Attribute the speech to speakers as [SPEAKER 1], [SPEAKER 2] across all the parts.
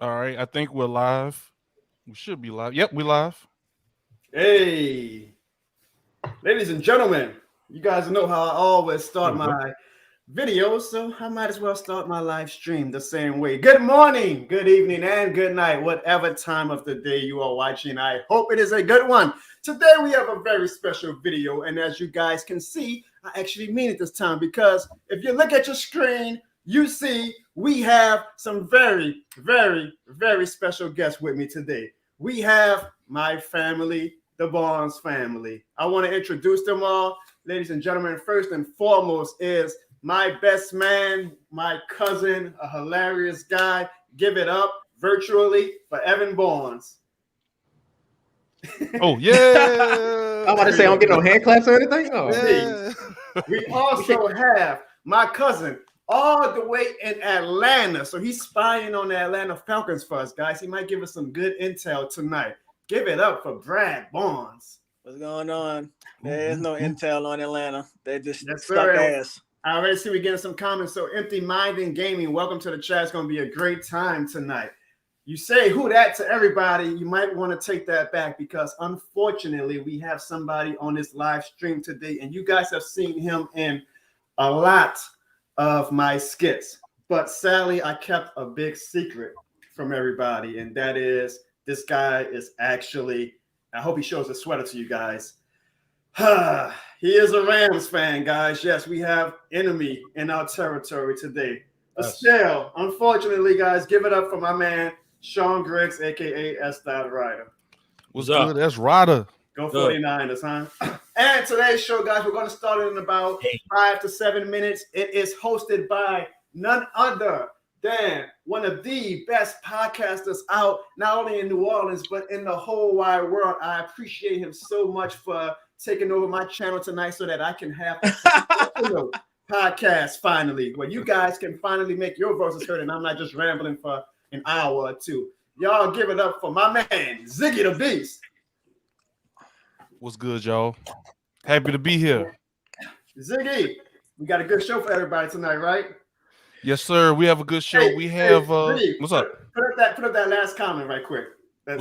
[SPEAKER 1] All right, I think we're live. We should be live. Yep, we live.
[SPEAKER 2] Hey, ladies and gentlemen, you guys know how I always
[SPEAKER 1] There
[SPEAKER 2] start
[SPEAKER 1] we go.
[SPEAKER 2] my videos, so I might as well start my live stream the same way. Good morning, good evening, and good night, whatever time of the day you are watching. I hope it is a good one. Today we have a very special video, and as you guys can see, I actually mean it this time because if you look at your screen, you see we have some very, very, very special guests with me today. We have my family, the Barnes family. I want to introduce them all. Ladies and gentlemen, first and foremost is my best man, my cousin, a hilarious guy. Give it up virtually for Evan Barnes.
[SPEAKER 1] Oh yeah.
[SPEAKER 3] I'm about to say I don't get no hand claps or anything. Oh.
[SPEAKER 1] Yeah.
[SPEAKER 2] We also have my cousin all the way in Atlanta. So he's spying on the Atlanta Falcons for us, guys. He might give us some good intel tonight. Give it up for Brad Barnes.
[SPEAKER 4] What's going on? There is no intel on Atlanta. They just
[SPEAKER 2] Yes,
[SPEAKER 4] stuck
[SPEAKER 2] sir.
[SPEAKER 4] ass.
[SPEAKER 2] I already see we're getting some comments. So Empty Minding Gaming, welcome to the chat. It's going to be a great time tonight. You say who that to everybody, you might want to take that back because unfortunately we have somebody on this live stream today and you guys have seen him in a lot of my skits. But sadly, I kept a big secret from everybody, and that is this guy is actually, I hope he shows a sweater to you guys. He is a Rams fan, guys. Yes, we have enemy in our territory today. But still, unfortunately, guys, give it up for my man, Sean Griggs, a.k.a. S. Ryder.
[SPEAKER 1] What's good? That's Ryder.
[SPEAKER 2] Go 49ers, huh? And today's show, guys, we're going to start it in about 5 to 7 minutes. It is hosted by none other than one of the best podcasters out, not only in New Orleans, but in the whole wide world. I appreciate him so much for taking over my channel tonight so that I can have a podcast finally, where you guys can finally make your voices heard and I'm not just rambling for an hour or two. Y'all give it up for my man, Ziggy the Beast.
[SPEAKER 1] What's good, y'all? Happy to be here.
[SPEAKER 2] Ziggy, we got a good show for everybody tonight, right?
[SPEAKER 1] Yes, sir. We have a good show. We have
[SPEAKER 2] Ziggy,
[SPEAKER 1] what's up?
[SPEAKER 2] Put up that last comment right quick.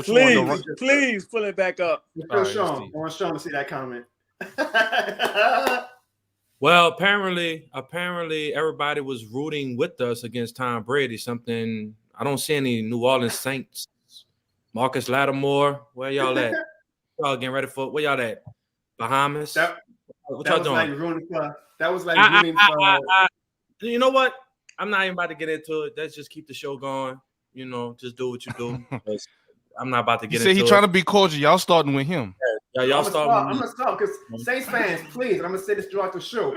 [SPEAKER 4] Please pull it back up.
[SPEAKER 2] Right, Sean. I want Sean to see that comment.
[SPEAKER 5] Well, apparently everybody was rooting with us against Tom Brady. Something I don't see any New Orleans Saints. Marcus Lattimore, where y'all at? Y'all getting ready for where y'all at? Bahamas. What y'all doing?
[SPEAKER 2] That was like rooting for.
[SPEAKER 5] You know what? I'm not even about to get into it. Let's just keep the show going. You know, just do what you do. I'm not about to get into it.
[SPEAKER 1] He trying to be cordial. Y'all starting with him.
[SPEAKER 5] Yeah, y'all starting.
[SPEAKER 2] I'm gonna start because Saints fans, please. I'm gonna say this throughout the show.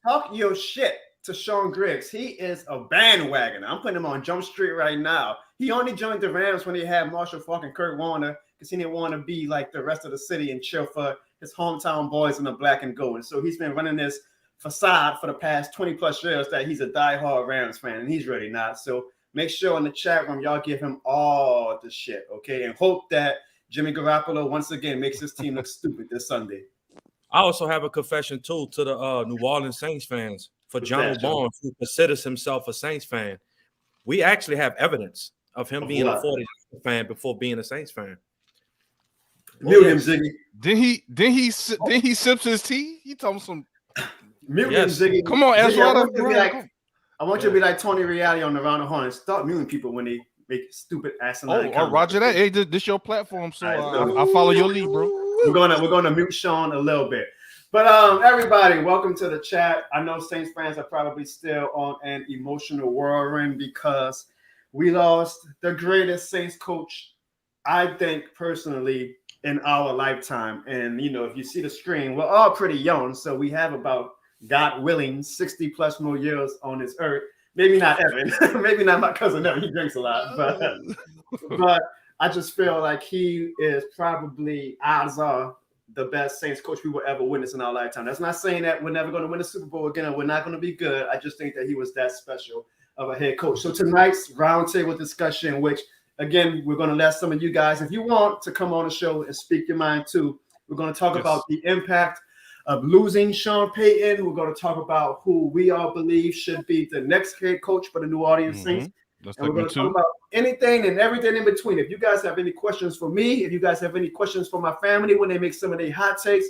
[SPEAKER 2] Talk your shit to Sean Griggs. He is a bandwagoner. I'm putting him on Jump Street right now. He only joined the Rams when he had Marshall Faulk and Kurt Warner because he didn't want to be like the rest of the city and cheer for his hometown boys in the black and gold. And so he's been running this facade for the past 20 plus years that he's a diehard Rams fan, and he's really not. So make sure in the chat room y'all give him all the shit, okay? And hope that Jimmy Garoppolo once again makes his team look stupid this Sunday.
[SPEAKER 5] I also have a confession too to the New Orleans Saints fans for Jono Barnes, who considers himself a Saints fan. We actually have evidence of him being a 49ers fan before being a Saints fan.
[SPEAKER 2] Mute him, Ziggy.
[SPEAKER 1] Then he sips his tea. He told him some.
[SPEAKER 2] Mute him, Ziggy.
[SPEAKER 1] Come on,
[SPEAKER 2] Ziggy,
[SPEAKER 1] Ezra.
[SPEAKER 2] I want you to be like Tony Reali on Around the Horn and start muting people when they make stupid asinine comments.
[SPEAKER 1] Roger that. Hey, this your platform, so I follow your lead, bro.
[SPEAKER 2] We're gonna mute Sean a little bit. But everybody, welcome to the chat. I know Saints fans are probably still on an emotional whirlwind because we lost the greatest Saints coach, I think personally, in our lifetime. And you know, if you see the screen, we're all pretty young, so we have about, God willing, 60 plus more years on this earth. Maybe not Evan, maybe not my cousin Evan. He drinks a lot, but I just feel like he is probably, odds are, the best Saints coach we will ever witness in our lifetime. That's not saying that we're never going to win a Super Bowl again and we're not going to be good. I just think that he was that special of a head coach. So tonight's roundtable discussion, which again, we're going to let some of you guys, if you want to come on the show and speak your mind too, we're going to talk about the impact of losing Sean Payton. We're going to talk about who we all believe should be the next head coach for the New Orleans Saints.
[SPEAKER 1] That's
[SPEAKER 2] and we're
[SPEAKER 1] like
[SPEAKER 2] going to talk about anything and everything in between. If you guys have any questions for me, if you guys have any questions for my family when they make some of their hot takes,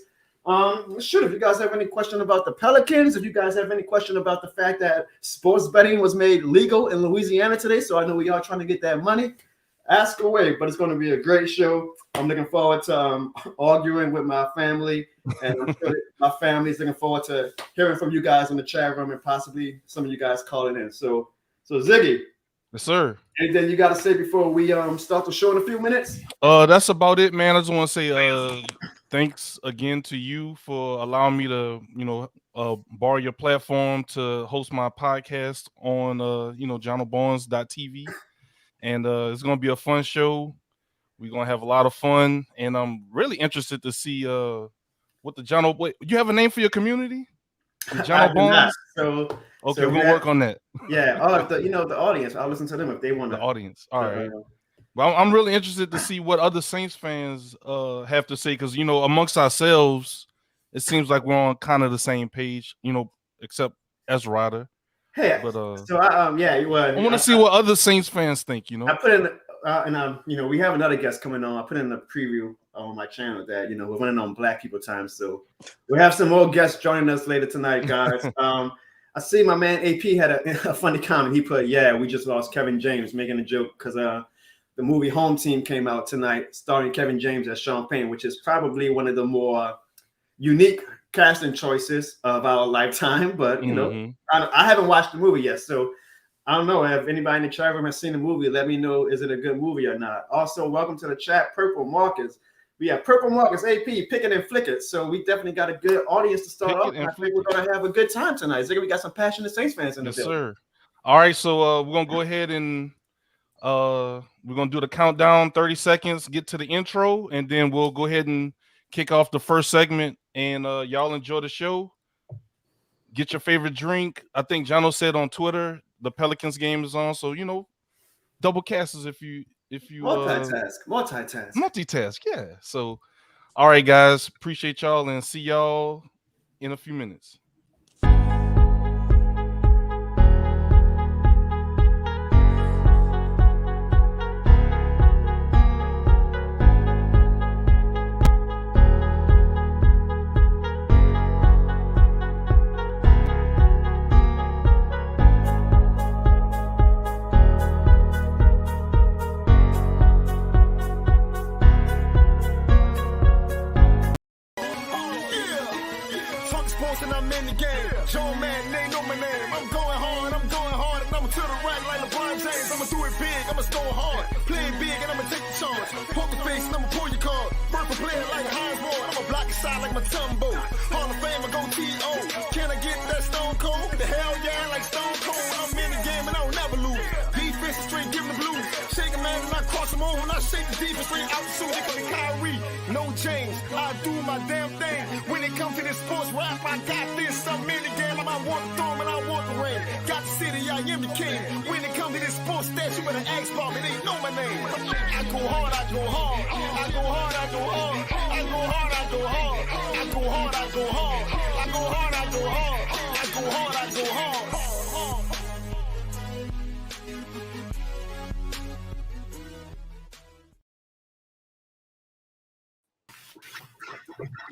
[SPEAKER 2] shoot, if you guys have any question about the Pelicans, if you guys have any question about the fact that sports betting was made legal in Louisiana today, so I know we are trying to get that money, ask away. But it's going to be a great show. I'm looking forward to arguing with my family, and I'm sure my family is looking forward to hearing from you guys in the chat room and possibly some of you guys calling in. So Ziggy.
[SPEAKER 1] Yes, sir.
[SPEAKER 2] Anything you got to say before we start the show in a few minutes?
[SPEAKER 1] That's about it, man. I just want to say thanks again to you for allowing me to, borrow your platform to host my podcast on, jonobarnes.tv. And it's going to be a fun show. We're going to have a lot of fun. And I'm really interested to see what the Jono... Wait, you have a name for your community? The Jono Barnes?
[SPEAKER 2] So
[SPEAKER 1] okay, we're going to work on that.
[SPEAKER 2] Yeah. The audience. I'll listen to them if they want to.
[SPEAKER 1] The audience. All right. Well, I'm really interested to see what other Saints fans have to say, because amongst ourselves, it seems like we're on kind of the same page, except as Ryder.
[SPEAKER 2] Hey,
[SPEAKER 1] but
[SPEAKER 2] I
[SPEAKER 1] want to see what other Saints fans think.
[SPEAKER 2] I put in, we have another guest coming on. I put in the preview on my channel that we're running on Black People Time, so we have some more guests joining us later tonight, guys. I see my man AP had a funny comment. He put, "Yeah, we just lost Kevin James," making a joke because the movie Home Team came out tonight, starring Kevin James as Sean Payton, which is probably one of the more unique casting choices of our lifetime. But I haven't watched the movie yet, so I don't know. If anybody in the chat room has seen the movie, let me know, is it a good movie or not? Also, welcome to the chat, Purple Marcus. We have Purple Marcus, AP, Pick It and Flick It. So we definitely got a good audience to start off. I think we're going to have a good time tonight. Ziggy, we got some passionate Saints fans in the building. Yes, sir.
[SPEAKER 1] All right, so we're going to go ahead and we're going to do the countdown, 30 seconds, get to the intro, and then we'll go ahead and kick off the first segment. And y'all enjoy the show. Get your favorite drink. I think Jono said on Twitter the Pelicans game is on, so double casters if you multitask, yeah. So all right, guys, appreciate y'all and see y'all in a few minutes.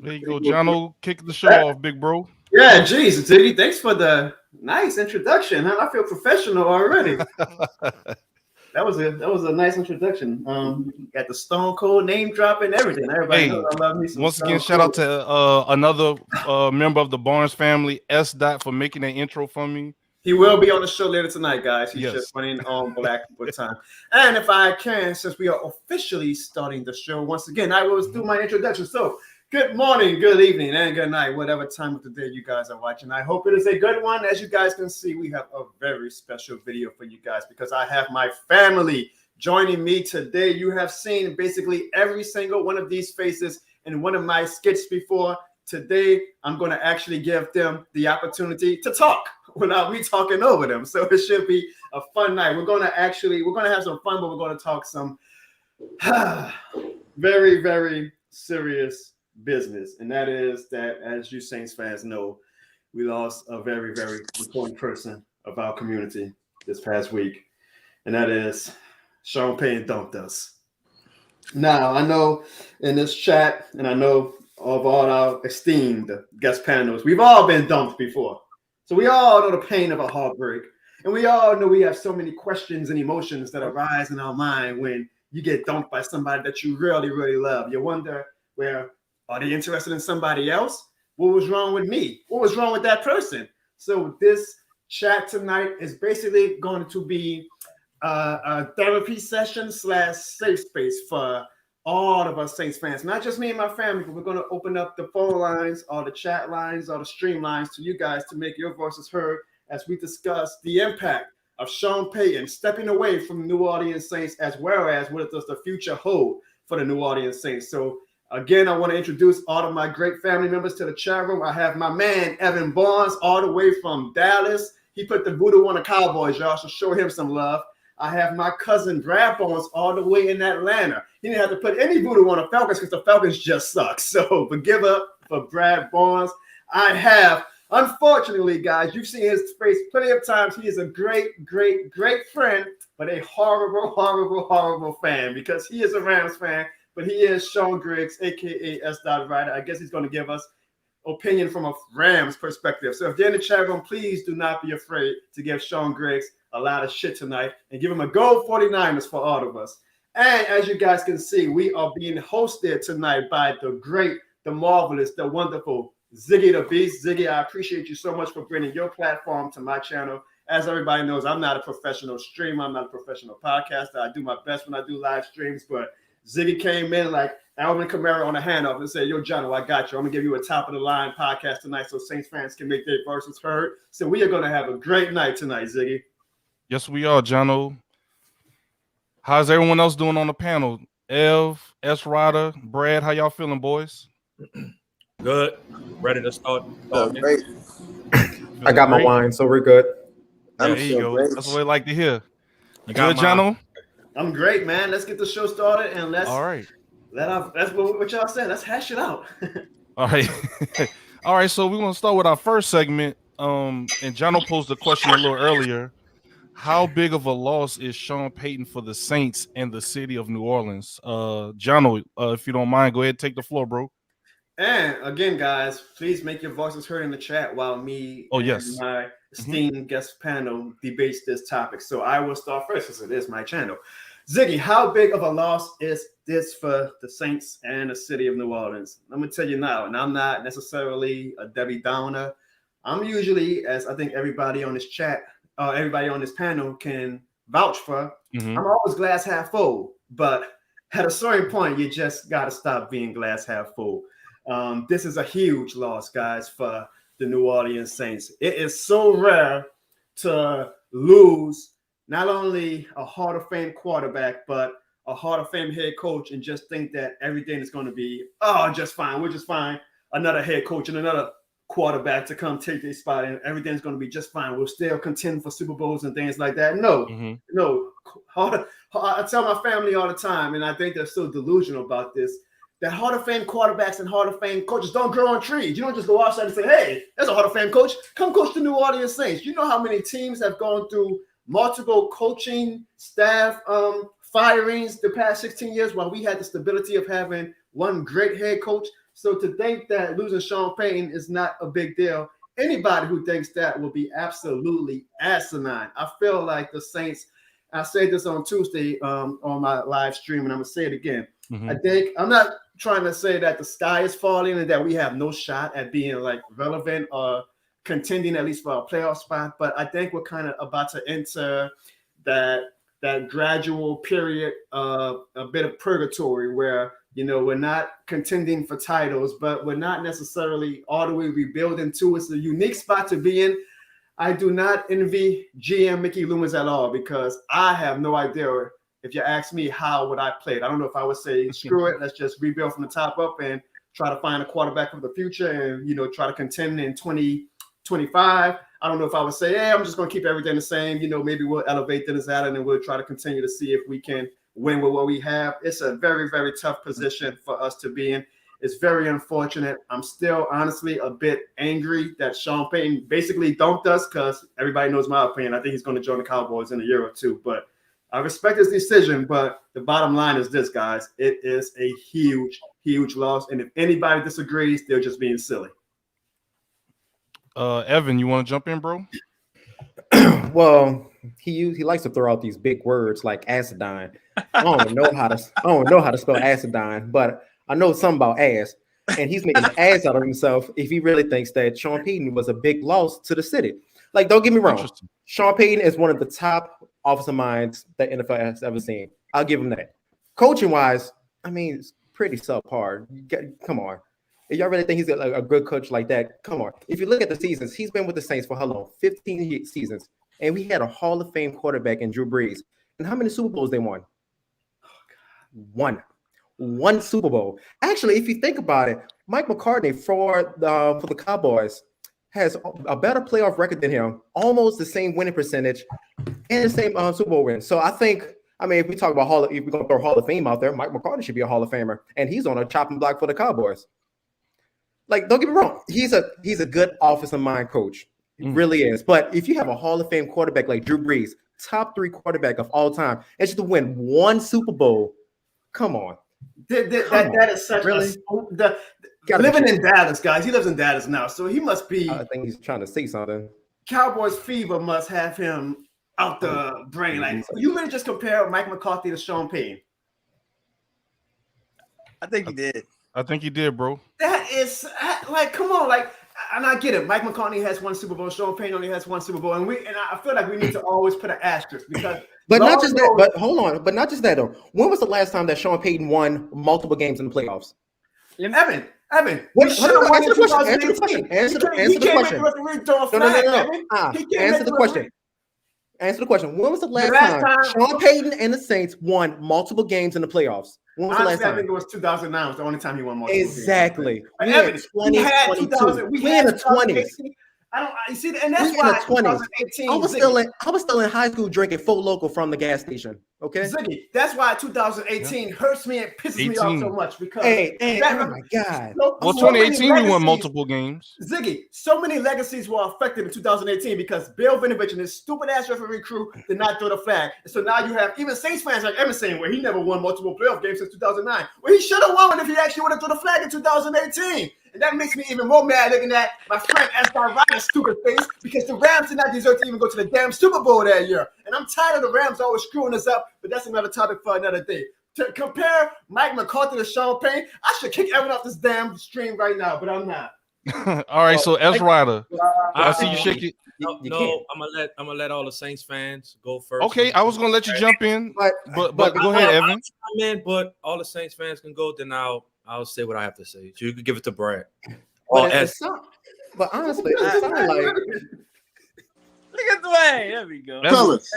[SPEAKER 1] There you go, Jono. Kick the show off, big bro.
[SPEAKER 2] Yeah, geez, Ziggy, thanks for the nice introduction. Huh? I feel professional already. That was a nice introduction. Got the Stone Cold name dropping, everything. Everybody knows I love me some
[SPEAKER 1] once
[SPEAKER 2] Stone
[SPEAKER 1] again,
[SPEAKER 2] Cold.
[SPEAKER 1] shout out to another member of the Barnes family, S. Dot, for making that intro for me.
[SPEAKER 2] He will be on the show later tonight, guys. He's just running on Black People Time. And if I can, since we are officially starting the show once again, I will do my introduction. So, good morning, good evening, and good night, whatever time of the day you guys are watching. I hope it is a good one. As you guys can see, we have a very special video for you guys because I have my family joining me today. You have seen basically every single one of these faces in one of my skits before. Today, I'm going to actually give them the opportunity to talk without me talking over them. So it should be a fun night. We're going to have some fun, but we're going to talk some very, very serious business. And that is that, as you Saints fans know, we lost a very, very important person of our community this past week. and that is Sean Payton dumped us. Now, I know in this chat, and I know of all our esteemed guest panels, we've all been dumped before. So we all know the pain of a heartbreak. And we all know we have so many questions and emotions that arise in our mind when you get dumped by somebody that you really, really love. You wonder, well, are they interested in somebody else? What was wrong with me? What was wrong with that person? So this chat tonight is basically going to be a therapy session / safe space for all of us Saints fans, not just me and my family, but we're going to open up the phone lines or the chat lines or the stream lines to you guys to make your voices heard as we discuss the impact of Sean Payton stepping away from the New Orleans Saints, as well as what does the future hold for the New Orleans Saints. So again, I want to introduce all of my great family members to the chat room. I have my man, Evan Barnes, all the way from Dallas. He put the voodoo on the Cowboys, y'all, so show him some love. I have my cousin, Brad Barnes, all the way in Atlanta. He didn't have to put any voodoo on the Falcons because the Falcons just suck. So, but give up for Brad Barnes. I have, unfortunately, guys, you've seen his face plenty of times. He is a great, great, great friend, but a horrible, horrible, horrible fan because he is a Rams fan. But he is Sean Griggs, a.k.a. S. Ryder. I guess he's going to give us opinion from a Rams perspective. So if you're in the chat room, please do not be afraid to give Sean Griggs a lot of shit tonight and give him a go 49ers for all of us. And as you guys can see, we are being hosted tonight by the great, the marvelous, the wonderful Ziggy the Beast. Ziggy, I appreciate you so much for bringing your platform to my channel. As everybody knows, I'm not a professional streamer. I'm not a professional podcaster. I do my best when I do live streams, but Ziggy came in like Alvin Kamara on a handoff and said, yo, Jono, I got you. I'm going to give you a top-of-the-line podcast tonight so Saints fans can make their voices heard. So we are going to have a great night tonight, Ziggy.
[SPEAKER 1] Yes, we are, Jono. How's everyone else doing on the panel? Ev, S. Ryder, Brad, how y'all feeling, boys?
[SPEAKER 5] Good. Ready to start.
[SPEAKER 3] Great. I got my wine, so we're good.
[SPEAKER 1] Yeah, there you go.
[SPEAKER 4] Great.
[SPEAKER 1] That's what I like to hear.
[SPEAKER 5] You
[SPEAKER 1] Good,
[SPEAKER 5] got
[SPEAKER 1] Jono?
[SPEAKER 2] I'm great, man. Let's get the show started and let's
[SPEAKER 1] All right.
[SPEAKER 2] that's what y'all said. Let's hash it out.
[SPEAKER 1] All right. All right, so we're going to start with our first segment. And Jono posed a question a little earlier. How big of a loss is Sean Payton for the Saints and the city of New Orleans? Jono, if you don't mind, go ahead and take the floor, bro.
[SPEAKER 2] And again, guys, please make your voices heard in the chat while me and my esteemed guest panel debates this topic. So I will start first because it is my channel. Ziggy, how big of a loss is this for the Saints and the city of New Orleans? I'm going to tell you now, and I'm not necessarily a Debbie Downer. I'm usually, as I think everybody on this chat, everybody on this panel can vouch for, I'm always glass half full. But at a certain point, you just got to stop being glass half full. This is a huge loss, guys, for the New Orleans Saints. It is so rare to lose not only a Hall of Fame quarterback, but a Hall of Fame head coach and just think that everything is going to be, just fine. We'll just find another head coach and another quarterback to come take their spot and everything's going to be just fine. We'll still contend for Super Bowls and things like that. No. I tell my family all the time, and I think they're so delusional about this, that Hall of Fame quarterbacks and Hall of Fame coaches don't grow on trees. You don't just go outside and say, hey, there's a Hall of Fame coach. Come coach the New Orleans Saints. You know how many teams have gone through multiple coaching staff firings the past 16 years while we had the stability of having one great head coach. So to think that losing Sean Payton is not a big deal, anybody who thinks that will be absolutely asinine. I feel like the Saints, I said this on Tuesday on my live stream, and I'm going to say it again. I think I'm not trying to say that the sky is falling and that we have no shot at being like relevant or contending at least for a playoff spot, but I think we're kind of about to enter that gradual period of a bit of purgatory where, you know, we're not contending for titles, but we're not necessarily all the way rebuilding too. It's a unique spot to be in. I do not envy GM Mickey Loomis at all because I have no idea. If you ask me, how would I play it? I don't know if I would say, screw it, let's just rebuild from the top up and try to find a quarterback for the future and, you know, try to contend in 2025. I don't know if I would say, hey, I'm just going to keep everything the same. You know, maybe we'll elevate Dennis Allen and we'll try to continue to see if we can win with what we have. It's a very, very tough position for us to be in. It's very unfortunate. I'm still honestly a bit angry that Sean Payton basically dumped us because everybody knows my opinion. I think he's going to join the Cowboys in a year or two. But I respect his decision, but the bottom line is this, guys. It is a huge, huge loss. And if anybody disagrees, they're just being silly.
[SPEAKER 1] Evan, you want to jump in, bro?
[SPEAKER 3] Well, he likes to throw out these big words like acidine. I don't know how to spell acidine, but I know something about ass. And he's making an ass out of himself if he really thinks that Sean Payton was a big loss to the city. Like, don't get me wrong. Sean Payton is one of the top offensive minds that NFL has ever seen. I'll give him that. Coaching wise, I mean, it's pretty subpar. Come on. If y'all really think he's a good coach like that, come on. If you look at the seasons, he's been with the Saints for how long? 15 seasons. And we had a Hall of Fame quarterback in Drew Brees. And how many Super Bowls they won? One Super Bowl. Actually, if you think about it, Mike McCartney for the Cowboys has a better playoff record than him, almost the same winning percentage, and the same Super Bowl win. So I think, if we talk about if we're going to throw Hall of Fame out there, Mike McCartney should be a Hall of Famer, and he's on a chopping block for the Cowboys. Like, don't get me wrong, he's a good offensive mind coach. He really is. But if you have a Hall of Fame quarterback like Drew Brees, top 3 quarterback of all time, and just to win one Super Bowl, come on.
[SPEAKER 2] That is such living in Dallas, guys. He lives in Dallas now, so he must be.
[SPEAKER 3] I think he's trying to say something.
[SPEAKER 2] Cowboys fever must have him out the brain. Like, you really just compare Mike McCarthy to Sean Payton.
[SPEAKER 4] I think he did.
[SPEAKER 1] I think he did, bro.
[SPEAKER 2] That is like, come on, like, and I get it. Mike McCartney has 1 Super Bowl. Sean Payton only has 1 Super Bowl, and I feel like we need to always put an asterisk because.
[SPEAKER 3] But not just that. But hold on. But not just that though. When was the last time that Sean Payton won multiple games in the playoffs?
[SPEAKER 2] Evan.
[SPEAKER 3] Answer the question. Answer the question. Answer the question. When was the last time Sean Payton and the Saints won multiple games in the playoffs? When was the last time?
[SPEAKER 2] I think it was 2009. Was the only time he won multiple
[SPEAKER 3] exactly.
[SPEAKER 2] games.
[SPEAKER 3] We had 2022. We had the 20s.
[SPEAKER 2] I don't. You see, and that's why 2018.
[SPEAKER 3] I was still in high school drinking Four Loko from the gas station. Okay,
[SPEAKER 2] Ziggy. That's why 2018 hurts me and pisses me off so much because.
[SPEAKER 3] Oh my God.
[SPEAKER 1] Well, 2018 we won multiple games.
[SPEAKER 2] Ziggy, so many legacies were affected in 2018 because Bill Vinovich and his stupid ass referee crew did not throw the flag. And so now you have even Saints fans like Evan saying, where he never won multiple playoff games since 2009. Well, he should have won if he actually would have thrown the flag in 2018. And that makes me even more mad looking at my friend Aston Ryan's stupid face because the Rams did not deserve to even go to the damn Super Bowl that year. And I'm tired of the Rams always screwing us up, but that's another topic for another day. To compare Mike McCarthy to Sean Payton, I should kick Evan off this damn stream right now, but I'm not.
[SPEAKER 1] All right, so Ezra, I see you shake it.
[SPEAKER 5] No, I'm gonna let all the Saints fans go first.
[SPEAKER 1] Okay, I was gonna let you jump in, but go ahead, Evan.
[SPEAKER 5] But all the Saints fans can go. Then I'll say what I have to say. So you can give it to Brad.
[SPEAKER 3] But honestly, it sounds like.
[SPEAKER 4] Look at the way. There we go.
[SPEAKER 6] Fellas,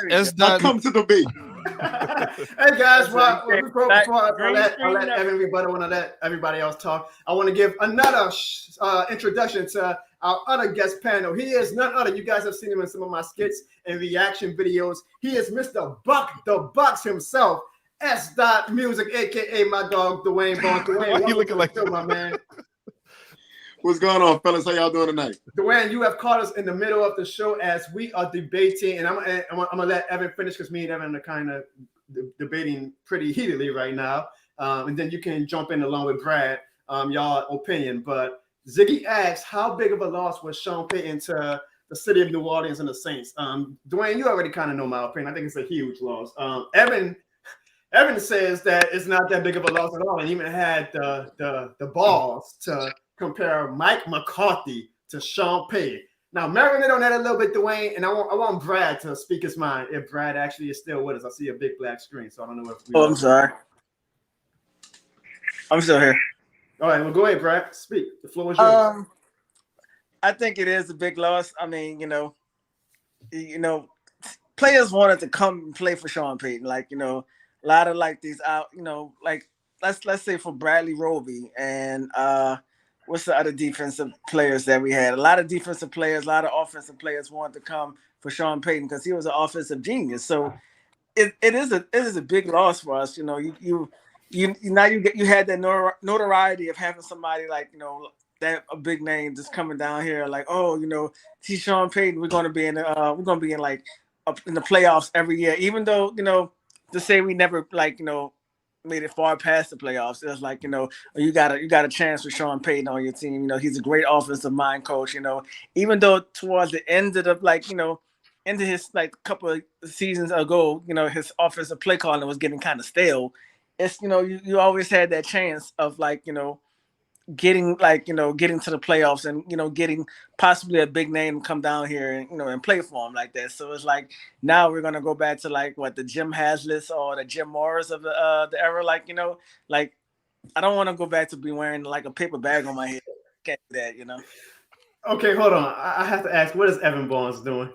[SPEAKER 6] come to the beat.
[SPEAKER 2] Hey guys, before I let Evan rebuttal and I let everybody else talk, I want to give another introduction to our other guest panel. He is none other. You guys have seen him in some of my skits and reaction videos. He is Mr. Buck, the Bucks himself. S. Music, aka my dog Dwayne Barnes. Dwayne,
[SPEAKER 1] why you looking like
[SPEAKER 2] that, my man?
[SPEAKER 6] What's going on, fellas? How y'all doing tonight?
[SPEAKER 2] Dwayne, you have caught us in the middle of the show as we are debating, and I'm gonna let Evan finish because me and Evan are kind of debating pretty heatedly right now, and then you can jump in along with Brad, y'all opinion. But Ziggy asks, how big of a loss was Sean Payton to the city of New Orleans and the Saints? Dwayne, you already kind of know my opinion. I think it's a huge loss. Evan says that it's not that big of a loss at all, and even had the balls to compare Mike McCarthy to Sean Payton. Now, marinate on that a little bit, Dwayne, and I want Brad to speak his mind if Brad actually is still with us. I see a big black screen, so I don't know if.
[SPEAKER 4] I'm sorry. I'm still here.
[SPEAKER 2] All right, well, go ahead, Brad. Speak. The floor is yours.
[SPEAKER 4] I think it is a big loss. I mean, players wanted to come and play for Sean Payton, a lot of these out, let's say for Bradley Roby and what's the other defensive players that we had? A lot of defensive players, a lot of offensive players wanted to come for Sean Payton because he was an offensive genius. So it is a big loss for us. You had that notoriety of having somebody that a big name just coming down here he's Sean Payton. We're going to be in the playoffs every year, even though to say we never made it far past the playoffs. It was like, you got a chance with Sean Payton on your team. He's a great offensive mind coach. Even though towards the end of the into his couple of seasons ago, his offensive play calling was getting kind of stale. It's you always had that chance of getting to the playoffs and getting possibly a big name come down here and and play for him like that. So it's like now we're gonna go back to the Jim Haslets or the Jim Morris of the era. I don't want to go back to be wearing a paper bag on my head. Can't do that.
[SPEAKER 2] Okay, hold on. I have to ask, what is Evan Barnes doing?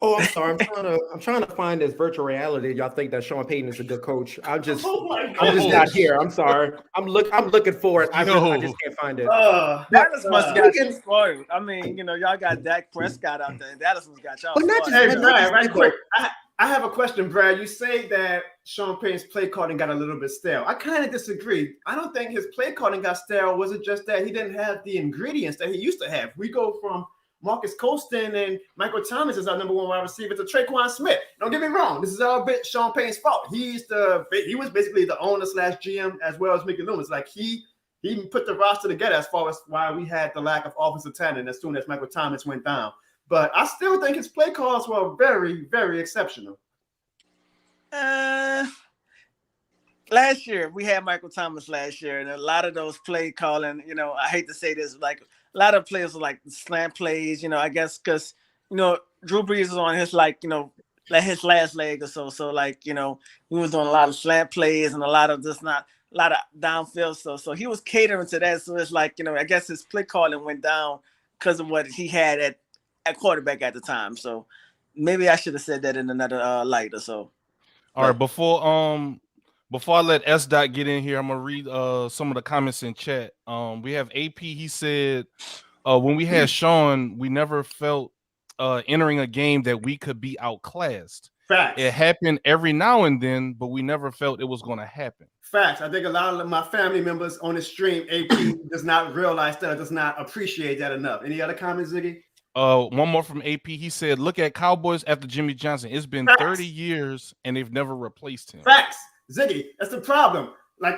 [SPEAKER 3] Oh, I'm sorry. I'm trying to find this virtual reality. Y'all think that Sean Payton is a good coach? I'm just not here. I'm sorry. I'm looking for it. I just can't find it.
[SPEAKER 4] Dallas must have got you spoiled. I mean, y'all got Dak Prescott out there. Dallas must got y'all.
[SPEAKER 2] But not just, hey, Brad, right quick. I have a question, Brad. You say that Sean Payton's play calling got a little bit stale. I kind of disagree. I don't think his play calling got stale. Was it just that he didn't have the ingredients that he used to have? We go from Marcus Colston and Michael Thomas is our number one wide receiver to Traquan Smith. Don't get me wrong. This is all a bit Sean Payton's fault. He was basically the owner / GM as well as Mickey Loomis. He put the roster together as far as why we had the lack of offensive talent as soon as Michael Thomas went down. But I still think his play calls were very, very exceptional.
[SPEAKER 4] Last year we had Michael Thomas last year, and a lot of those play calling, I hate to say this, a lot of players were slant plays, I guess because Drew Brees was on his his last leg or so. So we was doing a lot of slant plays and a lot of downfield. So he was catering to that. So it's I guess his play calling went down because of what he had at quarterback at the time. So maybe I should have said that in another light or so.
[SPEAKER 1] All right, before I let S. Dot get in here, I'm gonna read some of the comments in chat. We have AP. He said, when we had Sean, we never felt entering a game that we could be outclassed.
[SPEAKER 2] Facts.
[SPEAKER 1] It happened every now and then, but we never felt it was going to happen.
[SPEAKER 2] Facts. I think a lot of my family members on the stream, AP does not realize that, does not appreciate that enough. Any other comments, Ziggy?
[SPEAKER 1] One more from AP. He said, look at Cowboys after Jimmy Johnson. It's been 30 years and they've never replaced him.
[SPEAKER 2] Facts. Ziggy, that's the problem.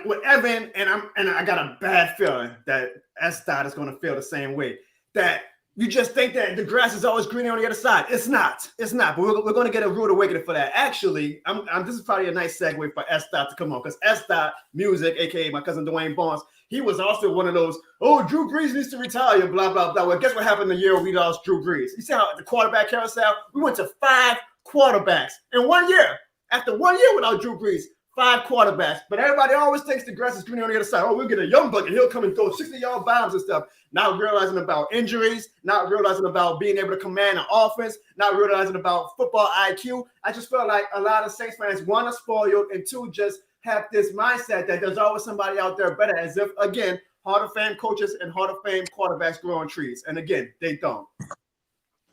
[SPEAKER 2] With Evan, and I got a bad feeling that S. Dot is going to feel the same way. That you just think that the grass is always greener on the other side. It's not. But we're going to get a rude awakening for that. Actually, this is probably a nice segue for S. Dot to come on, because S. Dot Music, aka my cousin Dwayne Barnes, he was also one of those, Drew Brees needs to retire, blah, blah, blah. Well, guess what happened the year we lost Drew Brees? You see how the quarterback carousel, we went to 5 quarterbacks in 1 year. After 1 year without Drew Brees, 5 quarterbacks. But everybody always thinks the grass is greener on the other side. We'll get a young buck and he'll come and throw 60-yard bombs and stuff. Not realizing about injuries, not realizing about being able to command an offense, not realizing about football IQ. I just feel like a lot of Saints fans, one, are spoiled, and two, just have this mindset that there's always somebody out there better, as if, again, Hall of Fame coaches and Hall of Fame quarterbacks grow on trees. And again, they don't.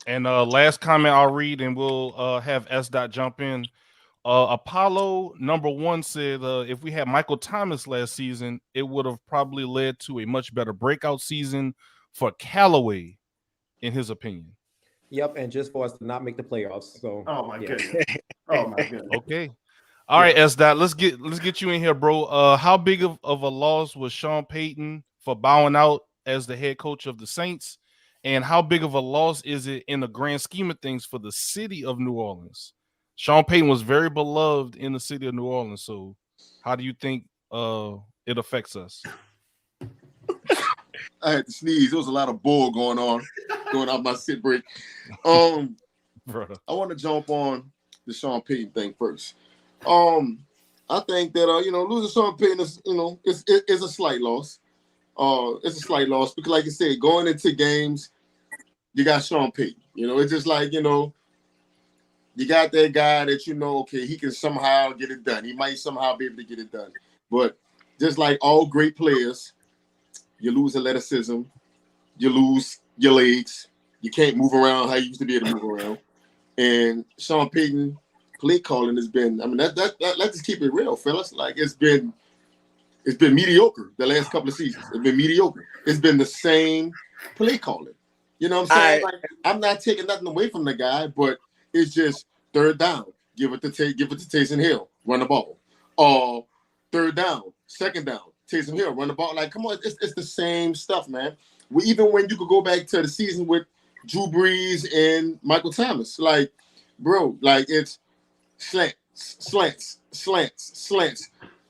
[SPEAKER 1] And last comment I'll read, and we'll have S. Dot jump in. Apollo #1 said, if we had Michael Thomas last season, it would have probably led to a much better breakout season for Callaway, in his opinion.
[SPEAKER 3] Yep, and just for us to not make the playoffs. So,
[SPEAKER 2] oh my goodness. Oh my goodness.
[SPEAKER 1] Okay. All right, S. Dot, let's get you in here, bro. How big of a loss was Sean Payton for bowing out as the head coach of the Saints? And how big of a loss is it in the grand scheme of things for the city of New Orleans? Sean Payton was very beloved in the city of New Orleans. So how do you think it affects us?
[SPEAKER 6] I had to sneeze. There was a lot of bull going on my sit break. I want to jump on the Sean Payton thing first. I think that losing Sean Payton is a slight loss. It's a slight loss because, like you said, going into games, you got Sean Payton. It's just like you got that guy that okay, he can somehow get it done. He might somehow be able to get it done. But just like all great players, you lose athleticism, you lose your legs, you can't move around how you used to be able to move around. And Sean Payton play calling has been, let's just keep it real, fellas. It's been mediocre the last couple of seasons. It's been mediocre. It's been the same play calling. You know what I'm saying? I'm not taking nothing away from the guy, but it's just third down. give it to Taysom Hill, run the ball. Third down, second down, Taysom Hill, run the ball. Like, come on, it's the same stuff, man. Even when you could go back to the season with Drew Brees and Michael Thomas, like, bro, like it's slants.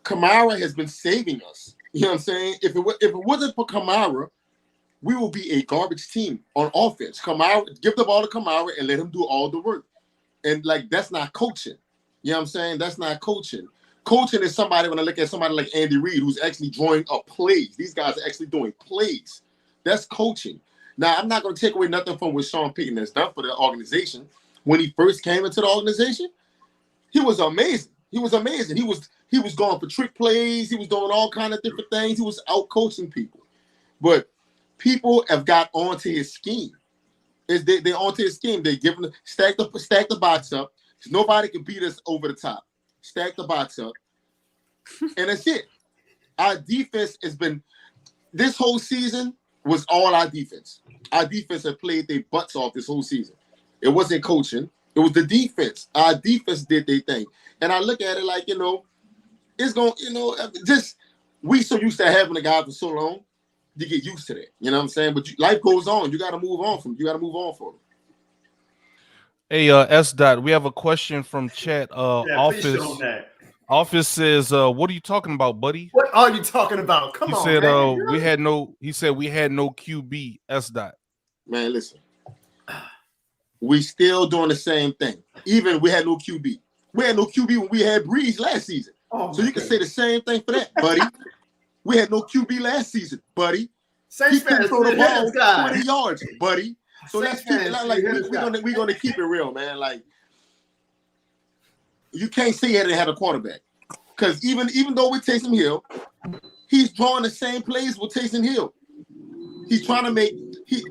[SPEAKER 6] Kamara has been saving us. You know what I'm saying? If it wasn't for Kamara, we will be a garbage team on offense. Kamara, give the ball to Kamara and let him do all the work. And like, that's not coaching. You know what I'm saying? That's not coaching. Coaching is somebody, when I look at somebody like Andy Reid, who's actually drawing up plays. These guys are actually doing plays. That's coaching. Now, I'm not going to take away nothing from what Sean Payton has done for the organization. When he first came into the organization, he was amazing. He was going for trick plays. He was doing all kind of different things. He was out coaching people. But people have got onto his scheme. They're onto his scheme. They give him stack the box up. Nobody can beat us over the top. Stack the box up, and that's it. Our defense has been, this whole season was all our defense. Our defense have played their butts off this whole season. It wasn't coaching. It was the defense. Our defense did their thing. And I look at it like, it's going, just, we so used to having a guy for so long, you get used to that. You know what I'm saying? But life goes on. You got to move on from him.
[SPEAKER 1] Hey, S. Dot, we have a question from chat. Office says, "What are you talking about, buddy?
[SPEAKER 2] What are you talking about? Come on."
[SPEAKER 1] Said,
[SPEAKER 2] man.
[SPEAKER 1] we had no QB. S. Dot.
[SPEAKER 6] Man, listen, we still doing the same thing. Even we had no QB. We had no QB when we had Breeze last season. So you can say the same thing for that, buddy. We had no QB last season, buddy. He couldn't throw the ball 20 yards, buddy. So that's like we're gonna keep it real, man. Like, you can't say he had a quarterback, because even though with Taysom Hill, he's drawing the same plays with Taysom Hill. He's trying to make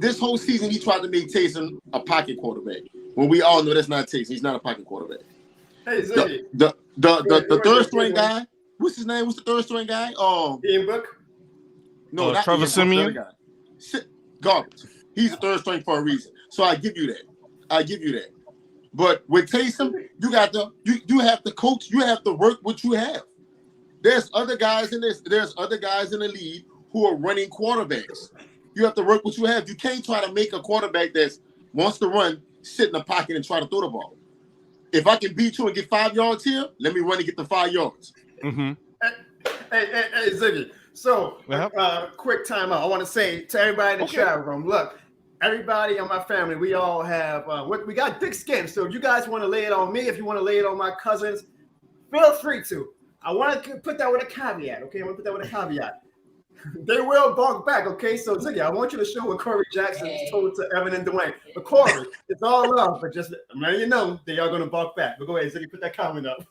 [SPEAKER 6] this whole season he tried to make Taysom a pocket quarterback. When we all know that's not Taysom. He's not a pocket quarterback.
[SPEAKER 2] Hey, Ziggy.
[SPEAKER 6] The third string guy. What's his name? What's the third string guy?
[SPEAKER 2] Ian Book.
[SPEAKER 6] No, not
[SPEAKER 1] Trevor Siemian.
[SPEAKER 6] Garbage. He's the third string for a reason. So I give you that. But with Taysom, you have to coach. You have to work what you have. There's other guys in this. There's other guys in the league who are running quarterbacks. You have to work what you have. You can't try to make a quarterback that wants to run, sit in the pocket and try to throw the ball. If I can beat you and get 5 yards here, let me run and get the 5 yards.
[SPEAKER 1] Mm-hmm.
[SPEAKER 2] Hey, Ziggy. So, quick timeout. I want to say to everybody in the chat room, look, everybody on my family, we all have, we got thick skin. So if you guys want to lay it on me, if you want to lay it on my cousins, feel free to. I want to put that with a caveat, okay? I want to put that with a caveat. They will bark back, okay? So, Ziggy, I want you to show what Corey Jackson told to Evan and Dwayne. But Corey, it's all love, but just I'm letting you know they are going to bark back. But go ahead, Ziggy, put that comment up.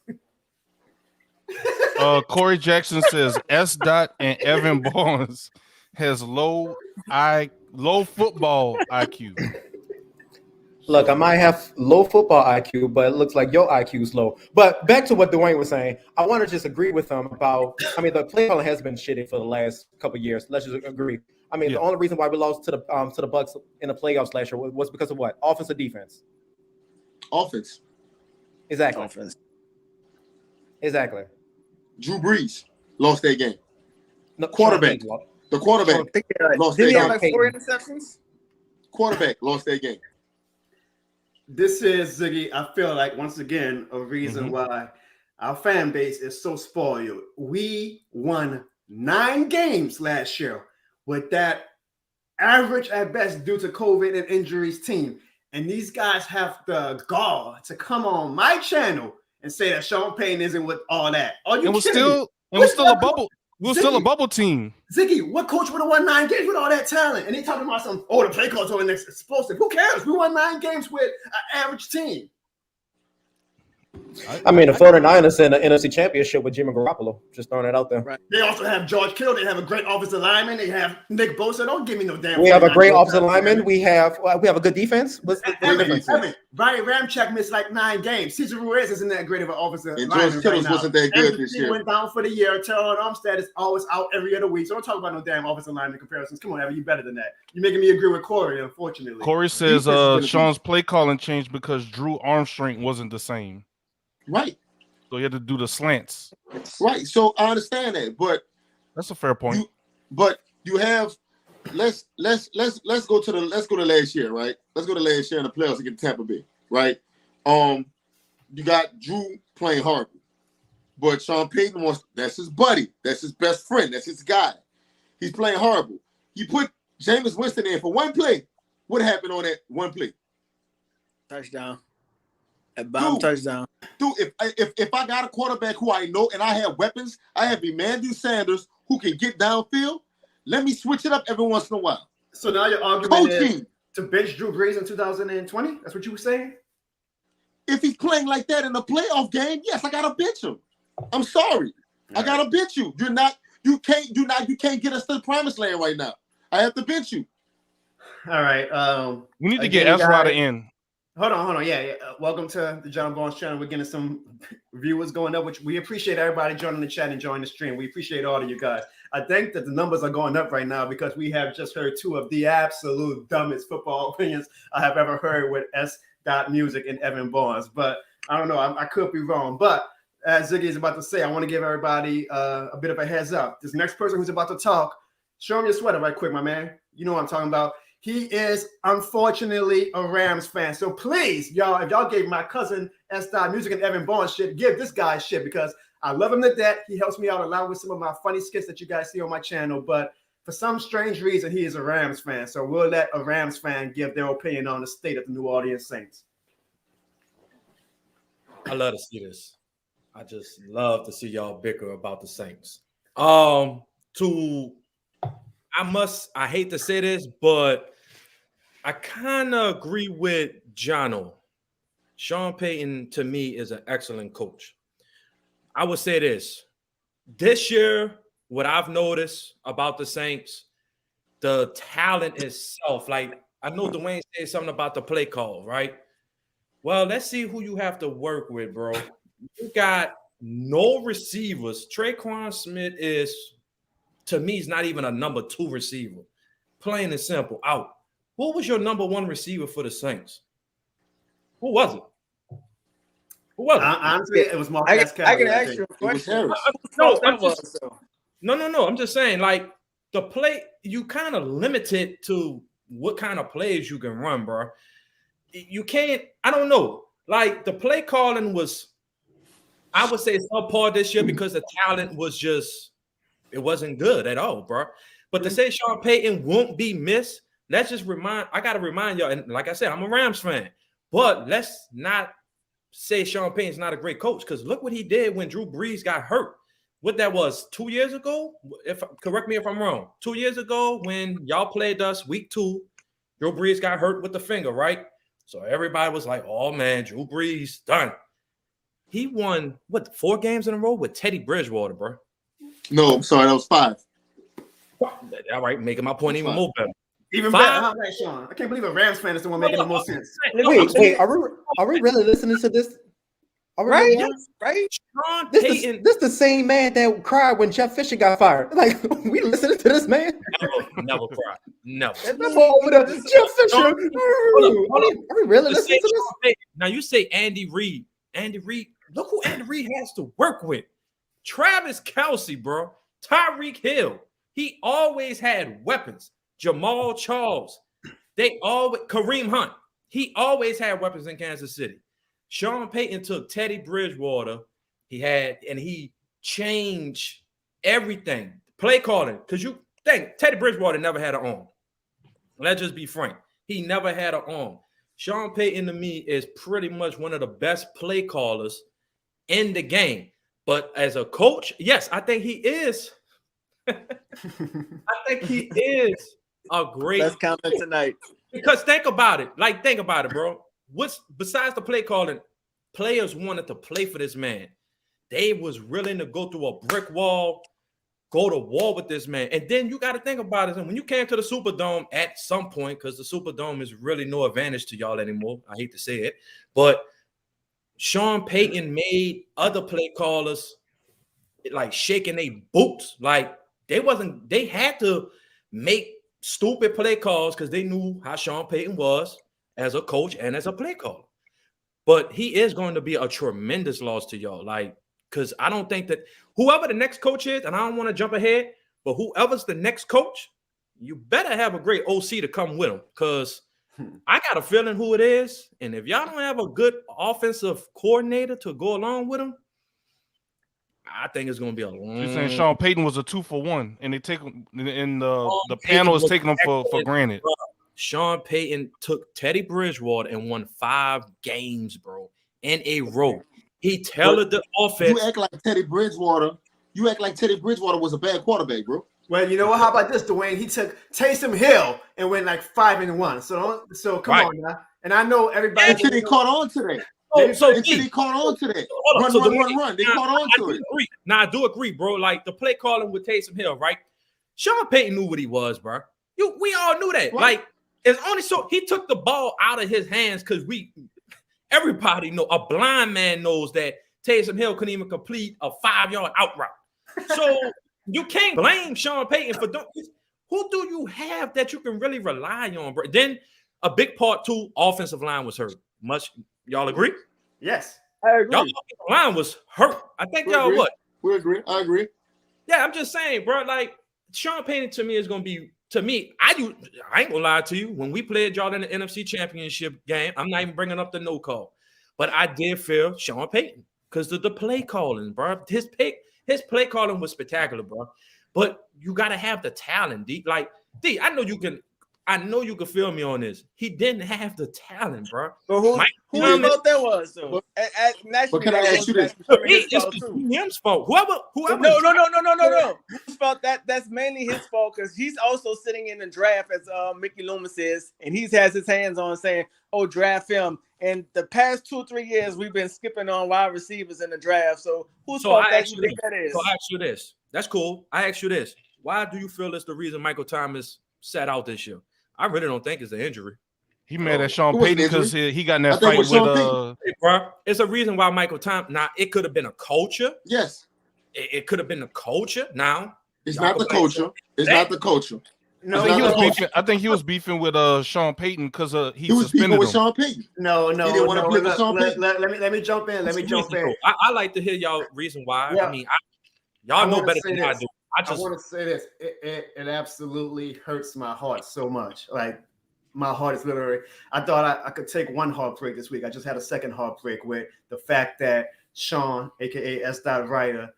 [SPEAKER 1] Corey Jackson says S. Dot and Evan Barnes has low football IQ.
[SPEAKER 3] Look, I might have low football IQ, but it looks like your IQ is low. But back to what Dwayne was saying, I want to just agree with him about. I mean, the play calling has been shitty for the last couple of years. Let's just agree. I mean, the only reason why we lost to the Bucks in the playoffs last year was because of what? Offense or defense?
[SPEAKER 6] Offense.
[SPEAKER 3] Exactly.
[SPEAKER 4] Offense.
[SPEAKER 3] Exactly.
[SPEAKER 6] Drew Brees lost that game.
[SPEAKER 3] No,
[SPEAKER 6] quarterback. The quarterback lost that
[SPEAKER 4] game. Did he have
[SPEAKER 6] game.
[SPEAKER 4] like 4 interceptions?
[SPEAKER 6] Quarterback lost that game.
[SPEAKER 2] This is, Ziggy, I feel like, once again, a reason why our fan base is so spoiled. We won 9 games last year with that average at best due to COVID and injuries team. And these guys have the gall to come on my channel and say that Sean Payton isn't with all that. Are you kidding me?
[SPEAKER 1] We're still a bubble. We're still a bubble team.
[SPEAKER 2] Ziggy, what coach would have won 9 games with all that talent? And he talking about some, the play calls are next explosive. Who cares? We won 9 games with an average team.
[SPEAKER 3] I mean, the 49ers in the NFC Championship with Jimmy Garoppolo. Just throwing it out there.
[SPEAKER 2] Right. They also have George Kittle. They have a great offensive lineman. They have Nick Bosa. Don't give me no damn.
[SPEAKER 3] We have a great offensive lineman. We have a good defense. What's the difference?
[SPEAKER 2] Ronnie Ramczyk missed like 9 games. Cesar Ruiz isn't that great of an offensive lineman.
[SPEAKER 6] And George Kittle wasn't that good this year.
[SPEAKER 2] Went down for the year. Terrell Armstead is always out every other week. So don't talk about no damn offensive lineman comparisons. Come on, Evan, you better than that. You're making me agree with Corey, unfortunately.
[SPEAKER 1] Corey says Sean's play calling changed because Drew arm strength wasn't the same.
[SPEAKER 6] Right.
[SPEAKER 1] So he had to do the slants.
[SPEAKER 6] Right. So I understand that, but
[SPEAKER 1] that's a fair point.
[SPEAKER 6] You have let's go to last year, right? Let's go to last year in the playoffs against Tampa Bay, right? You got Drew playing horrible, but Sean Payton that's his buddy, that's his best friend, that's his guy. He's playing horrible. You put Jameis Winston in for one play. What happened on that one play?
[SPEAKER 4] Touchdown. A bomb touchdown.
[SPEAKER 6] Dude, if I got a quarterback who I know and I have weapons, I have Emmanuel Sanders who can get downfield. Let me switch it up every once in a while.
[SPEAKER 2] So now your argument is to bench Drew Brees in 2020? That's what you were saying?
[SPEAKER 6] If he's playing like that in a playoff game, yes, I gotta bench him. I'm sorry. I gotta bench you. You can't get us to the promised land right now. I have to bench you.
[SPEAKER 2] All right.
[SPEAKER 1] We need to get Ezra in.
[SPEAKER 2] Hold on. Yeah. Welcome to the Jono Barnes channel. We're getting some viewers going up, which we appreciate everybody joining the chat and joining the stream. We appreciate all of you guys. I think that the numbers are going up right now because we have just heard two of the absolute dumbest football opinions I have ever heard with S.Music and Evan Barnes. But I don't know. I could be wrong. But as Ziggy is about to say, I want to give everybody a bit of a heads up. This next person who's about to talk, show him your sweater right quick, my man. You know what I'm talking about. He is unfortunately a Rams fan. So please, y'all, if y'all gave my cousin S.Music and Evan Barnes shit, give this guy shit because I love him to death. He helps me out a lot with some of my funny skits that you guys see on my channel. But for some strange reason, he is a Rams fan. So we'll let a Rams fan give their opinion on the state of the New Orleans Saints.
[SPEAKER 5] I love to see this. I just love to see y'all bicker about the Saints. I hate to say this, but I kind of agree with Jono. Sean Payton, to me, is an excellent coach. I would say this year, what I've noticed about the Saints, the talent itself, like I know Dwayne said something about the play call, right? Well, let's see who you have to work with, bro. You got no receivers. Traquan Smith is, to me, he's not even a number 2 receiver. Plain and simple, out. Who was your number 1 receiver for the Saints? Who was it? Who was it?
[SPEAKER 2] Honestly, it was Marcus
[SPEAKER 4] I can ask you a question.
[SPEAKER 5] No. I'm just saying, like, the play, you kind of limited to what kind of plays you can run, bro. You can't, I don't know. Like, the play calling was, I would say, subpar this year because the talent was just, it wasn't good at all, bro. But to say Sean Payton won't be missed, let's just I got to remind y'all, and like I said, I'm a Rams fan, but let's not say Sean Payton's not a great coach because look what he did when Drew Brees got hurt. What that was 2 years ago? Correct me if I'm wrong. 2 years ago when y'all played us week 2, Drew Brees got hurt with the finger, right? So everybody was like, oh man, Drew Brees, done. He won, 4 games in a row with Teddy Bridgewater, bro?
[SPEAKER 6] No, I'm sorry, that was 5.
[SPEAKER 5] All right, making my point even more better.
[SPEAKER 2] Even better, huh, Sean? I can't believe a Rams fan is the one making the most sense.
[SPEAKER 3] Wait, are we really listening to this?
[SPEAKER 4] Right?
[SPEAKER 5] Sean Payton.
[SPEAKER 3] This the same man that cried when Jeff Fisher got fired. Like, we listening to this man?
[SPEAKER 5] Never cried. No.
[SPEAKER 3] That's all over there. Jeff Fisher. Are we really listening to this?
[SPEAKER 5] Now you say Andy Reid. Andy Reid, look who Andy Reid has to work with. Travis Kelce, bro. Tyreek Hill. He always had weapons. Jamal Charles. Kareem Hunt. He always had weapons in Kansas City. Sean Payton took Teddy Bridgewater. He changed everything. Play calling. Because you think Teddy Bridgewater never had an arm. Let's just be frank. He never had an arm. Sean Payton, to me, is pretty much one of the best play callers in the game. But as a coach, yes, I think he is. I think he is a great.
[SPEAKER 4] Let's count it tonight.
[SPEAKER 5] Because think about it, bro. What's besides the play calling? Players wanted to play for this man. They was willing to go through a brick wall, go to war with this man. And then you got to think about it. And when you came to the Superdome at some point, because the Superdome is really no advantage to y'all anymore. I hate to say it, but Sean Payton made other play callers like shaking their boots. Like they had to make stupid play calls because they knew how Sean Payton was as a coach and as a play caller. but he is going to be a tremendous loss to y'all. Like, because I don't think that whoever the next coach is, and I don't want to jump ahead, but whoever's the next coach, you better have a great OC to come with him, because I got a feeling who it is. And if y'all don't have a good offensive coordinator to go along with him, I think it's going to be a long.
[SPEAKER 1] You're saying Sean Payton was a 2-for-1, and they take him, and the panel is taking him for granted.
[SPEAKER 5] Bro. Sean Payton took Teddy Bridgewater and won 5 games, bro, in a row. He tailored the offense.
[SPEAKER 6] You act like Teddy Bridgewater. You act like Teddy Bridgewater was a bad quarterback, bro.
[SPEAKER 2] Well, you know what? How about this, Dwayne? He took Taysom Hill and went like 5-1. So come on now. And I know everybody.
[SPEAKER 6] Until he caught on to that. Until he caught on to that. Run. They caught on to it.
[SPEAKER 5] Now, I do agree, bro. Like the play calling with Taysom Hill, right? Sean Payton knew what he was, bro. We all knew that. What? Like, it's only so he took the ball out of his hands because everybody know, a blind man knows that Taysom Hill couldn't even complete a 5-yard out route. So you can't blame Sean Payton for who do you have that you can really rely on, bro? Then a big part too, offensive line was hurt. Y'all agree?
[SPEAKER 2] Yes,
[SPEAKER 4] I agree.
[SPEAKER 5] Y'all offensive line was hurt. I think y'all what?
[SPEAKER 6] We agree. I agree.
[SPEAKER 5] Yeah, I'm just saying, bro. Like Sean Payton to me is gonna be. To me, I ain't gonna lie to you. When we played y'all in the NFC Championship game, I'm not even bringing up the no call, but I did feel Sean Payton because of the play calling, bro. His play calling was spectacular, bro. But you gotta have the talent, D. Like D, I know you can feel me on this. He didn't have the talent, bro.
[SPEAKER 4] But who thought that was? So
[SPEAKER 6] but can I ask you this?
[SPEAKER 5] It's his fault. Whoever.
[SPEAKER 4] No. Whose fault? That's mainly his fault because he's also sitting in the draft, as Mickey Loomis says, and he has his hands on saying, "Oh, draft him." And the past 2-3 years, we've been skipping on wide receivers in the draft. So whose fault that you think that is?
[SPEAKER 5] So I ask you this. That's cool. I ask you this. Why do you feel it's the reason Michael Thomas sat out this year? I really don't think it's an injury.
[SPEAKER 1] He mad at Sean Payton because he got in that fight with
[SPEAKER 5] bro. It's a reason why Michael Thomas. Now it could have been a culture.
[SPEAKER 6] Yes,
[SPEAKER 5] it could have been a culture. Now
[SPEAKER 6] it's not the culture. It's not the culture.
[SPEAKER 2] No,
[SPEAKER 1] he was beefing. I think he was beefing with Sean Payton because he was
[SPEAKER 6] beefing with Sean Payton.
[SPEAKER 2] No.
[SPEAKER 6] He didn't want to play with Sean Payton.
[SPEAKER 2] Let me jump in.
[SPEAKER 5] I like to hear y'all reason why. Yeah. I mean, y'all know better than I do. I want
[SPEAKER 2] to say this. It absolutely hurts my heart so much. Like my heart is literally. I thought I could take one heartbreak this week. I just had a second heartbreak with the fact that Sean, aka S. Ryder,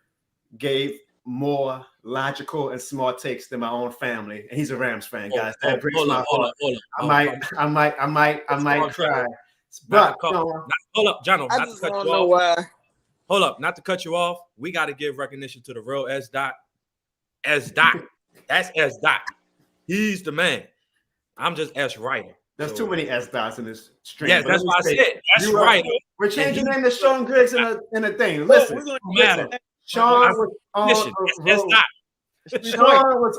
[SPEAKER 2] gave more logical and smart takes than my own fammy, and he's a Rams fan, guys. That breaks my heart. I might cry. But
[SPEAKER 5] hold up, Jono.
[SPEAKER 4] I just don't know why.
[SPEAKER 5] Hold up, not to cut you off. We got to give recognition to the real S. Dot. S. Dot. That's S. Dot. He's the man. I'm just S. Ryder.
[SPEAKER 2] There's too many S. Dots in this stream.
[SPEAKER 5] Yes, that's what I said. S. Ryder.
[SPEAKER 2] We're changing name to Sean Griggs in a thing. Listen. Sean was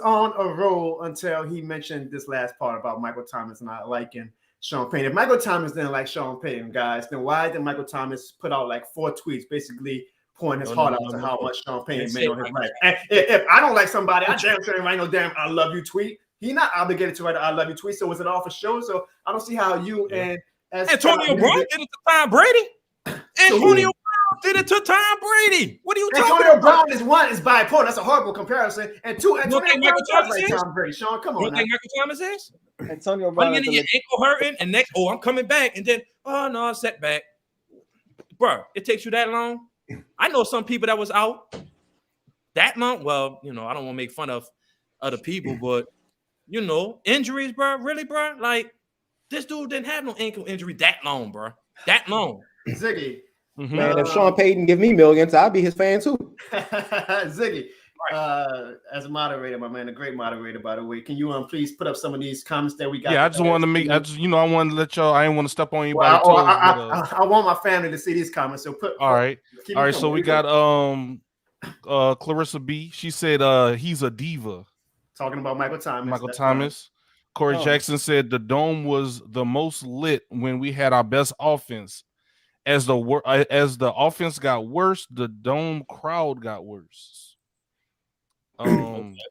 [SPEAKER 2] on a roll until he mentioned this last part about Michael Thomas not liking Sean Payton. If Michael Thomas didn't like Sean Payton, guys, then why did Michael Thomas put out like 4 tweets basically pouring his heart out to how much Sean Payton made on his life? And if I don't like somebody, I damn sure ain't write no damn I love you tweet. He's not obligated to write an I love you tweet. So was it all for show? So I don't see how you and
[SPEAKER 5] Antonio Brown did it to Tom Brady. Antonio Brown did it to Tom Brady. What are you talking about?
[SPEAKER 2] Antonio Brown is bipolar. That's a horrible comparison. And 2, Antonio Brown is like Tom Brady. Sean, come on.
[SPEAKER 5] You think Michael Thomas is?
[SPEAKER 4] Antonio Brown.
[SPEAKER 5] Your ankle hurting, and next, I'm coming back, and then, setback. Bro, it takes you that long. I know some people that was out that long. Well, I don't want to make fun of other people, but injuries, bro. Really, bro. Like this dude didn't have no ankle injury that long, bro. That long.
[SPEAKER 2] Ziggy.
[SPEAKER 3] Mm-hmm. Man, if Sean Payton give me millions, I'll be his fan too.
[SPEAKER 2] Ziggy. As a moderator, my man, a great moderator, by the way. Can you please put up some of these comments that we got?
[SPEAKER 1] Yeah, I just wanted to make. I wanted to let y'all. I didn't want to step on anybody.
[SPEAKER 2] I want my family to see these comments. So put.
[SPEAKER 1] All right. So we got Clarissa B. She said he's a diva.
[SPEAKER 2] Talking about Michael Thomas.
[SPEAKER 1] Right. Corey Jackson said the dome was the most lit when we had our best offense. As the offense got worse, the dome crowd got worse.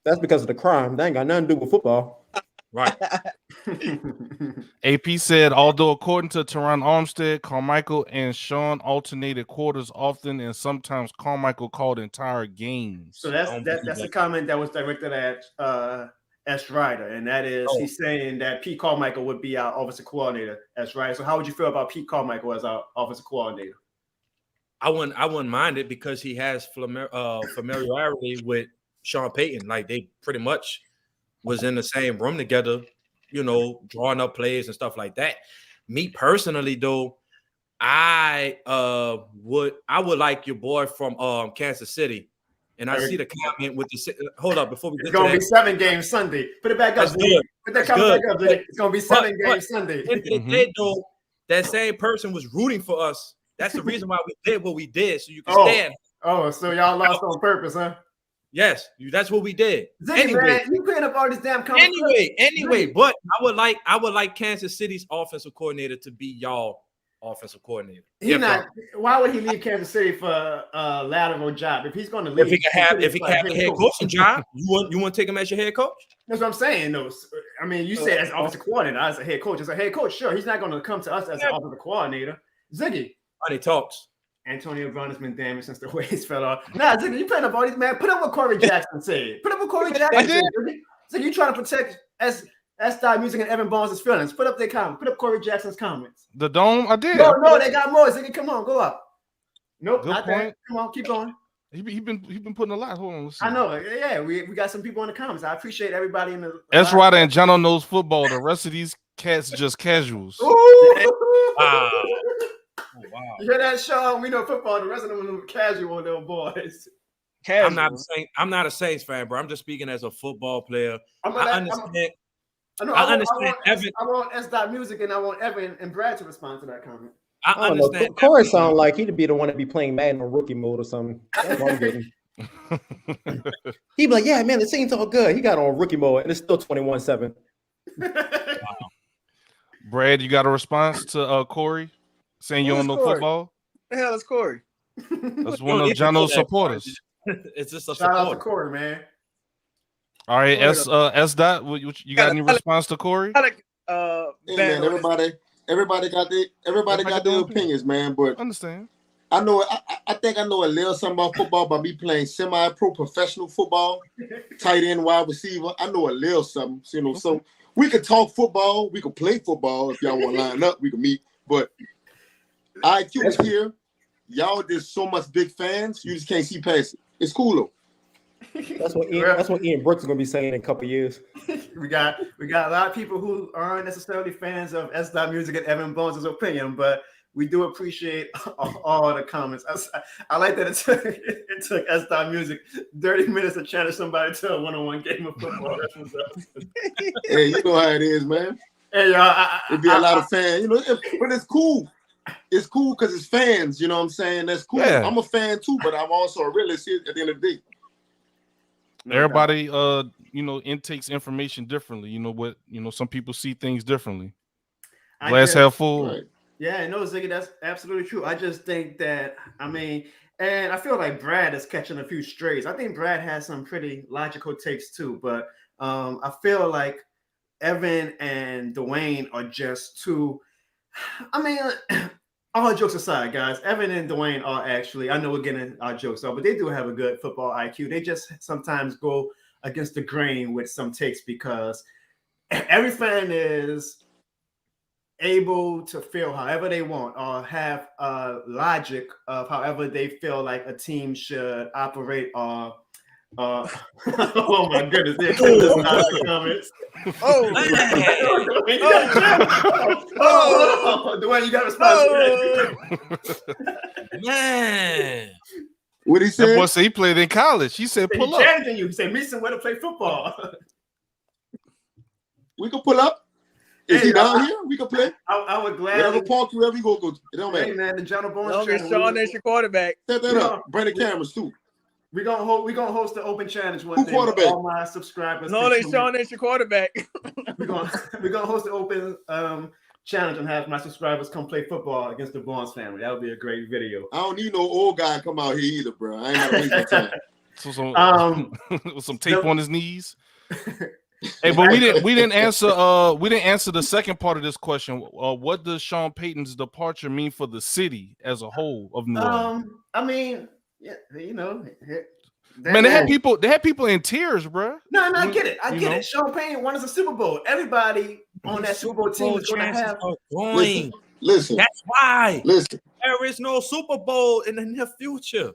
[SPEAKER 3] That's because of the crime. That ain't got nothing to do with football.
[SPEAKER 5] Right.
[SPEAKER 1] AP said, although according to Teron Armstead, Carmichael and Sean alternated quarters often, and sometimes Carmichael called entire games.
[SPEAKER 2] So that's a comment that was directed at S. Ryder, and that is he's saying that Pete Carmichael would be our offensive coordinator. That's right. So how would you feel about Pete Carmichael as our offensive coordinator?
[SPEAKER 5] I wouldn't mind it because he has familiarity with Sean Payton. Like they pretty much was in the same room together, you know, drawing up plays and stuff like that. Me personally, though, I would like your boy from Kansas City. And I see the comment with the hold up before we get
[SPEAKER 2] it's gonna
[SPEAKER 5] to
[SPEAKER 2] be 7 games Sunday. Put it back up. Put that comment back up. It's gonna be 7 games Sunday.
[SPEAKER 5] At the day, though, that same person was rooting for us. That's the reason why we did what we did, so you can stand.
[SPEAKER 2] Oh, so y'all lost on purpose, huh?
[SPEAKER 5] Yes, that's what we did.
[SPEAKER 2] Anyway, man, you putting up all this damn comments.
[SPEAKER 5] Anyway, but I would like Kansas City's offensive coordinator to be y'all offensive coordinator.
[SPEAKER 2] Why would he leave Kansas City for a lateral job if he's going to leave?
[SPEAKER 5] If he can have the head coaching job, you want to take him as your head coach?
[SPEAKER 2] That's what I'm saying. No, I mean you said as offensive coordinator, as a head coach. As a head coach, sure, he's not going to come to us as an offensive coordinator. Ziggy,
[SPEAKER 5] money talks.
[SPEAKER 2] Antonio Brown has been damaged since the waist fell off. Nah, Ziggy, you playing up all these man. Put up what Corey Jackson said. Put up what Corey Jackson said. Ziggy, you trying to protect S-Dot Music and Evan Barnes' feelings. Put up their comments. Put up Corey Jackson's comments.
[SPEAKER 1] The dome, I did.
[SPEAKER 2] No, they got more. Ziggy, come on, go up. Nope,
[SPEAKER 1] good
[SPEAKER 2] not
[SPEAKER 1] point.
[SPEAKER 2] that. Come on, keep going.
[SPEAKER 1] He been putting a lot. Hold on, let's see.
[SPEAKER 2] I know. Yeah, we got some people in the comments. I appreciate everybody in the.
[SPEAKER 1] S. Ryder and Jono knows football. The rest of these cats just casuals.
[SPEAKER 5] Wow. Oh, wow.
[SPEAKER 2] You hear that, Sean? We know football. The rest of them are casual little boys.
[SPEAKER 5] Casual. I'm not a Saints fan, bro. I'm just speaking as a football player. I understand.
[SPEAKER 2] I want S. Music and I want Evan and Brad to respond to that comment.
[SPEAKER 3] I understand. Corey sound like he'd be the one to be playing Madden on rookie mode or something. That's what I'm getting. He'd be like, yeah, man, the scene's all good. He got on rookie mode and it's still 21-7.
[SPEAKER 1] Wow. Brad, you got a response to Corey saying you don't know football?
[SPEAKER 4] The hell is Corey?
[SPEAKER 1] That's one of Jono's supporters.
[SPEAKER 5] It's just a
[SPEAKER 2] shout out to Corey, man.
[SPEAKER 1] All right, S. Dot, you got any response to Corey?
[SPEAKER 6] Hey, man, everybody got their opinions, man. But
[SPEAKER 1] understand.
[SPEAKER 6] I think I know a little something about football by me playing semi-pro professional football, tight end, wide receiver. I know a little something, you know. So we could talk football, we could play football if y'all want to line up, we can meet. But IQ is here. Y'all just so much big fans, you just can't see past it. It's cool though.
[SPEAKER 3] That's what Ian Brooks is gonna be saying in a couple years.
[SPEAKER 2] We got a lot of people who aren't necessarily fans of S. Music and Evan Bones' opinion, but we do appreciate all the comments. I like that it took S. Music 30 minutes to challenge somebody to a one-on-one game of football. That's what's up.
[SPEAKER 6] Hey, you know how it is, man.
[SPEAKER 2] Hey, y'all.
[SPEAKER 6] It'd be a lot of fans, you know, but it's cool. It's cool because it's fans, you know what I'm saying? That's cool. Yeah. I'm a fan too, but I'm also a realist at the end of the day.
[SPEAKER 1] Everybody intakes information differently. You know what, some people see things differently. Glass half full.
[SPEAKER 6] Right.
[SPEAKER 2] Yeah, no, Ziggy, that's absolutely true. I just think that, and I feel like Brad is catching a few strays. I think Brad has some pretty logical takes too, but I feel like Evan and Dwayne are just too, all jokes aside, guys, Evan and Dwayne are actually, I know we're getting our jokes off, but they do have a good football IQ. They just sometimes go against the grain with some takes because every fan is able to feel however they want or have logic of however they feel like a team should operate or oh my goodness, they're the comments. Dwayne, you got a response.
[SPEAKER 5] Man.
[SPEAKER 6] What he said?
[SPEAKER 1] That boy said he played in college. He said pull up.
[SPEAKER 2] He said meet somewhere to play football.
[SPEAKER 6] We can pull up. Is he down here? We can play.
[SPEAKER 2] I would gladly.
[SPEAKER 6] Whatever park you ever you go. It don't matter.
[SPEAKER 2] Hey man, the Jono Barnes.
[SPEAKER 4] Long as Sean is your quarterback.
[SPEAKER 6] Set that up. Bring the cameras too.
[SPEAKER 2] We're gonna host the open challenge one day.
[SPEAKER 6] Quarterback?
[SPEAKER 2] All my subscribers.
[SPEAKER 4] Long as Sean is your quarterback.
[SPEAKER 2] we're gonna host the open challenge and have my subscribers come play football against the Barnes family. That would be a great video.
[SPEAKER 6] I don't need no old guy to come out here either, bro. I ain't gonna waste my time.
[SPEAKER 1] So with some tape on his knees. Hey, but we didn't answer the second part of this question. What does Sean Payton's departure mean for the city as a whole of New Orleans?
[SPEAKER 2] I mean, yeah, you know,
[SPEAKER 1] man, they had people in tears, bro.
[SPEAKER 2] No, I get it. I get it. Sean Payton won us a Super Bowl. Everybody on that Super Bowl team is going to have.
[SPEAKER 6] Listen.
[SPEAKER 5] That's why.
[SPEAKER 6] Listen.
[SPEAKER 5] There is no Super Bowl in the near future.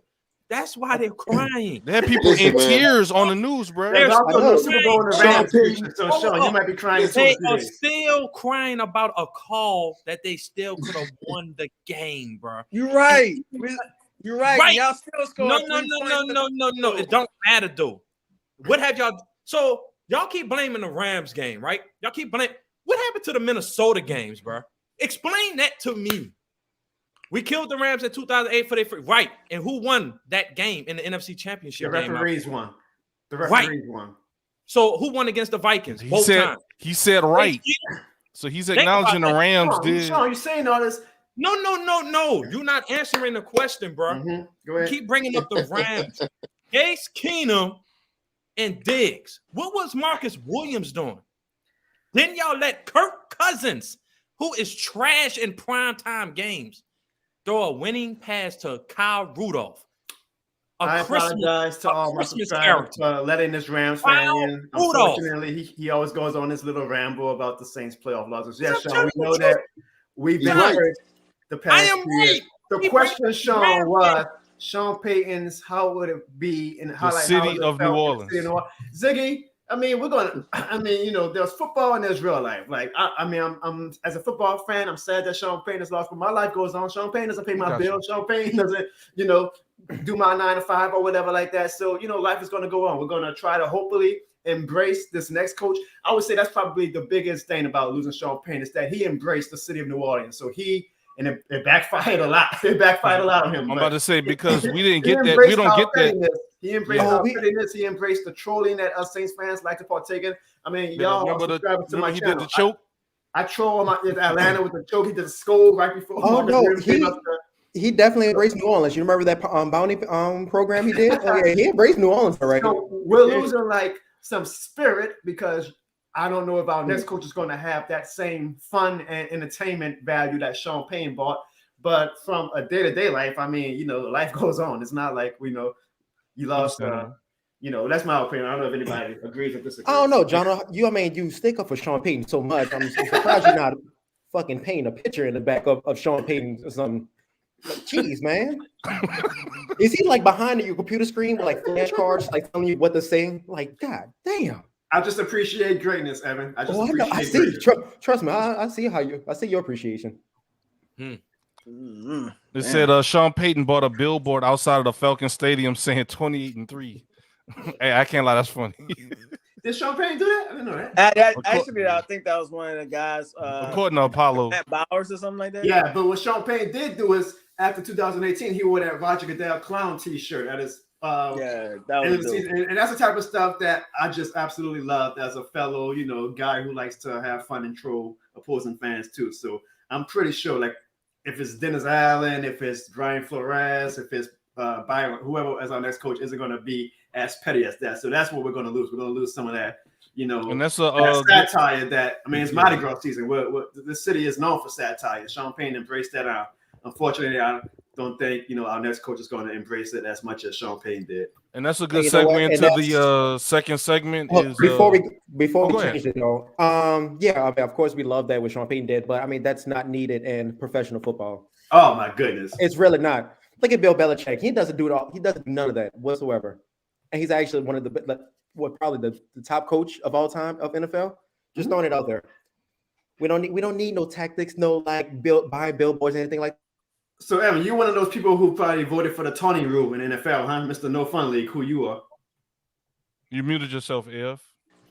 [SPEAKER 5] That's why they're crying.
[SPEAKER 1] They had people in tears on the news, bro.
[SPEAKER 2] There's also no Super Bowl in the Rams future. So, Sean, you might be crying.
[SPEAKER 5] They are still crying about a call that they still could have won the game, bro.
[SPEAKER 4] You're right. You're right. Y'all still scored.
[SPEAKER 5] No. It don't matter, though. What have y'all? So y'all keep blaming the Rams game, right? Y'all keep blaming. What happened to the Minnesota games, bro? Explain that to me. We killed the Rams in 2008 for their right, and who won that game in the NFC Championship?
[SPEAKER 2] The referees won. The referees won.
[SPEAKER 5] So who won against the Vikings?
[SPEAKER 1] He said right. So he's acknowledging the Rams did.
[SPEAKER 2] Sean, you saying all this?
[SPEAKER 5] No. You're not answering the question, bro.
[SPEAKER 2] Mm-hmm. Go ahead.
[SPEAKER 5] You keep bringing up the Rams. Case Keenum and Diggs. What was Marcus Williams doing? Then y'all let Kirk Cousins, who is trash in primetime games, throw a winning pass to Kyle Rudolph.
[SPEAKER 2] I apologize to all my subscribers for letting this Rams fan in. Unfortunately, he always goes on this little ramble about the Saints playoff losses. Yes, Sean, we know that we've been hurt the past few years. The question, Sean, was Sean Payton's how would it be in
[SPEAKER 1] the city of New Orleans?
[SPEAKER 2] Ziggy, there's football and there's real life. Like, I'm as a football fan, I'm sad that Sean Payton has lost, but my life goes on. Sean Payton doesn't pay my bills. Sean Payton doesn't, do my 9 to 5 or whatever like that. So, life is going to go on. We're going to try to hopefully embrace this next coach. I would say that's probably the biggest thing about losing Sean Payton is that he embraced the city of New Orleans. So it backfired a lot. It backfired a lot on him.
[SPEAKER 1] I'm about to say, because we didn't get that. We don't get that.
[SPEAKER 2] He embraced our pettiness. He embraced the trolling that us Saints fans like to partake in. I mean, y'all subscribe to my channel.
[SPEAKER 1] Did the choke?
[SPEAKER 2] I troll in Atlanta with the choke. He did a scold right before.
[SPEAKER 3] Oh, no. He definitely embraced New Orleans. You remember that bounty program he did? Oh, yeah, he embraced New Orleans already.
[SPEAKER 2] So we're losing like some spirit because I don't know if our next coach is going to have that same fun and entertainment value that Sean Payton brought. But from a day-to-day life, I mean, life goes on. It's not like, you lost, that's my opinion. I don't know if anybody agrees with this.
[SPEAKER 3] I don't know, Jono. You stick up for Sean Payton so much. I'm surprised you're not fucking painting a picture in the back of Sean Payton or something. Like, jeez, man. Is he like behind your computer screen with like flashcards, like telling you what to say? Like, god damn.
[SPEAKER 2] I just appreciate greatness, Evan.
[SPEAKER 3] I see. Trust me. I see your appreciation.
[SPEAKER 1] It said Sean Payton bought a billboard outside of the Falcon Stadium saying 28-3. Hey, I can't lie, that's funny.
[SPEAKER 2] Did Sean Payton do that? I didn't know that.
[SPEAKER 4] Actually, I think that was one of the guys.
[SPEAKER 1] According to Apollo.
[SPEAKER 4] Matt Bowers or something like that.
[SPEAKER 2] Yeah, but what Sean Payton did do is after 2018, he wore that Roger Goodell clown T-shirt. That is,
[SPEAKER 4] that was
[SPEAKER 2] and that's the type of stuff that I just absolutely loved as a fellow, guy who likes to have fun and troll opposing fans too. So I'm pretty sure, like, if it's Dennis Allen, if it's Brian Flores, if it's Byron, whoever as our next coach isn't going to be as petty as that. So that's what we're going to lose. We're going to lose some of that,
[SPEAKER 1] and that's
[SPEAKER 2] satire that, it's Mardi Gras season. The city is known for satire. Sean Payton embraced that out. Unfortunately, I don't think, our next coach is going to embrace it as much as Sean Payton did.
[SPEAKER 1] And that's a good segue into the second segment.
[SPEAKER 3] Before we change it, though, of course we love that what Sean Payton did, but that's not needed in professional football.
[SPEAKER 2] Oh my goodness,
[SPEAKER 3] it's really not. Look at Bill Belichick. He doesn't do it all. He doesn't do none of that whatsoever, and he's actually one of probably the top coach of all time of NFL. Just throwing it out there. We don't need no tactics, no like buying billboards, anything like that.
[SPEAKER 2] So, Evan, you're one of those people who probably voted for the taunting rule in NFL, huh? Mr. No Fun League, who you are.
[SPEAKER 1] You muted yourself, F.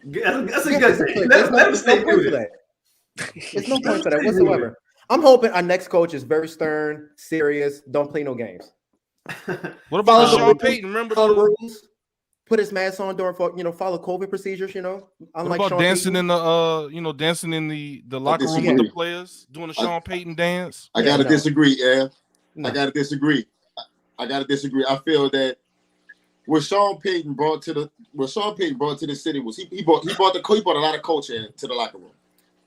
[SPEAKER 2] That's a good thing. There's no point for that.
[SPEAKER 3] There's no point for that whatsoever. I'm hoping our next coach is very stern, serious, don't play no games.
[SPEAKER 1] What about Sean Payton? Remember the
[SPEAKER 3] rules? Put his mask on during follow COVID procedures, Unlike
[SPEAKER 1] what about dancing Payton? Dancing in the locker room with the players, doing the Sean Payton dance?
[SPEAKER 6] I gotta disagree, I gotta disagree. I feel that what Sean Payton brought to the city was he brought a lot of culture into the locker room.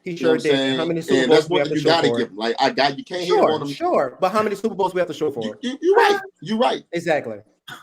[SPEAKER 3] He sure did. How many Super
[SPEAKER 6] and
[SPEAKER 3] Bowls
[SPEAKER 6] that's
[SPEAKER 3] we
[SPEAKER 6] what
[SPEAKER 3] have to
[SPEAKER 6] you
[SPEAKER 3] show
[SPEAKER 6] gotta
[SPEAKER 3] for
[SPEAKER 6] give
[SPEAKER 3] it?
[SPEAKER 6] him. Like you can't hate him on him.
[SPEAKER 3] Sure. But how many Super Bowls we have to show for it?
[SPEAKER 6] You're right. You're right.
[SPEAKER 3] Exactly.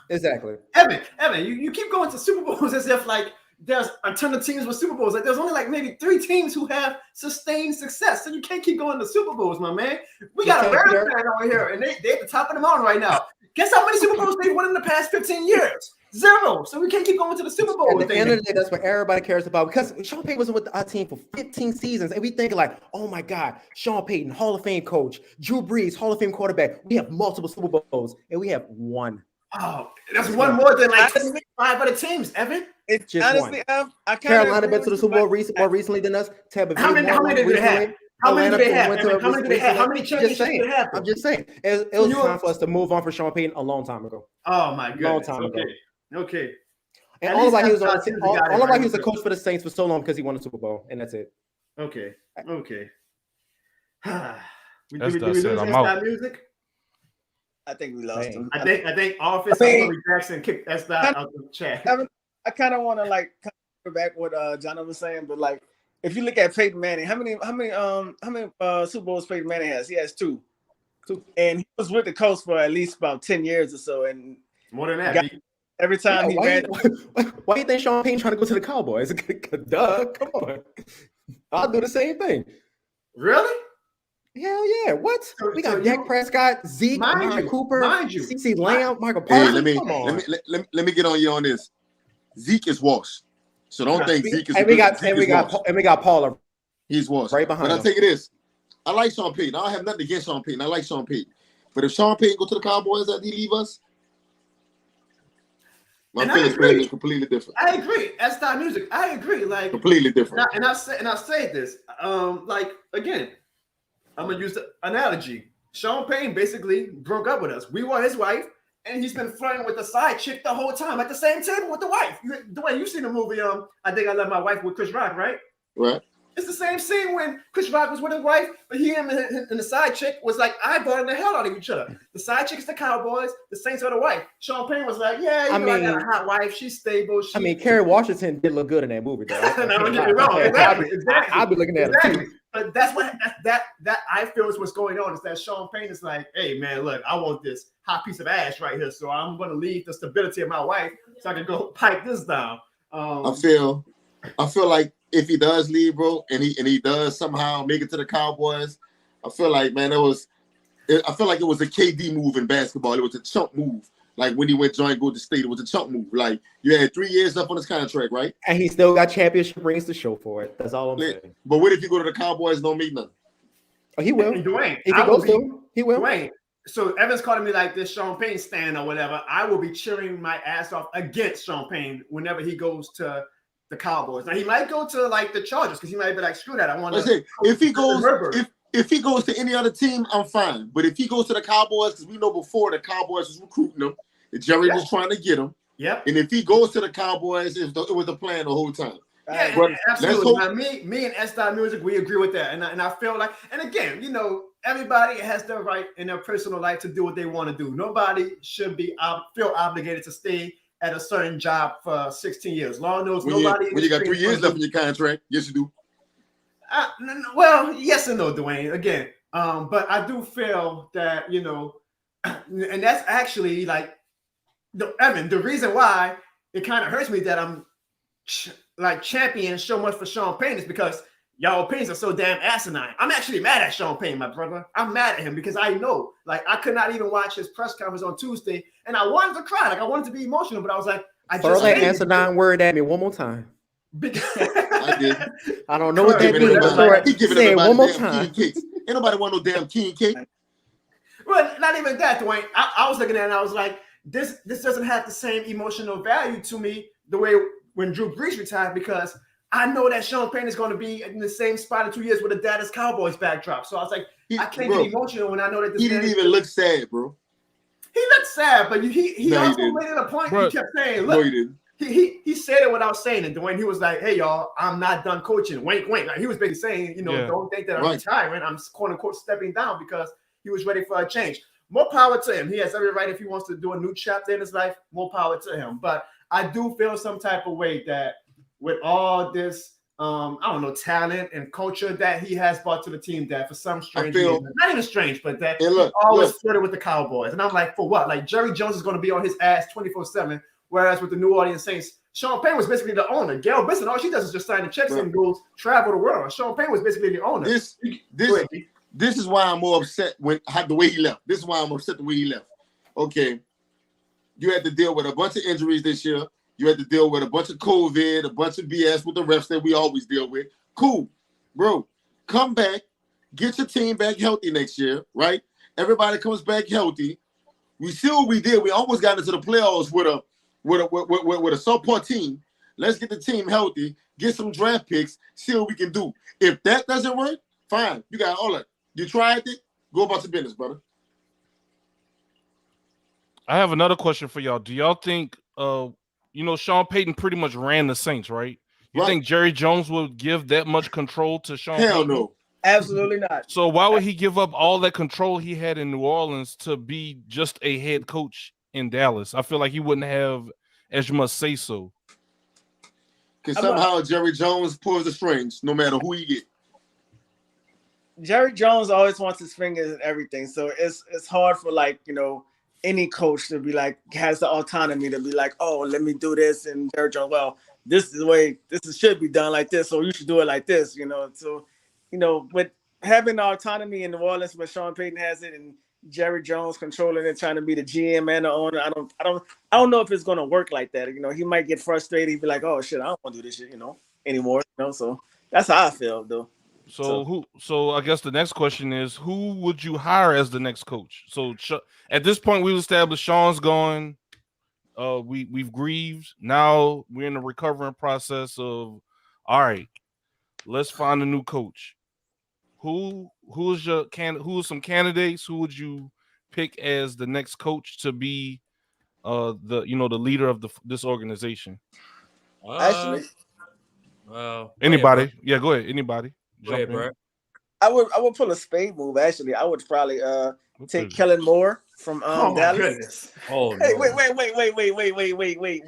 [SPEAKER 2] Evan, you keep going to Super Bowls as if like there's a ton of teams with Super Bowls. Like there's only like maybe 3 teams who have sustained success. So you can't keep going to Super Bowls, my man. We got a Rams fan over here, and they at the top of the mountain right now. Guess how many Super Bowls they've won in the past 15 years? 0. So we can't keep going to the Super Bowl.
[SPEAKER 3] At the end of the day, that's what everybody cares about, because Sean Payton wasn't with our team for 15 seasons, and we think like, oh my God, Sean Payton, Hall of Fame coach, Drew Brees, Hall of Fame quarterback. We have multiple Super Bowls, and we have one.
[SPEAKER 2] Oh, that's one more than like 5 other teams, Evan.
[SPEAKER 4] It's
[SPEAKER 3] just
[SPEAKER 4] honestly,
[SPEAKER 3] one.
[SPEAKER 4] I
[SPEAKER 3] Carolina been to the Super Bowl more recently than us. Tampa Bay.
[SPEAKER 2] How many did they have? How many do they have? How many championships do they have?
[SPEAKER 3] I'm just saying. It was time for us to move on for Sean Payton a long time ago.
[SPEAKER 2] Oh my goodness.
[SPEAKER 3] Long time ago.
[SPEAKER 2] Okay.
[SPEAKER 3] And all about he was a coach for the Saints for so long because he won a Super Bowl, and that's it.
[SPEAKER 2] Okay. Do we
[SPEAKER 1] That's
[SPEAKER 2] lose that music?
[SPEAKER 4] I think we lost him.
[SPEAKER 2] I think Office Willie Jackson kicked that out of the chat.
[SPEAKER 4] I kind of want to like go back what Jono was saying, but like if you look at Peyton Manning, how many Super Bowls Peyton Manning has? He has 2. And he was with the Colts for at least about 10 years or so, and
[SPEAKER 2] more than that.
[SPEAKER 4] Every time he ran.
[SPEAKER 3] Why do you think Sean Payton trying to go to the Cowboys? Duh, come on. I'll do the same thing.
[SPEAKER 2] Really?
[SPEAKER 3] Hell yeah. What? We got Dak Prescott, Zeke, Amari Cooper, CeCe Lamb, Michael Parsons.
[SPEAKER 6] Let me get on you on this. Zeke is washed. So don't think Zeke is
[SPEAKER 3] and we got Paula.
[SPEAKER 6] He's washed.
[SPEAKER 3] Right behind him.
[SPEAKER 6] But I take it this. I like Sean Payton. I don't have nothing against Sean Payton. I like Sean Payton. But if Sean Payton go to the Cowboys after he leave us, my feelings for him is completely different.
[SPEAKER 2] I agree. That's not music. I agree. Like
[SPEAKER 6] completely different.
[SPEAKER 2] And I say this. Like again, I'm gonna use the analogy. Sean Payton basically broke up with us. We were his wife, and he's been flirting with the side chick the whole time at the same table with the wife. Dwayne, you've seen the movie I Think I Love My Wife with Chris Rock, right?
[SPEAKER 6] Right.
[SPEAKER 2] It's the same scene when Chris Rock was with his wife, but him and the side chick was like eyeballing the hell out of each other. The side chick's the Cowboys, the Saints are the wife. Sean Payton was like, yeah, I got a hot wife. She's stable. Kerry
[SPEAKER 3] Washington did look good in that movie, though.
[SPEAKER 2] No, don't get me wrong. Exactly.
[SPEAKER 3] I'll be looking at it too.
[SPEAKER 2] But that's what that I feel is what's going on, is that Sean Payton is like, hey man, look, I want this hot piece of ass right here, so I'm going to leave the stability of my wife so I can go pipe this down. I
[SPEAKER 6] feel like if he does leave, bro, and he does somehow make it to the Cowboys, I feel like, man, it was a KD move in basketball. It was a chump move. Like when he went join Golden State, it was a chump move. Like you had 3 years left on his contract, right?
[SPEAKER 3] And he still got championship rings to show for it. That's all I'm saying.
[SPEAKER 6] But what if you go to the Cowboys and don't mean nothing?
[SPEAKER 3] Oh, he will.
[SPEAKER 2] And Dwayne,
[SPEAKER 3] if he goes to, he will.
[SPEAKER 2] Dwayne, so Evan's calling me like this Sean Payton stan or whatever. I will be cheering my ass off against Sean Payton whenever he goes to the Cowboys. Now he might go to like the Chargers because he might be like, screw that. I want to.
[SPEAKER 6] If he goes, if he goes to any other team, I'm fine. But if he goes to the Cowboys, because we know before the Cowboys was recruiting him, Jerry was trying to get him.
[SPEAKER 2] Yep.
[SPEAKER 6] And if he goes to the Cowboys, it was a plan the whole time.
[SPEAKER 2] Yeah,
[SPEAKER 6] but
[SPEAKER 2] absolutely. Now, me and S. Music, we agree with that. And I feel like, and again, you know, everybody has their right in their personal life to do what they want to do. Nobody should be feel obligated to stay at a certain job for 16 years. Long knows nobody.
[SPEAKER 6] When you got 3 years left in your contract, yes, you do.
[SPEAKER 2] Well, yes and no, Dwayne. Again, but I do feel that, you know, and that's actually like, Evan, the reason why it kind of hurts me that I'm like champion so much for Sean Payton is because y'all opinions are so damn asinine. I'm actually mad at Sean Payton, my brother. I'm mad at him because I know, like, I could not even watch his press conference on Tuesday, and I wanted to cry, like I wanted to be emotional, but I was like,
[SPEAKER 3] throw that asinine word at me one more time.
[SPEAKER 6] I did.
[SPEAKER 3] I don't know what that means.
[SPEAKER 6] He giving it one more time. Ain't nobody want no damn king cake.
[SPEAKER 2] Well, not even that, Dwayne. I was looking at it and I was like, this doesn't have the same emotional value to me the way when Drew Brees retired, because I know that Sean Payton is going to be in the same spot in 2 years with a Dallas Cowboys backdrop. So I was like, I can't get emotional when I know that this
[SPEAKER 6] he didn't even look sad, bro.
[SPEAKER 2] He looked sad, but he also made it a point. Bro, he kept saying, look,
[SPEAKER 6] no, he didn't.
[SPEAKER 2] He said it without saying it, Dwayne. He was like, hey, y'all, I'm not done coaching. Wink, wink. Like, he was basically saying, you know, don't think that I'm retiring. I'm quote unquote stepping down because he was ready for a change. more power to him. He has every right if he wants to do a new chapter in his life, more power to him. But I do feel some type of way that with all this, I don't know, talent and culture that he has brought to the team, that for some strange reason, not even strange, but that he always flirted with the Cowboys. And I'm like, for what? Like, Jerry Jones is going to be on his ass 24/7, whereas with the New Orleans Saints, Sean Payton was basically the owner. Gail Bisson, all she does is just sign the checks and goes travel the world. Sean Payton was basically the owner.
[SPEAKER 6] This is why I'm more upset the way he left. This is why I'm upset the way he left. Okay, you had to deal with a bunch of injuries this year. You had to deal with a bunch of COVID, a bunch of BS with the refs that we always deal with. Cool, bro. Come back, get your team back healthy next year, right? Everybody comes back healthy. We see what we did. We almost got into the playoffs with a subpar team. Let's get the team healthy, get some draft picks, see what we can do. If that doesn't work, fine. You got all that. You tried it. Go about your business, brother.
[SPEAKER 1] I have another question for y'all. Do y'all think Sean Payton pretty much ran the Saints, right? You think Jerry Jones would give that much control to Sean Payton?
[SPEAKER 6] Hell no.
[SPEAKER 4] Absolutely not.
[SPEAKER 1] So why would he give up all that control he had in New Orleans to be just a head coach in Dallas? I feel like he wouldn't have as much say so.
[SPEAKER 6] Because somehow Jerry Jones pulls the strings no matter who he get.
[SPEAKER 4] Jerry Jones always wants his fingers in everything. So it's hard for any coach to be like, has the autonomy to be like, oh, let me do this. And Jerry Jones, well, this is the way should be done like this. So you should do it like this, So, with having the autonomy in New Orleans where Sean Payton has it and Jerry Jones controlling it, trying to be the GM and the owner, I don't know if it's going to work like that. He might get frustrated. He'd be like, oh shit, I don't want to do this shit, anymore. So that's how I feel though.
[SPEAKER 1] So I guess the next question is, who would you hire as the next coach? So at this point, we've established Sean's gone. We've grieved. Now we're in the recovering process of, all right, let's find a new coach. Who's some candidates? Who would you pick as the next coach to be the leader of this organization?
[SPEAKER 4] Actually,
[SPEAKER 1] anybody? Yeah, go ahead. Anybody?
[SPEAKER 5] Go ahead, bro.
[SPEAKER 4] I would pull a spade move. Actually, I would probably take Kellen Moore from Dallas.
[SPEAKER 2] Goodness.
[SPEAKER 5] Oh,
[SPEAKER 4] hey,
[SPEAKER 5] no.
[SPEAKER 4] wait.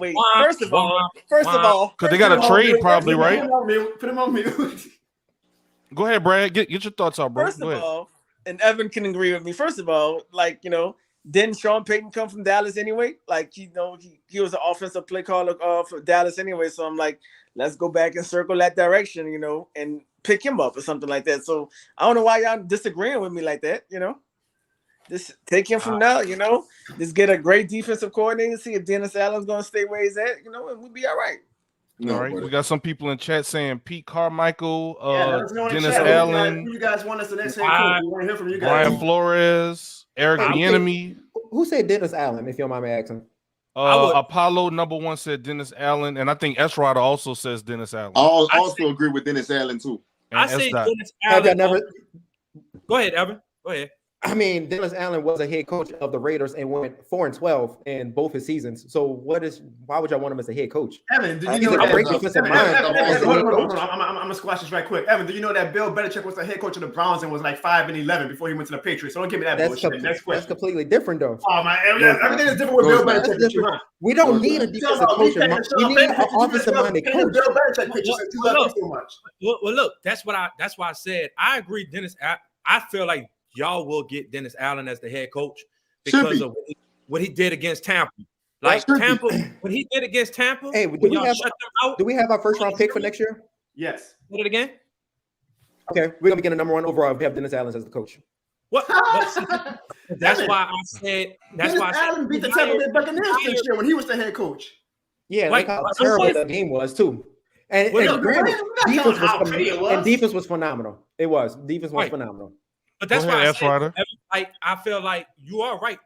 [SPEAKER 4] First of all,
[SPEAKER 1] because they got a trade probably, right?
[SPEAKER 2] Put him on mute.
[SPEAKER 1] Go ahead, Brad. Get your thoughts out, bro.
[SPEAKER 4] First of all, and Evan can agree with me. First of all, didn't Sean Payton come from Dallas anyway? He was an offensive play caller for Dallas anyway. So I'm like, let's go back and circle that direction, and pick him up or something like that. So I don't know why y'all disagreeing with me like that, Just take him from now, Just get a great defensive coordinator, see if Dennis Allen's going to stay where he's at, and we'll be all right.
[SPEAKER 1] All right, we got some people in chat saying Pete Carmichael, Dennis
[SPEAKER 2] chat.
[SPEAKER 1] Allen.
[SPEAKER 2] Who you guys want us to next head coach? We want to hear from you guys.
[SPEAKER 1] Brian Flores, Eric Bieniemy.
[SPEAKER 3] Who said Dennis Allen, if you don't mind me asking?
[SPEAKER 1] Apollo #1 said Dennis Allen, and I think S. Ryder also says Dennis Allen.
[SPEAKER 6] I also agree with Dennis Allen too.
[SPEAKER 5] I say Dennis Allen. Go ahead, Evan. Go ahead.
[SPEAKER 3] I mean, Dennis Allen was a head coach of the Raiders and went 4-12 in both his seasons. So why would y'all want him as a head coach?
[SPEAKER 2] Evan, did you know that?
[SPEAKER 3] Great defensive mind.
[SPEAKER 2] Hold on. I'm gonna squash this right quick. Evan, do you know that Bill Belichick was the head coach of the Browns and was like 5-11 before he went to the Patriots? So don't give me that bullshit. Next question.
[SPEAKER 3] That's completely different, though.
[SPEAKER 2] Oh my, everything is different with Bill Belichick.
[SPEAKER 3] We don't need a defensive coach. We need an offensive-minded coach.
[SPEAKER 2] Bill Belichick pictures and you love him so much.
[SPEAKER 5] Well, look, that's why I said I agree. Dennis, I feel like y'all will get Dennis Allen as the head coach because of what he did against Tampa. Like Tampa, what he did against Tampa.
[SPEAKER 3] Hey, do we have our first round pick for next year?
[SPEAKER 2] Yes.
[SPEAKER 5] Say it again.
[SPEAKER 3] Okay, we're gonna be getting a #1 overall if we have Dennis Allen as the coach.
[SPEAKER 5] What? That's why I said. That's
[SPEAKER 2] Dennis
[SPEAKER 5] why
[SPEAKER 2] Allen beat the Tampa Bay Buccaneers this year when he was the head coach.
[SPEAKER 3] Yeah, look how terrible that game was too. And defense was phenomenal. It was. Defense was phenomenal.
[SPEAKER 5] But that's why I said, Evan, I feel like you are right,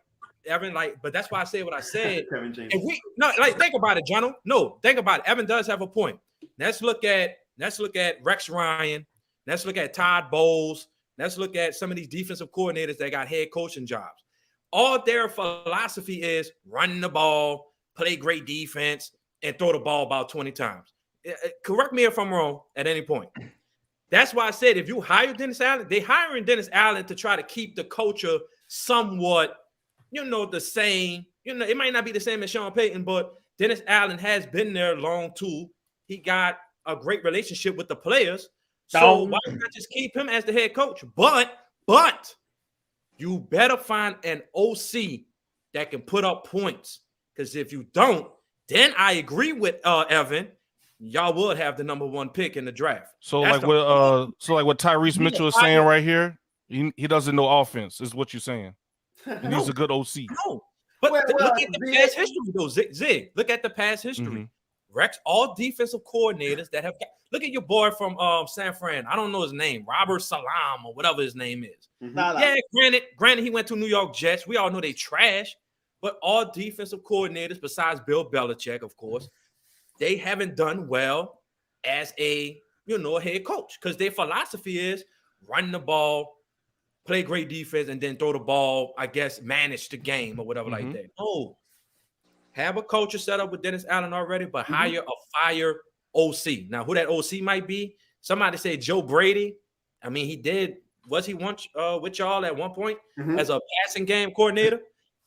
[SPEAKER 5] Evan. But that's why I said what I said. Think about it, Jono. No, think about it. Evan does have a point. Let's look at Rex Ryan. Let's look at Todd Bowles. Let's look at some of these defensive coordinators that got head coaching jobs. All their philosophy is run the ball, play great defense, and throw the ball about 20 times. Correct me if I'm wrong at any point. That's why I said if you hire Dennis Allen, they're hiring Dennis Allen to try to keep the culture somewhat the same. It might not be the same as Sean Payton, but Dennis Allen has been there long too. He got a great relationship with the players. So why not just keep him as the head coach? But you better find an OC that can put up points. Because if you don't, then I agree with Evan. Y'all would have the number 1 pick in the draft.
[SPEAKER 1] So like what Tyrese Mitchell is saying right here, he doesn't know offense, is what you're saying. He needs a good OC.
[SPEAKER 5] No. But look at the past history, though, Zig. Look at the past history.
[SPEAKER 1] Mm-hmm.
[SPEAKER 5] Rex, all defensive coordinators that have look at your boy from San Fran. I don't know his name, Robert Salam or whatever his name is.
[SPEAKER 4] Mm-hmm.
[SPEAKER 5] Yeah, granted, he went to New York Jets. We all know they trash, but all defensive coordinators, besides Bill Belichick, of course, they haven't done well as a head coach because their philosophy is run the ball, play great defense, and then throw the ball, I guess, manage the game or whatever like that. No. Have a culture set up with Dennis Allen already, but hire a fire OC. Now, who that OC might be, somebody say Joe Brady. I mean, he did. Was he once with y'all at one point as a passing game coordinator?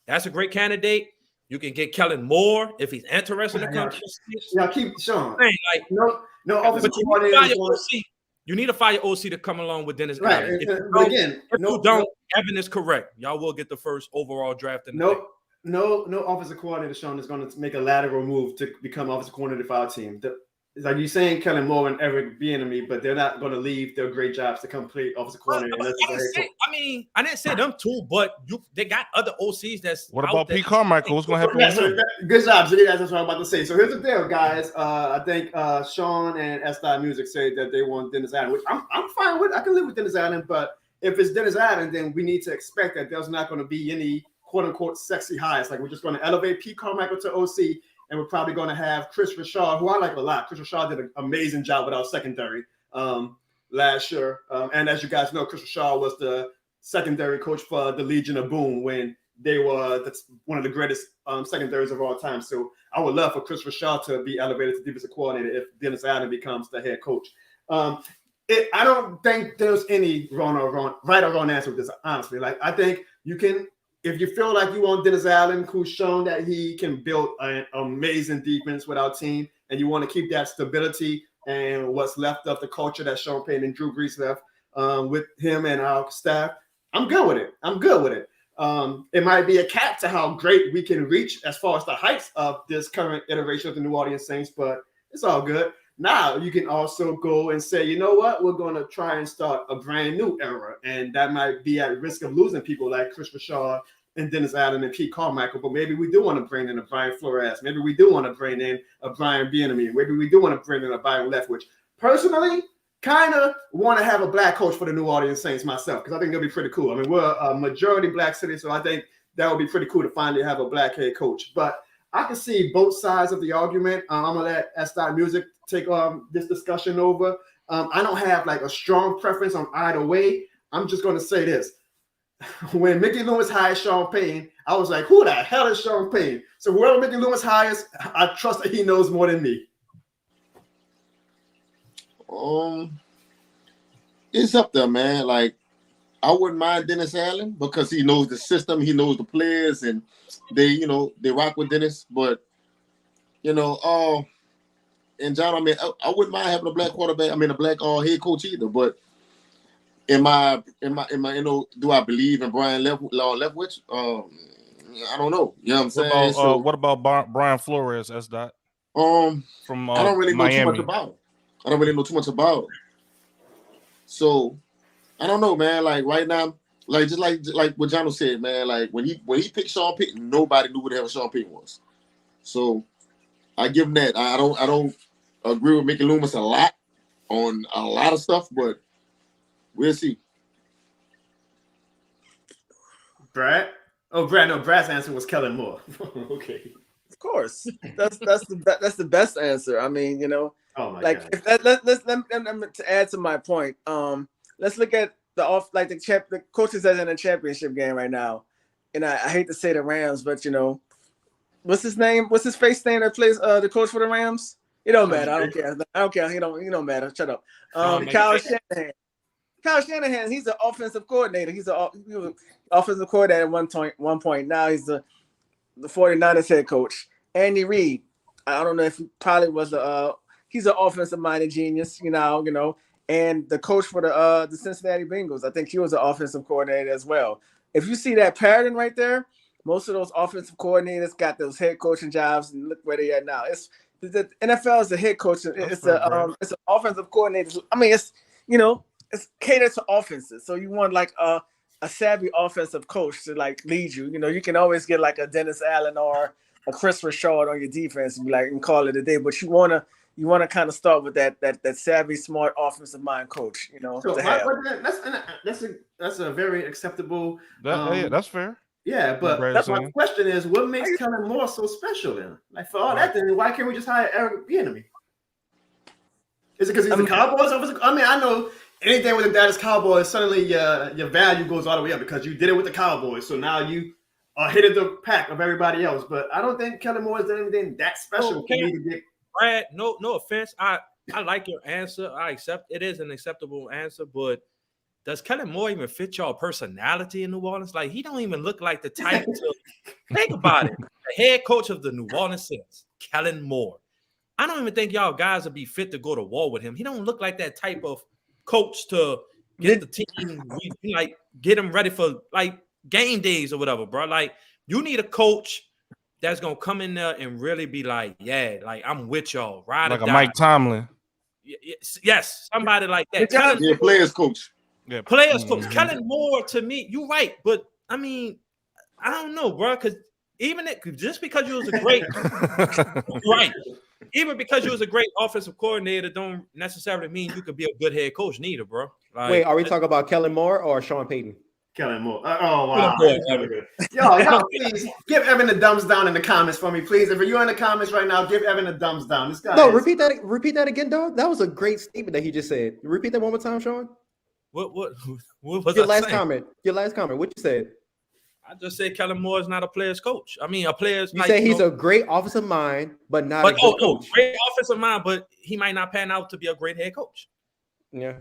[SPEAKER 5] That's a great candidate. You can get Kellen Moore if he's interested in coming.
[SPEAKER 2] Yeah, keep Sean.
[SPEAKER 5] Like,
[SPEAKER 2] no offensive coordinator.
[SPEAKER 5] You need a fire OC to come along with Dennis
[SPEAKER 2] Allen.
[SPEAKER 5] If you don't, Evan is correct. Y'all will get the first overall draft.
[SPEAKER 2] No offensive coordinator, Sean, is going to make a lateral move to become offensive coordinator for our team. It's like you're saying Kellen Moore and Eric Bieniemy, but they're not going to leave their great jobs to come play offensive coordinator.
[SPEAKER 5] I didn't say them two, but they got other OCs that's.
[SPEAKER 1] What about Pete Carmichael? What's going to happen with him?
[SPEAKER 2] Good job, Jimmy. That's what I'm about to say. So here's the deal, guys. I think Sean and S. Music say that they want Dennis Allen, which I'm fine with. I can live with Dennis Allen, but if it's Dennis Allen, then we need to expect that there's not going to be any quote-unquote sexy hires. Like we're just going to elevate Pete Carmichael to OC, and we're probably going to have Chris Richard, who I like a lot. Chris Richard did an amazing job with our secondary last year. And as you guys know, Chris Richard was the secondary coach for the Legion of Boom when they were one of the greatest secondaries of all time. So I would love for Chris Richard to be elevated to defensive coordinator if Dennis Allen becomes the head coach. I don't think there's any right or wrong answer with this, honestly. Like I think you can. If you feel like you want Dennis Allen, who's shown that he can build an amazing defense with our team, and you want to keep that stability and what's left of the culture that Sean Payton and Drew Brees left with him and our staff, I'm good with it. It might be a cap to how great we can reach as far as the heights of this current iteration of the New Orleans Saints, but it's all good. Now you can also go and say, you know what, we're going to try and start a brand new era, and that might be at risk of losing people like Chris Richard and Dennis Allen and Pete Carmichael, but maybe we do want to bring in a Brian Flores. Maybe we do want to bring in a Brian Bieniemy. Maybe we do want to bring in a Byron Leftwich. Personally, kind of want to have a black coach for the New Orleans Saints myself, because I think it'll be pretty cool. I mean, we're a majority black city, so I think that would be pretty cool to finally have a black head coach. But I can see both sides of the argument. I'm going to let S. Music take this discussion over. I don't have like a strong preference on either way. I'm just going to say this. When Mickey Loomis hired Sean Payton, I was like, who the hell is Sean Payton? So whoever Mickey Loomis hires, I trust that he knows more than me.
[SPEAKER 6] It's up there, man. Like, I wouldn't mind Dennis Allen because he knows the system, he knows the players, and they rock with Dennis. But and John, I mean, I wouldn't mind having a black quarterback. I mean, a black head coach either. But am I? Do I believe in Brian Leftwich? I don't know. You know what I'm saying?
[SPEAKER 1] What about Brian Flores? That's that. From
[SPEAKER 6] I don't really know
[SPEAKER 1] Miami.
[SPEAKER 6] too much about him. I don't really know too much about him. So I don't know, man. Like right now, like just like what Jono said, man. Like when he picked Sean Payton, nobody knew what the hell Sean Payton was. So I give him that. I don't agree with Mickey Loomis a lot on a lot of stuff, but we'll see.
[SPEAKER 2] Brad? Oh, Brad. No, Brad's answer was Kellen Moore. Okay.
[SPEAKER 4] Of course, that's the best answer. I mean,
[SPEAKER 2] Oh my
[SPEAKER 4] like
[SPEAKER 2] God.
[SPEAKER 4] let's to add to my point. Let's look at the coaches that's in a championship game right now, and I hate to say the Rams, but what's his name? What's his face name that plays the coach for the Rams? It don't matter. I don't care. He don't matter. Shut up. Kyle Shanahan. Kyle Shanahan, he's an offensive coordinator. He was an offensive coordinator at one point. Now he's the 49ers head coach. Andy Reid, I don't know if he probably was he's an offensive minded genius, you know, and the coach for the Cincinnati Bengals. I think he was an offensive coordinator as well. If you see that pattern right there, most of those offensive coordinators got those head coaching jobs, and look where they are now. It's the NFL is a head coach. It's an offensive coordinator. I mean, it's it's catered to offenses. So you want like a savvy offensive coach to like lead you. You know, you can always get like a Dennis Allen or a Chris Richard on your defense and be like and call it a day. But you wanna kind of start with that savvy, smart offensive mind coach. You know,
[SPEAKER 2] so that's a very acceptable.
[SPEAKER 1] That's fair.
[SPEAKER 2] Yeah, but that's my question is, what makes Kellen Moore so special then? Like for all that, then why can't we just hire Eric Bieniemy? Is it because he's the Cowboys? I mean, I know anything with the Dallas Cowboys, suddenly your value goes all the way up because you did it with the Cowboys. So now you are hitting the pack of everybody else. But I don't think Kellen Moore has done anything that special for me to get.
[SPEAKER 5] Brad, no offense. I like your answer. I accept it is an acceptable answer, but does Kellen Moore even fit your personality in New Orleans? Like, he don't even look like the type to think about it. The head coach of the New Orleans Saints, Kellen Moore. I don't even think y'all guys would be fit to go to war with him. He don't look like that type of coach to get the team, like, get him ready for, like, game days or whatever, bro. Like, you need a coach that's going to come in there and really be like, yeah, like, I'm with y'all. Ride
[SPEAKER 1] like a Mike Tomlin.
[SPEAKER 5] Yes, somebody like that.
[SPEAKER 6] Yeah, players coach.
[SPEAKER 5] Yeah, players coach. Kellen Moore, to me, you're right. But, I mean, I don't know, bro, because just because you was a great right. Even because you was a great offensive coordinator don't necessarily mean you could be a good head coach neither, bro. Like,
[SPEAKER 3] wait, are we talking about Kellen Moore or Sean Payton?
[SPEAKER 2] Kellen Moore. Oh, wow. Y'all, please give Evan a thumbs down in the comments for me, please. If you're in the comments right now, give Evan a thumbs down. This guy
[SPEAKER 3] repeat that again, dog. That was a great statement that he just said. Repeat that one more time, Sean.
[SPEAKER 5] What was
[SPEAKER 3] your last comment? Your last comment. What you said?
[SPEAKER 5] I just said Kellen Moore is not a player's coach. I mean, a player's.
[SPEAKER 3] You say he's a great offensive mind, but not a good coach.
[SPEAKER 5] Great offensive mind, but he might not pan out to be a great head coach.
[SPEAKER 3] Yeah.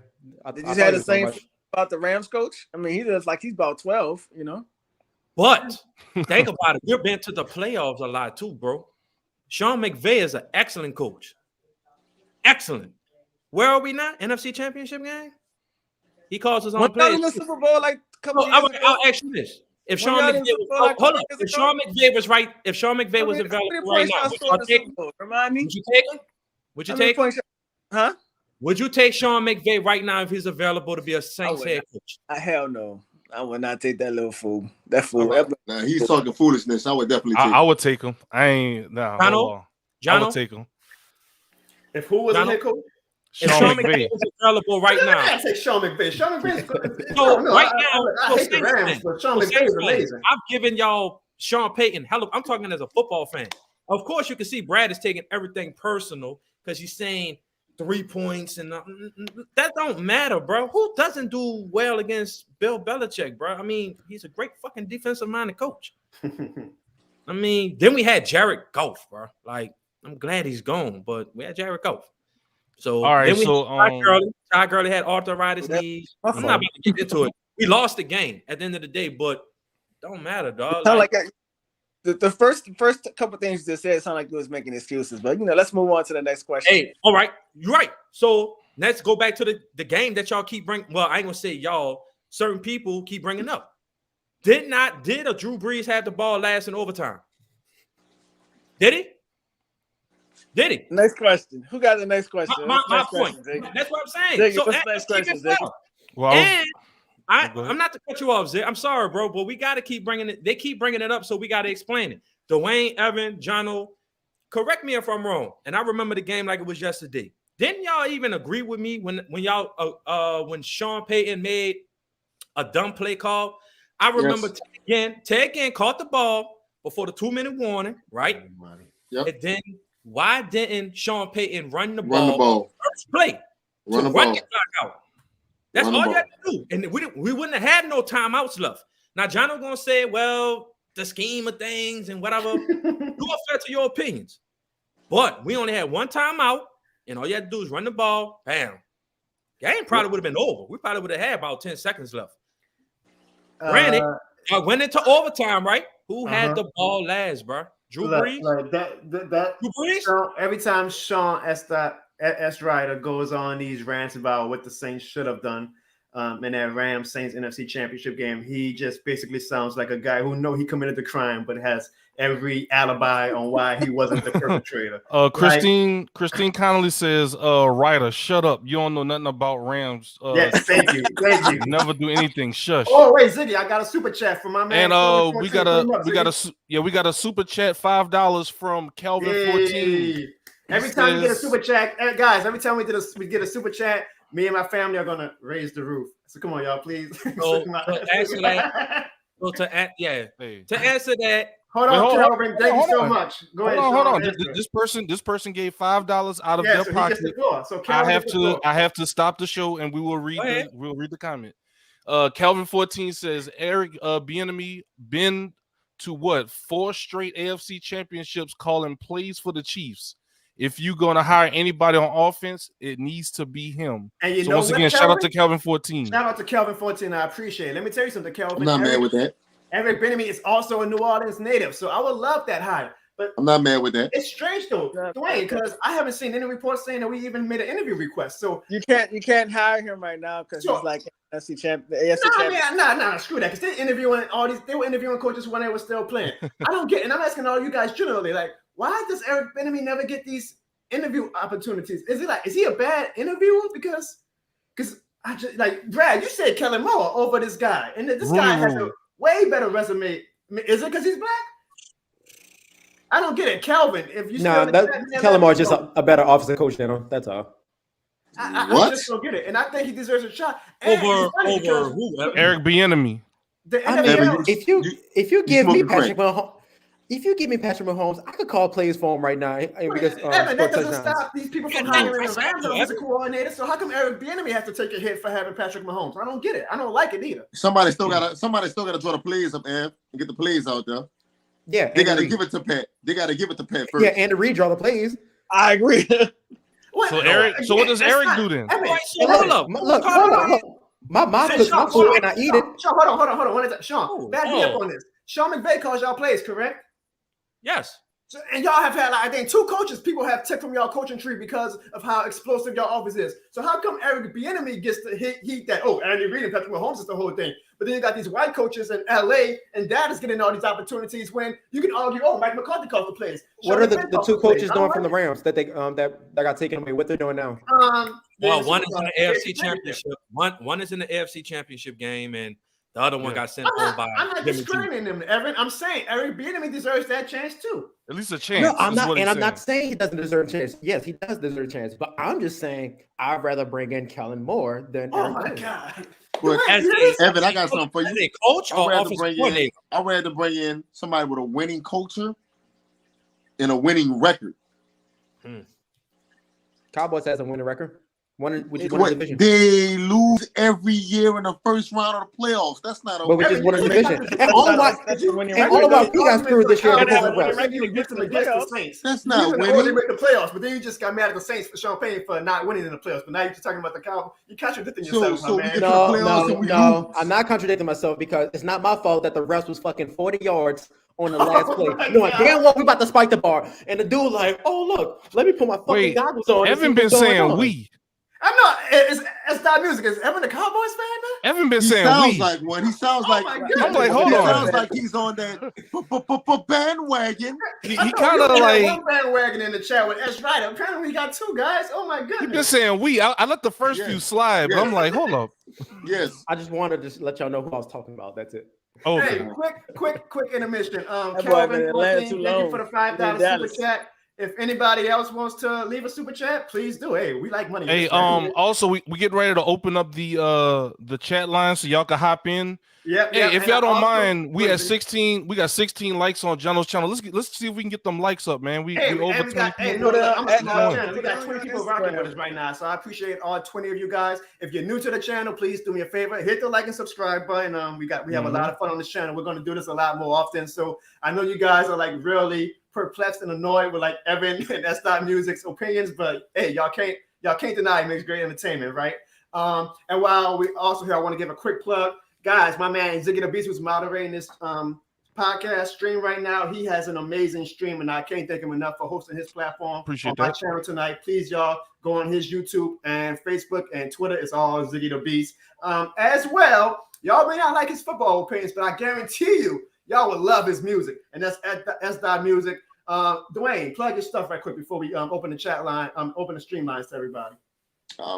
[SPEAKER 4] Did you have the same about the Rams coach? I mean, he looks like he's about 12, you know.
[SPEAKER 5] But think about it. We've been to the playoffs a lot too, bro. Sean McVay is an excellent coach. Excellent. Where are we now? NFC Championship game? He calls his own plays.
[SPEAKER 4] The Super Bowl like a couple years ago.
[SPEAKER 5] I'll ask you this. If Sean McVay was right, if Sean McVay was available right now, would you take him?
[SPEAKER 4] Remind me?
[SPEAKER 5] Would you take him? Would you take him?
[SPEAKER 4] Huh?
[SPEAKER 5] Would you take Sean McVay right now if he's available to be a Saints head coach?
[SPEAKER 4] Hell no. I would not take that little fool. That fool.
[SPEAKER 6] Nah, he's talking foolishness. I would definitely take him.
[SPEAKER 1] I would take him. I ain't Jono? I would take him.
[SPEAKER 2] If who was the head coach?
[SPEAKER 5] If Sean McVay was available right now.
[SPEAKER 2] I say Sean McVay. Sean McVay's good.
[SPEAKER 5] I
[SPEAKER 2] hate the Rams, but Sean McVay is amazing.
[SPEAKER 5] I'm giving y'all Sean Payton. Hell, I'm talking as a football fan. Of course, you can see Brad is taking everything personal because he's saying 3 points and that don't matter, bro. Who doesn't do well against Bill Belichick, bro? I mean, he's a great fucking defensive-minded coach. I mean, then we had Jared Goff, bro. Like, I'm glad he's gone, but we had Jared Goff. So
[SPEAKER 1] all right,
[SPEAKER 5] then Todd Gurley had arthritis knees. I'm not about to get into it. We lost the game at the end of the day, but don't matter, dog.
[SPEAKER 4] The first couple things you just said sound like you was making excuses, but let's move on to the next question.
[SPEAKER 5] Hey, all right, you're right. So let's go back to the game that y'all keep bringing. Well, I ain't gonna say y'all. Certain people keep bringing up. Did a Drew Brees have the ball last in overtime? Did he? Did he?
[SPEAKER 4] Next question. Who got the next question?
[SPEAKER 5] My point. That's what I'm saying. So
[SPEAKER 4] next question,
[SPEAKER 5] and I'm not to cut you off, Zay. I'm sorry, bro, but we got to keep bringing it. They keep bringing it up, so we got to explain it. Dwayne, Evan, Jono, correct me if I'm wrong. And I remember the game like it was yesterday. Didn't y'all even agree with me when when Sean Payton made a dumb play call? I remember Ted again caught the ball before the 2-minute warning, right?
[SPEAKER 6] Yep.
[SPEAKER 5] And then why didn't Sean Payton run the ball first play
[SPEAKER 6] run
[SPEAKER 5] to
[SPEAKER 6] the
[SPEAKER 5] run
[SPEAKER 6] ball.
[SPEAKER 5] the clock out? That's all you had to do. And we wouldn't have had no timeouts left. Now, John was going to say, well, the scheme of things and whatever. You are fair to your opinions. But we only had one timeout, and all you had to do is run the ball. Bam. Game probably would have been over. We probably would have had about 10 seconds left. Granted, I went into overtime, right? Who had the ball last, bro? Drew Brees?
[SPEAKER 2] Like that
[SPEAKER 5] Drew Brees?
[SPEAKER 2] So every time Sean S. Ryder goes on these rants about what the Saints should have done in that Rams Saints NFC Championship game, he just basically sounds like a guy who know he committed the crime but has every alibi on why he wasn't the perpetrator.
[SPEAKER 1] Christine Connolly says, Ryder, shut up. You don't know nothing about Rams.
[SPEAKER 2] Yes, thank you.
[SPEAKER 1] Never do anything. Shush.
[SPEAKER 2] Oh, wait, Ziggy, I got a super chat from my man.
[SPEAKER 1] And we got a super chat, $5 from Calvin 14.
[SPEAKER 2] Every time we get a super chat, guys, every time we get a super chat, me and my family are gonna raise the roof. So come on, y'all, please.
[SPEAKER 5] To answer that.
[SPEAKER 2] Hold on, Calvin. Thank you so much. Go ahead.
[SPEAKER 1] Hold on. This person gave $5 out of their pocket.
[SPEAKER 2] So
[SPEAKER 1] I have to stop the show and we will read the comment. Calvin 14 says Eric Bieniemy been to what 4 straight AFC championships calling plays for the Chiefs. If you're going to hire anybody on offense, it needs to be him.
[SPEAKER 2] And you
[SPEAKER 1] so
[SPEAKER 2] know
[SPEAKER 1] once
[SPEAKER 2] what,
[SPEAKER 1] again,
[SPEAKER 2] Calvin?
[SPEAKER 1] shout out to Calvin 14.
[SPEAKER 2] Shout out to Calvin 14. I appreciate it. Let me tell you something, Calvin.
[SPEAKER 6] I'm not mad with that.
[SPEAKER 2] Eric Bieniemy is also a New Orleans native, so I would love that hire. But
[SPEAKER 6] I'm not mad with that.
[SPEAKER 2] It's strange though, Dwayne, because I haven't seen any reports saying that we even made an interview request. So
[SPEAKER 4] you can't hire him right now because he's like NFC champ. The AFC champion.
[SPEAKER 2] Nah, screw that. Because they were interviewing coaches when they were still playing. I don't get, and I'm asking all you guys generally, like, why does Eric Bieniemy never get these interview opportunities? Is he a bad interviewer? Because I just like Brad, you said Kellen Moore over this guy, and this guy has a way better resume. Is it because he's black? I don't get it, Calvin. If you
[SPEAKER 3] Kellen Moore is just a better offensive coach than him. That's all.
[SPEAKER 2] I just don't get it, and I think he deserves a shot.
[SPEAKER 5] Over who?
[SPEAKER 1] Eric Bieniemy.
[SPEAKER 3] If you give me Patrick Mahomes. If you give me Patrick Mahomes, I could call plays for him right now. Because,
[SPEAKER 2] Evan, that doesn't stop these people from hiring the Rams as a coordinator. So how come Eric Bieniemy has to take a hit for having Patrick Mahomes? I don't get it. I don't like it either.
[SPEAKER 6] Somebody still gotta draw the plays up, Ev, and get the plays out there.
[SPEAKER 3] Yeah,
[SPEAKER 6] they gotta give it to Pat. They gotta give it to Pat first.
[SPEAKER 3] Yeah, and to redraw the plays.
[SPEAKER 4] I agree.
[SPEAKER 1] So what does Eric do then?
[SPEAKER 3] Hold up. My food and I eat it.
[SPEAKER 2] Sean, hold on. What is that? Sean, back me up on this. Sean McVay calls y'all plays, correct?
[SPEAKER 5] Yes.
[SPEAKER 2] So, and y'all have had, I think, 2 coaches people have took from y'all coaching tree because of how explosive y'all offense is. So how come Eric Bieniemy gets to heat that? Oh, Andy Reid and Patrick Mahomes is the whole thing. But then you got these white coaches in LA, and that is getting all these opportunities when you can argue, Mike McCarthy calls the plays.
[SPEAKER 3] What are the 2 coaches doing from the Rams that they that got taken away? What they're doing now?
[SPEAKER 5] Well, one is in the AFC Championship. One is in the AFC Championship game, and the other one got sent home by.
[SPEAKER 2] I'm not discrediting him, Evan. I'm saying Eric Bieniemy deserves that chance too.
[SPEAKER 1] At least a chance.
[SPEAKER 3] No, I'm not saying he doesn't deserve a chance. Yes, he does deserve a chance. But I'm just saying I'd rather bring in Kellen Moore than Eric Bieniemy.
[SPEAKER 2] God.
[SPEAKER 6] But Evan, I got something for you.
[SPEAKER 5] Coach
[SPEAKER 6] I'd rather bring in somebody with a winning culture and a winning record.
[SPEAKER 3] Cowboys has a winning record. Division.
[SPEAKER 6] They lose every year in the first round of the playoffs. That's not okay.
[SPEAKER 3] But we just won a division. And all of our we got screwed this year.
[SPEAKER 6] That's not
[SPEAKER 2] winning. They make the playoffs, but then you just got mad at the Saints for Sean Payton for not winning in the playoffs. But now you're just talking about the Cowboys. You're contradicting yourself, man.
[SPEAKER 3] No, I'm not contradicting myself because it's not my fault that the refs was fucking 40 yards on the last play. No, damn well we about to spike the bar. And the dude like, oh look, let me put my fucking goggles on.
[SPEAKER 1] Evan been saying we.
[SPEAKER 2] I'm not. It's not music. Is Evan a Cowboys fan, man?
[SPEAKER 1] Evan been saying
[SPEAKER 6] sounds
[SPEAKER 1] we.
[SPEAKER 6] like one. He sounds like.
[SPEAKER 1] I'm like, hold on.
[SPEAKER 6] He sounds like he's on that bandwagon.
[SPEAKER 1] He kind of like
[SPEAKER 2] one bandwagon in the chat with S. Ryder. Apparently, we got 2 guys. Oh my goodness.
[SPEAKER 1] He been saying we. I let the first few slide, but I'm like, hold up.
[SPEAKER 6] Yes.
[SPEAKER 3] I just wanted to let y'all know who I was talking about. That's it.
[SPEAKER 2] Okay. Hey, quick intermission. Calvin, thank you for the $5 super chat. If anybody else wants to leave a super chat, please do. Hey, we like money.
[SPEAKER 1] Hey, also we getting ready to open up the chat line so y'all can hop in. Hey, if y'all don't mind, we got 16 likes on Jono's channel. Let's see if we can get them likes up, man. We over 20 people.
[SPEAKER 2] We got 20 people rocking with us right now, so I appreciate all 20 of you guys. If you're new to the channel, please do me a favor, hit the like and subscribe button. We have a lot of fun on this channel. We're going to do this a lot more often, so I know you guys are like really perplexed and annoyed with like Evan and S. Music's opinions, but hey, y'all can't deny it makes great entertainment, right? And while we also here, I want to give a quick plug. Guys, my man Ziggy the Beast was moderating this podcast stream right now. He has an amazing stream, and I can't thank him enough for hosting his platform
[SPEAKER 1] Appreciate
[SPEAKER 2] on my
[SPEAKER 1] that.
[SPEAKER 2] channel tonight. Please, y'all, go on his YouTube and Facebook and Twitter. It's all Ziggy the Beast. As well, y'all may not like his football opinions, but I guarantee you, y'all will love his music. And that's S. Music. Dwayne, plug your stuff right quick before we open the chat line, open the stream lines to everybody.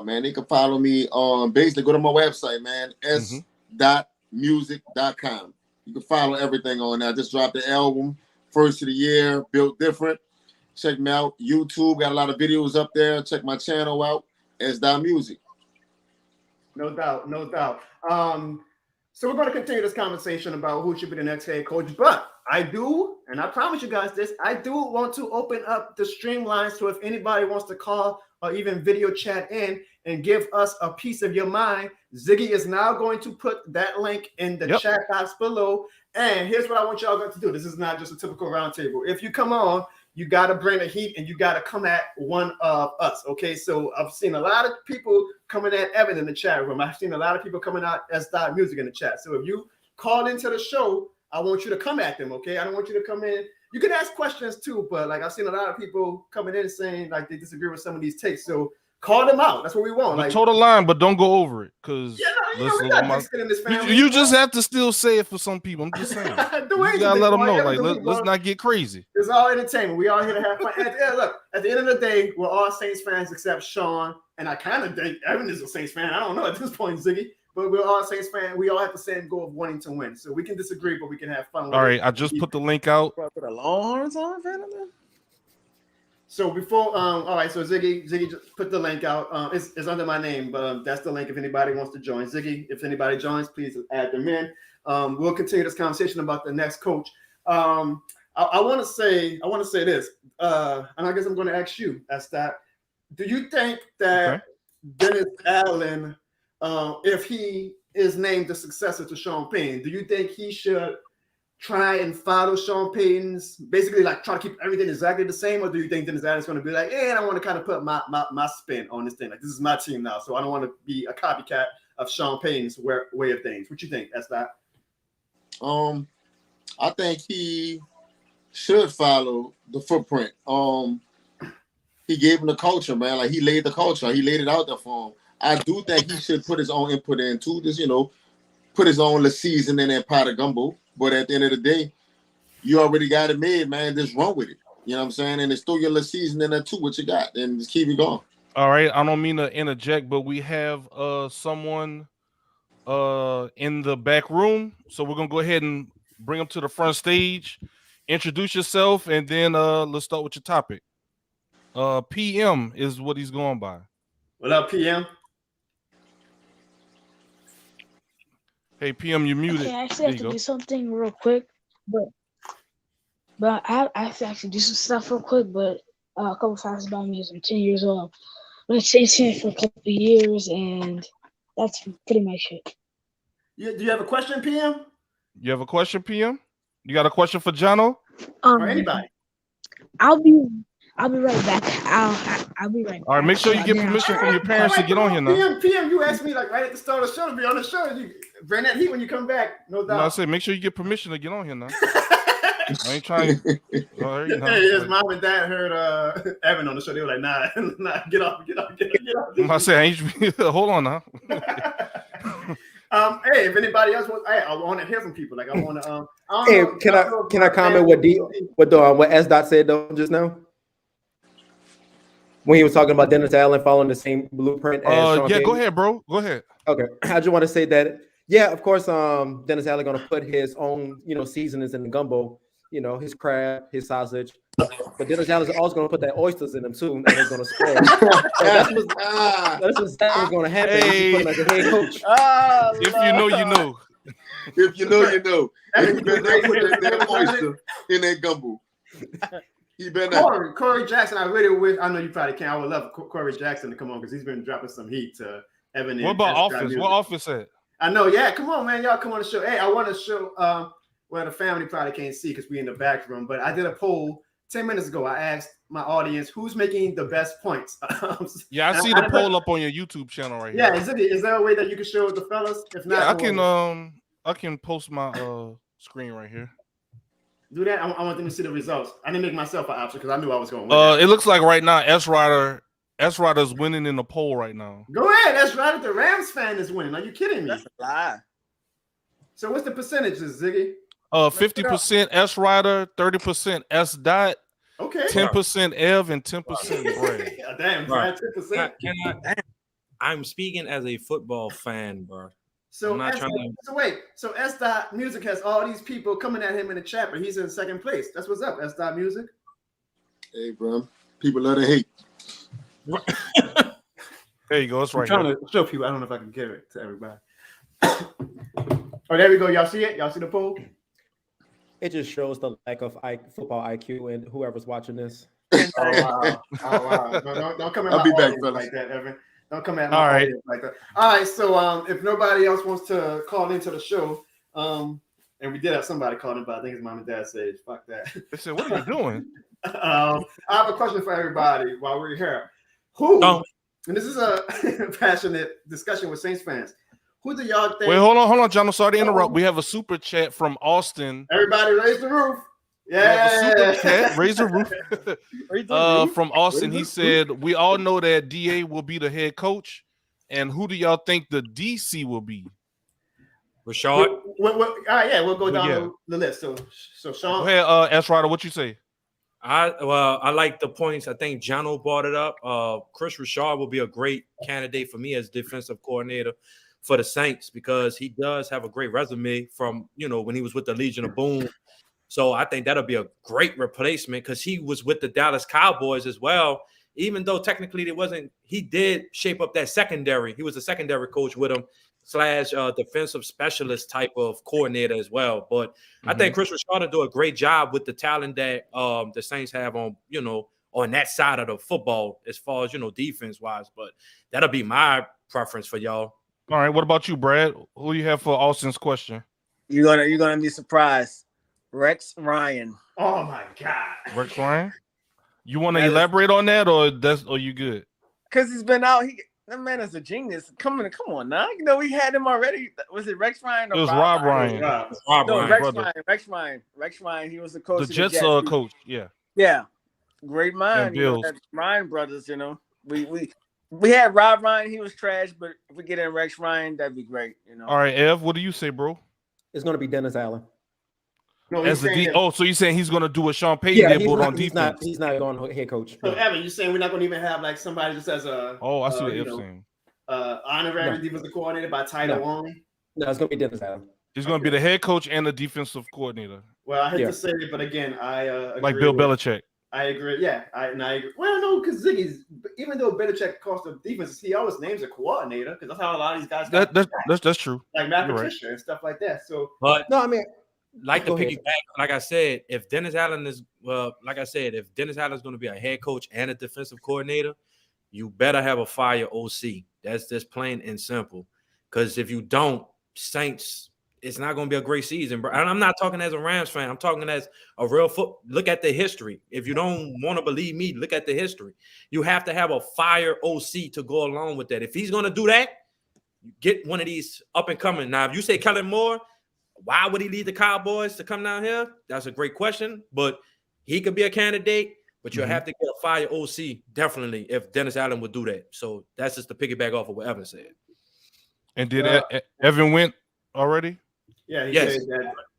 [SPEAKER 6] Man, they can follow me on basically go to my website, man, s.music.com. You can follow everything on there. I just dropped the album, first of the year, Built Different. Check me out. YouTube, got a lot of videos up there. Check my channel out, S.Music.
[SPEAKER 2] No doubt, no doubt. So we're going to continue this conversation about who should be the next head coach. But I do, and I promise you guys this, I do want to open up the streamlines so if anybody wants to call or even video chat in and give us a piece of your mind, Ziggy is now going to put that link in the chat box below. And here's what I want y'all to do. This is not just a typical roundtable. If you come on, you got to bring the heat and you got to come at one of us. Okay, so I've seen a lot of people coming at Evan in the chat room. I've seen a lot of people coming out as Music in the chat. So if you call into the show, I want you to come at them. Okay, I don't want you to come in. You can ask questions too, but like I've seen a lot of people coming in saying like they disagree with some of these takes. So call them out. That's what we want.
[SPEAKER 1] Like, toe the line, but don't go over it, because you just have to still say it for some people. I'm just saying. You gotta let them know. Like, let's not get crazy.
[SPEAKER 2] It's all entertainment. We all here to have fun. Look, at the end of the day, we're all Saints fans except Sean, and I kind of think Evan is a Saints fan. I don't know at this point, Ziggy, but we're all Saints fans. We all have the same goal of wanting to win. So we can disagree, but we can have fun.
[SPEAKER 1] All right, I just put the link out.
[SPEAKER 4] Put the Longhorns on,
[SPEAKER 2] So before, all right, so Ziggy just put the link out. It's under my name, but that's the link if anybody wants to join. Ziggy, if anybody joins, please add them in. We'll continue this conversation about the next coach. I want to say this, and I guess I'm going to ask you, Estat, do you think that Dennis Allen, if he is named the successor to Sean Payton, do you think he should try and follow Sean Payton's, basically like try to keep everything exactly the same, or do you think Dennis Allen's going to be like, I want to kind of put my spin on this thing, like this is my team now, so I don't want to be a copycat of Sean Payton's way of things? What you think? That's that.
[SPEAKER 6] I think he should follow the footprint. He gave him the culture, man. Like, he laid the culture, he laid it out there for him. I do think he should put his own input into this, put his own season in that pot of gumbo. But at the end of the day, you already got it made, man. Just run with it. You know what I'm saying? And it's still your season in there too, what you got, and just keep it going.
[SPEAKER 1] All right. I don't mean to interject, but we have someone in the back room. So we're going to go ahead and bring them to the front stage. Introduce yourself, and then let's start with your topic. PM is what he's going by.
[SPEAKER 2] What up, PM?
[SPEAKER 1] Hey, PM, you're muted.
[SPEAKER 7] Okay, I actually have to do something real quick, but I have to actually do some stuff real quick. But a couple facts about me is I'm 10 years old. I've been a Saints fan for a couple of years, and that's pretty much it.
[SPEAKER 2] Do you have a question, PM?
[SPEAKER 1] You have a question, PM? You got a question for Jono?
[SPEAKER 2] Or anybody?
[SPEAKER 7] I'll be right back. I'll be right back.
[SPEAKER 1] All right, make sure you get permission from your parents to get on here now.
[SPEAKER 2] PM, you asked me like right at the start of the show to be on the show. You bring that heat when you come back, no doubt.
[SPEAKER 1] No, I said make sure you get permission to get on here now. I ain't trying.
[SPEAKER 2] Hey, his mom and dad heard Evan on the show. They were like, nah, get off.
[SPEAKER 1] I said, hold on now.
[SPEAKER 2] Hey, if anybody else wants, I want to hear from people. Like, I want to.
[SPEAKER 3] Hey, can I comment what S. Dot said though just now? When he was talking about Dennis Allen following the same blueprint as Sean Payton.
[SPEAKER 1] Go ahead, bro. Go ahead.
[SPEAKER 3] Okay, I just want to say that, yeah, of course, Dennis Allen going to put his own, seasonings in the gumbo, his crab, his sausage. But Dennis Allen is also going to put that oysters in them too, and he's going to spoil. So that's what's going to happen.
[SPEAKER 1] Hey.
[SPEAKER 3] He's like a head coach.
[SPEAKER 1] If you know, you know.
[SPEAKER 6] If you know, you know. And you better not put that oyster in that gumbo. He better
[SPEAKER 2] Corey Jackson, I know you probably can't. I would love Corey Jackson to come on because he's been dropping some heat to Evan.
[SPEAKER 1] What about Office? What Office at?
[SPEAKER 2] I know, yeah. Come on, man. Y'all come on the show. Hey, I want to show the family probably can't see because we in the back room, but I did a poll 10 minutes ago, I asked my audience who's making the best points.
[SPEAKER 1] Yeah, I see the poll up on your YouTube channel right here.
[SPEAKER 2] Yeah, is there a way that you can show the fellas? If not,
[SPEAKER 1] yeah, I can post my screen right here.
[SPEAKER 2] Do that. I want them to see the results. I didn't make myself an option because I knew I was going to win.
[SPEAKER 1] It looks like right now S Rider's winning in the poll right now.
[SPEAKER 2] Go ahead. S Rider, the Rams fan is winning. Are you kidding me?
[SPEAKER 4] That's a lie.
[SPEAKER 2] So what's the percentages, Ziggy?
[SPEAKER 1] 50% S Rider, 30% S Dot,
[SPEAKER 2] okay,
[SPEAKER 1] 10% Ev, and 10% Brad.
[SPEAKER 2] Damn, Brad, 10%.
[SPEAKER 5] I'm speaking as a football fan, bro.
[SPEAKER 2] So S Dot Music has all these people coming at him in the chat, but he's in second place. That's what's up, S Dot Music.
[SPEAKER 6] Hey, bro, people love to hate.
[SPEAKER 1] There you go. It's right.
[SPEAKER 2] I'm trying to show people. I don't know if I can give it to everybody. Oh, there we go. Y'all see it? Y'all see the poll?
[SPEAKER 3] It just shows the lack of football IQ in whoever's watching this.
[SPEAKER 2] Oh, wow. Oh, wow. No, don't come at
[SPEAKER 6] I'll be back,
[SPEAKER 2] like that, Evan. Don't come at my audience like that. All right, so if nobody else wants to call into the show, and we did have somebody calling, but I think his mom and dad said, fuck that.
[SPEAKER 1] They said, what are you doing?
[SPEAKER 2] I have a question for everybody while we're here. And this is a passionate discussion with Saints fans. Who do y'all think?
[SPEAKER 1] Wait, hold on, John. I'm sorry to interrupt. We have a super chat from Austin.
[SPEAKER 2] Everybody raise the roof. Yeah.
[SPEAKER 1] Super chat, raise the roof. From Austin, he said, we all know that DA will be the head coach. And who do y'all think the DC will be?
[SPEAKER 5] Rashad?
[SPEAKER 2] All right, yeah, we'll go down the list. So Sean.
[SPEAKER 1] Go ahead, S. Ryder, what you say?
[SPEAKER 5] I like the points. I think Jono brought it up. Chris Rashad will be a great candidate for me as defensive coordinator for the Saints because he does have a great resume from, when he was with the Legion of Boom. So I think that'll be a great replacement because he was with the Dallas Cowboys as well. Even though technically he did shape up that secondary. He was a secondary coach with him / defensive specialist type of coordinator as well. But I think Chris Rashad will do a great job with the talent that the Saints have on that side of the football as far as, defense wise. But that'll be my preference for y'all.
[SPEAKER 1] All right. What about you, Brad? Who do you have for Austin's question?
[SPEAKER 4] You're gonna be surprised. Rex Ryan.
[SPEAKER 2] Oh my God.
[SPEAKER 1] Rex Ryan? You want to elaborate on that or you good?
[SPEAKER 4] Because he's been out. That man is a genius. Come on now. We had him already. Was it Rex Ryan or
[SPEAKER 1] it was Rob Ryan?
[SPEAKER 4] Rex Ryan. He was the coach.
[SPEAKER 1] The Jets coach. Yeah.
[SPEAKER 4] Yeah. Great mind. Ryan brothers, We had Rob Ryan, he was trash, but if we get in Rex Ryan, that'd be great.
[SPEAKER 1] All right, Ev, what do you say, bro?
[SPEAKER 3] It's gonna be Dennis Allen.
[SPEAKER 2] No,
[SPEAKER 1] so you're saying he's gonna do what Sean Payton did on defense?
[SPEAKER 3] He's not going head coach.
[SPEAKER 2] So Evan, you're saying we're not gonna even have like somebody just as a
[SPEAKER 1] I see what Ev's saying.
[SPEAKER 2] Honorary defensive coordinator by title only?
[SPEAKER 3] No, it's gonna be Dennis Allen.
[SPEAKER 1] He's gonna be the head coach and the defensive coordinator.
[SPEAKER 2] Well, I hate to say it, but again, I agree
[SPEAKER 1] like Bill Belichick.
[SPEAKER 2] I agree. Yeah, I agree. Well, no, because Ziggy's, even though Belichick cost the defense, he always names a coordinator because that's how a lot of these guys.
[SPEAKER 1] That's true.
[SPEAKER 2] Like Matt Patricia and stuff like that. So,
[SPEAKER 5] but
[SPEAKER 3] no, I mean,
[SPEAKER 5] like the piggyback, like I said, if Dennis Allen is going to be a head coach and a defensive coordinator, you better have a fire OC. That's just plain and simple. Because if you don't, Saints, it's not going to be a great season, bro. And I'm not talking as a Rams fan. I'm talking as a real look at the history. If you don't want to believe me, look at the history. You have to have a fire OC to go along with that. If he's going to do that, get one of these up and coming. Now, if you say Kellen Moore, why would he lead the Cowboys to come down here? That's a great question. But he could be a candidate, but you'll have to get a fire OC, definitely, if Dennis Allen would do that. So that's just to piggyback off of what Evan said.
[SPEAKER 1] And did Evan went already?
[SPEAKER 2] Yeah, he said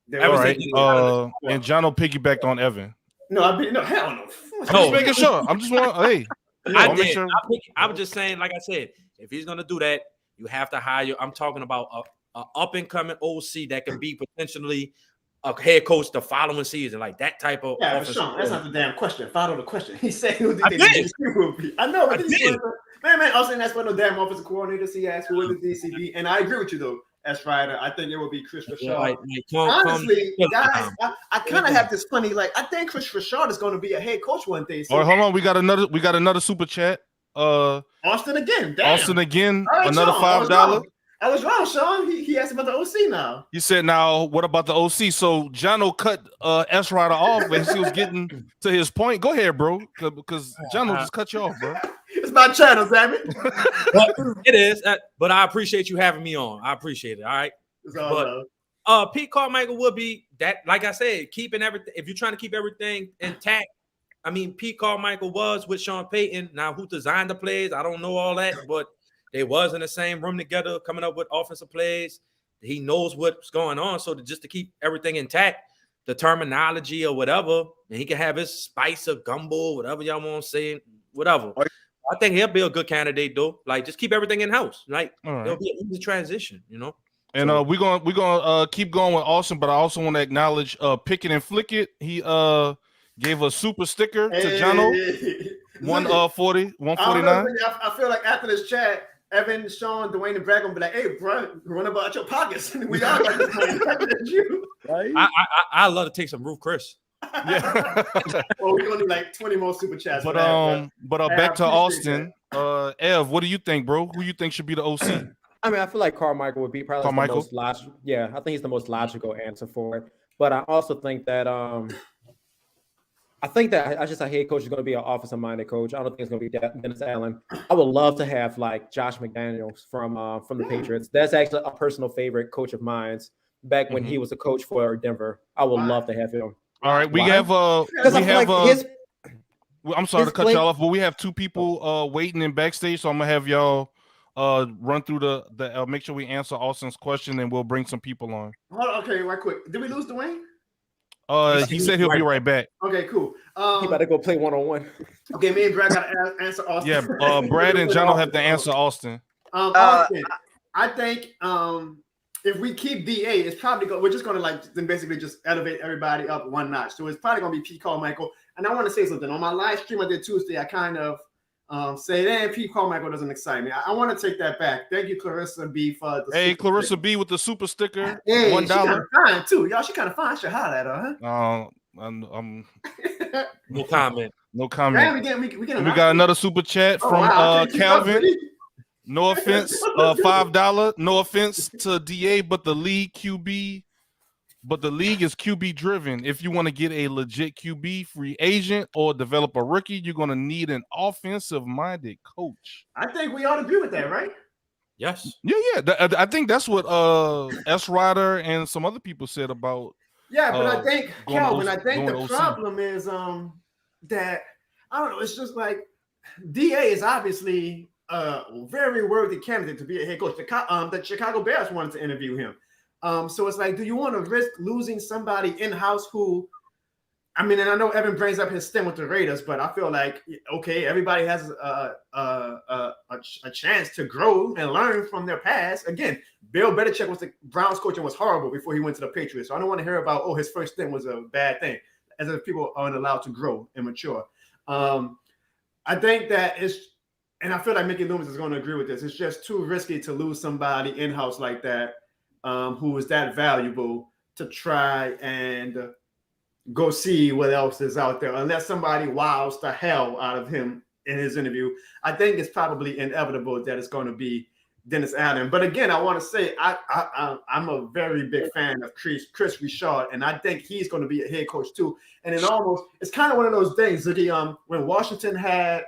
[SPEAKER 2] that.
[SPEAKER 1] All right. And Jono piggybacked on Evan.
[SPEAKER 2] No, hell no.
[SPEAKER 1] I'm just making sure. I'm just want.
[SPEAKER 5] I was just saying, like I said, if he's gonna do that, you have to hire. I'm talking about a up and coming OC that can be potentially a head coach the following season, like that type of.
[SPEAKER 2] Yeah, but Sean, that's not the damn question. Follow the question. He said who the DC will be. I know, but man, I was saying that's what no damn offensive coordinators. He asked who would the DC be, and I agree with you though. That's right. I think it will be Chris Rashad. Honestly, guys, I kind of have this funny, I think Chris Rashad is going to be a head coach one day. So.
[SPEAKER 1] All right, hold on. We got another super chat.
[SPEAKER 2] Austin again. Damn.
[SPEAKER 1] Austin again. Right, another $5.
[SPEAKER 2] I was wrong, Sean. He asked about the OC now.
[SPEAKER 1] You said, now, what about the OC? So Jono cut S. Ryder off as he was getting to his point. Go ahead, bro, because Jono just cut you off, bro.
[SPEAKER 2] It's my channel, damn it.
[SPEAKER 5] But it is. But I appreciate you having me on. I appreciate it. All right.
[SPEAKER 2] It's all love.
[SPEAKER 5] Pete Carmichael would be that, like I said, keeping everything. If you're trying to keep everything intact, I mean, Pete Carmichael was with Sean Payton. Now, who designed the plays? I don't know all that, but they was in the same room together, coming up with offensive plays. He knows what's going on. So just to keep everything intact, the terminology or whatever, and he can have his spice of gumbo, whatever y'all want to say, whatever. I think he'll be a good candidate, though. Like, just keep everything in house. Like, it'll be an easy transition, you know.
[SPEAKER 1] And we're gonna keep going with Austin, but I also want to acknowledge Pick It and Flick It. He gave a super sticker to Jono. 149.
[SPEAKER 2] I feel like after this chat, Evan, Sean, Dwayne, and Brad gonna be like, "Hey, bro, run about your pockets." We all got this you. Right?
[SPEAKER 5] I love to take some Roof Chris.
[SPEAKER 1] Yeah.
[SPEAKER 2] Well, we're gonna do like 20 more super chats.
[SPEAKER 1] But back to Austin. Ev, what do you think, bro? Who you think should be the OC?
[SPEAKER 3] I mean, I feel like Carmichael would be probably the most logical. Yeah, I think he's the most logical answer for it. But I also think that I just a head coach is going to be an offensive-minded coach. I don't think it's going to be Dennis Allen. I would love to have like Josh McDaniels from the Patriots. That's actually a personal favorite coach of mine. Back when he was a coach for Denver, I would love to have him.
[SPEAKER 1] All right, I'm sorry to cut y'all off, but we have two people waiting in backstage, so I'm gonna have y'all run through the make sure we answer Austin's question, and we'll bring some people on.
[SPEAKER 2] Okay, right quick. Did we lose Dwayne?
[SPEAKER 1] He said he'll be right back.
[SPEAKER 2] Okay, cool.
[SPEAKER 3] He better go play one-on-one.
[SPEAKER 2] Okay, me and Brad got to answer Austin.
[SPEAKER 1] Yeah, Brad and Jono have to answer Austin.
[SPEAKER 2] Austin, I think if we keep DA, it's probably we're just going to like then basically just elevate everybody up one notch. So it's probably going to be Pete Carmichael. And I want to say something on my live stream I did Tuesday. I kind of say, Pete Carmichael doesn't excite me. I want to take that back. Thank you, Clarissa B. For the
[SPEAKER 1] Clarissa sticker. B with the super sticker.
[SPEAKER 2] Hey, $1. She kind of fine too, y'all. She kind of fine. I should holler at her, huh?
[SPEAKER 5] No comment.
[SPEAKER 1] No comment.
[SPEAKER 2] Man, we
[SPEAKER 1] got another super chat from Calvin. No offense, $5. No offense to DA, but the league QB. But the league is QB driven. If you want to get a legit QB free agent or develop a rookie, you're going to need an offensive-minded coach.
[SPEAKER 2] I think we all agree with that, right?
[SPEAKER 5] Yes.
[SPEAKER 1] Yeah. I think that's what S. Ryder and some other people said about.
[SPEAKER 2] Yeah, but I think, Calvin, the problem is that, I don't know, it's just like DA is obviously a very worthy candidate to be a head coach. The Chicago Bears wanted to interview him. So it's like, do you want to risk losing somebody in-house who, I mean, and I know Evan brings up his stint with the Raiders, but I feel like, okay, everybody has a chance to grow and learn from their past. Again, Bill Belichick was the Browns coach and was horrible before he went to the Patriots. So I don't want to hear about, his first stint was a bad thing, as if people aren't allowed to grow and mature. I think that and I feel like Mickey Loomis is going to agree with this. It's just too risky to lose somebody in-house like that. Who is that valuable to try and go see what else is out there, unless somebody wows the hell out of him in his interview. I think it's probably inevitable that it's going to be Dennis Allen. But again, I want to say I'm a very big fan of Chris Richard, and I think he's going to be a head coach too. And it's kind of one of those things that when Washington had,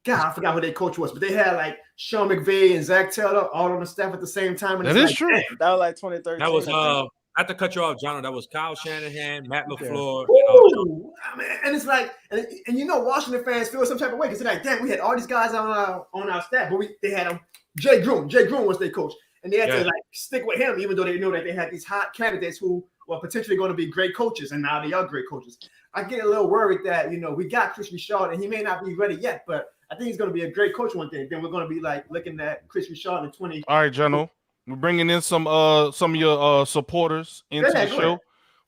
[SPEAKER 2] God, I forgot who their coach was, but they had like Sean McVay and Zach Taylor all on the staff at the same time. And
[SPEAKER 1] that is true.
[SPEAKER 2] Damn.
[SPEAKER 4] That was like 2013.
[SPEAKER 5] That was I have to cut you off, Jono. That was Kyle Shanahan, Matt LaFleur.
[SPEAKER 2] I mean, and it's like, and Washington fans feel some type of way because they're like, damn, we had all these guys on our staff, but they had Jay Groom. Jay Groom was their coach, and they had to like stick with him, even though they know that they had these hot candidates who were potentially going to be great coaches, and now they are great coaches. I get a little worried that we got Chris Richard, and he may not be ready yet, but I think he's going to be a great coach one day. Then we're going to be like looking at Chris Richard in 20.
[SPEAKER 1] All right, Jono. We're bringing in some of your supporters into the show. Ahead.